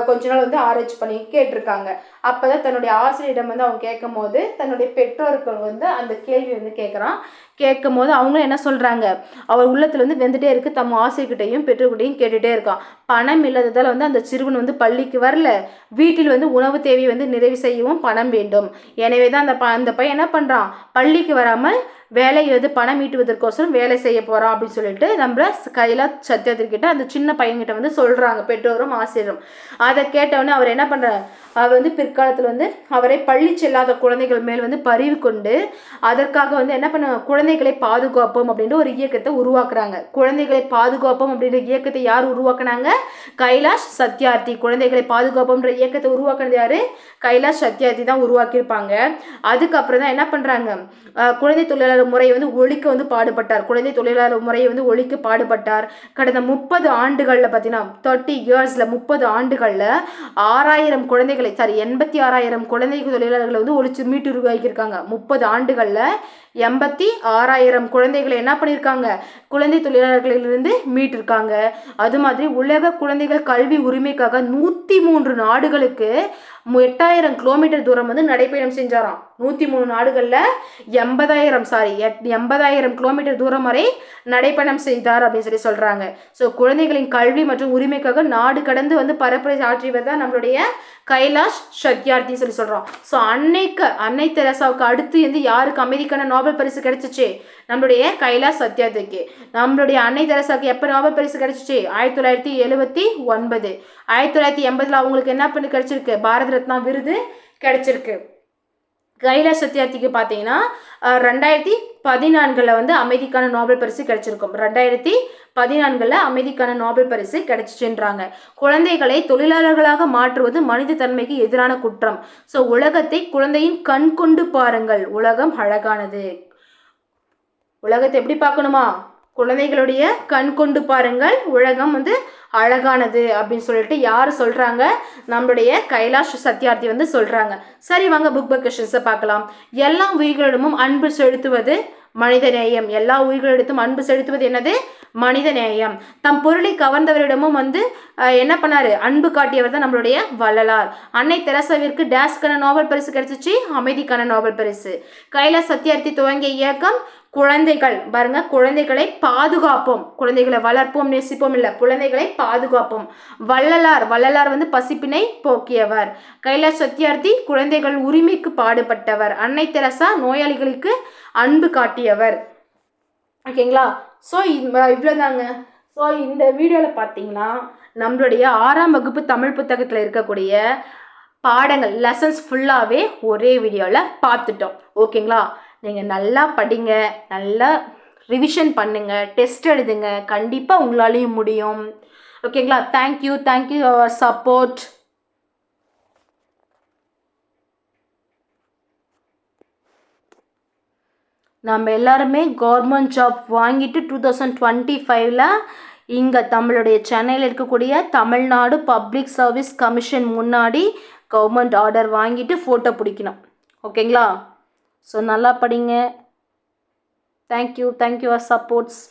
கொஞ்ச நாள் வந்து ஆராய்ச்சி பண்ணி கேட்டிருக்காங்க. அப்போ தான் தன்னுடைய ஆசிரியரிடம் வந்து அவங்க கேட்கும் போது தன்னுடைய பெற்றோர்கள் வந்து அந்த கேள்வி வந்து கேட்கும் போது அவங்க என்ன சொல்கிறாங்க, அவர் உள்ளத்தில் வந்து வெந்துட்டே இருக்குது, தம் ஆசிரியர்கிட்டையும் பெற்றோர்கிட்டையும் கேட்டுகிட்டே இருக்கான். பணம் இல்லாததால் வந்து அந்த சிறுவன் வந்து பள்ளிக்கு வரல, வீட்டில் வந்து உணவு தேவையை வந்து நிறைவு செய்யவும் பணம் வேண்டும். எனவே தான் அந்த பையன் என்ன பண்ணுறான், பள்ளிக்கு வராமல் வேலை வந்து பணம் ஈட்டுவதற்கோசரம் வேலை செய்ய போகிறான் அப்படின்னு சொல்லிட்டு நம்ம கைலாஷ் சத்யார்த்திகிட்ட அந்த சின்ன பையன்கிட்ட வந்து சொல்கிறாங்க பெற்றோரும் ஆசிரியரும். அதை கேட்டவுடனே அவர் என்ன பண்ணுறார், அவர் வந்து பிற்காலத்தில் வந்து அவரை பள்ளி செல்லாத குழந்தைகள் மேல் வந்து பரிவு கொண்டு அதற்காக வந்து என்ன பண்ணுவாங்க, குழந்தைகளை பாதுகாப்போம் அப்படின்ற ஒரு இயக்கத்தை உருவாக்குறாங்க. குழந்தைகளை பாதுகாப்போம் அப்படின்ற இயக்கத்தை யார் உருவாக்குனாங்க, கைலாஷ் சத்யார்த்தி. குழந்தைகளை பாதுகாப்போம்ன்ற இயக்கத்தை உருவாக்குனது யாரு, கைலாஷ் சத்யார்த்தி தான் உருவாக்கியிருப்பாங்க. அதுக்கப்புறம் தான் என்ன பண்ணுறாங்க, குழந்தை தொழிலாளர் முறையை வந்து ஒழிக்க வந்து பாடுபட்டார். குழந்தை தொழிலாளர் முறையை வந்து ஒழிக்க பாடுபட்டார். கடந்த 30 ஆண்டுகளில் பார்த்தீங்கன்னா 30 இயர்ஸில் 30 ஆண்டுகளில் 6000 குழந்தைகளை 86,000 குழந்தை தொழிலாளர்களை வந்து ஒழிச்சு மீட்டு உருவாக்கியிருக்காங்க. 30 ஆண்டுகளில் 86,000 குழந்தைகளை என்ன பண்ணியிருக்காங்க, குழந்தை தொழிலாளர்களிலிருந்து மீட்டிருக்காங்க. அது மாதிரி உலக குழந்தைகள் கல்வி உரிமைக்காக 103 நாடுகளுக்கு 8,000 கிலோமீட்டர் தூரம் வந்து நடைபயணம் செஞ்சாராம். 103 நாடுகளில் 80,000 கிலோமீட்டர் தூரம் வரை நடைபயணம் செய்தார் அப்படின்னு சொல்லி சொல்கிறாங்க. ஸோ குழந்தைகளின் கல்வி மற்றும் உரிமைக்காக நாடு கடந்து வந்து பரப்புரை ஆற்றியவர் தான் நம்மளுடைய கைலாஷ் சத்யார்த்தின்னு சொல்லி சொல்கிறோம். ஸோ அன்னை தெரசாவுக்கு அடுத்து வந்து யாருக்கு அமைதிக்கான நோபல் பரிசு கிடைச்சிச்சு, நம்மளுடைய கைலாஷ் சத்யார்த்திக்கு. நம்மளுடைய அன்னை தெரசாவுக்கு எப்போ நோபல் பரிசு கிடைச்சிச்சு, 1979. 1980 அவங்களுக்கு என்ன பண்ணி கிடைச்சிருக்கு, பாரத ரத்னா விருது கிடைச்சிருக்கு. கைலாஷ் சத்யார்த்திக்கு பார்த்தீங்கன்னா 2014 வந்து அமைதிக்கான நோபல் பரிசு கிடைச்சிருக்கும். 2014 அமைதிக்கான நோபல் பரிசு கிடைச்சிச்சுன்றாங்க. குழந்தைகளை தொழிலாளர்களாக மாற்றுவது மனித தன்மைக்கு எதிரான குற்றம். ஸோ உலகத்தை குழந்தையின் கண் கொண்டு பாருங்கள், உலகம் அழகானது. உலகத்தை எப்படி பார்க்கணுமா, குழந்தைகளுடைய கண் கொண்டு பாருங்கள், உலகம் வந்து அழகானது அப்படின்னு சொல்லிட்டு யார் சொல்கிறாங்க, நம்மளுடைய கைலாஷ் சத்யார்த்தி வந்து சொல்கிறாங்க. சரி வாங்க புக் பை கொஸ்டின்ஸை பார்க்கலாம். எல்லா உயிர்களிடமும் அன்பு செலுத்துவது மனித நேயம். எல்லா உயிர்களிடத்தும் அன்பு செலுத்துவது என்னது, மனித நேயம். தம் பொருளை கவர்ந்தவரிடமும் வந்து என்ன பண்ணாரு, அன்பு காட்டியவர் தான் நம்மளுடைய வள்ளலார். அன்னை தெரசாவிற்கு டேஸ்க்கான நோபல் பரிசு கிடைச்சிச்சு, அமைதிக்கான நோபல் பரிசு. கைலாஷ் சத்யார்த்தி துவங்கிய இயக்கம் குழந்தைகள் பாருங்க, குழந்தைகளை பாதுகாப்போம், குழந்தைகளை வளர்ப்போம் நேசிப்போம் இல்லை, குழந்தைகளை பாதுகாப்போம். வள்ளலார் வந்து பசிப்பினை போக்கியவர். கைலாஷ் சத்யார்த்தி குழந்தைகள் உரிமைக்கு பாடுபட்டவர். அன்னை தெரசா நோயாளிகளுக்கு அன்பு காட்டியவர். ஓகேங்களா. ஸோ இவ்வளோதாங்க. ஸோ இந்த வீடியோவில் பார்த்தீங்கன்னா நம்மளுடைய 6ஆம் வகுப்பு தமிழ் புத்தகத்தில் இருக்கக்கூடிய பாடங்கள் லெசன்ஸ் ஃபுல்லாகவே ஒரே வீடியோவில் பார்த்துட்டோம். ஓகேங்களா. நீங்கள் நல்லா படிங்க, நல்லா ரிவிஷன் பண்ணுங்கள், டெஸ்ட் எழுதுங்க, கண்டிப்பாக உங்களாலேயும் முடியும். ஓகேங்களா. Thank you your support. நம்ம எல்லாருமே கவர்மெண்ட் ஜாப் வாங்கிட்டு 2025 இங்கே நம்மளுடைய சென்னையில் இருக்கக்கூடிய தமிழ்நாடு பப்ளிக் சர்வீஸ் கமிஷன் முன்னாடி கவர்மெண்ட் ஆர்டர் வாங்கிட்டு ஃபோட்டோ பிடிக்கணும். ஓகேங்களா. ஸோ நல்லா படிங்க. Thank you your supports.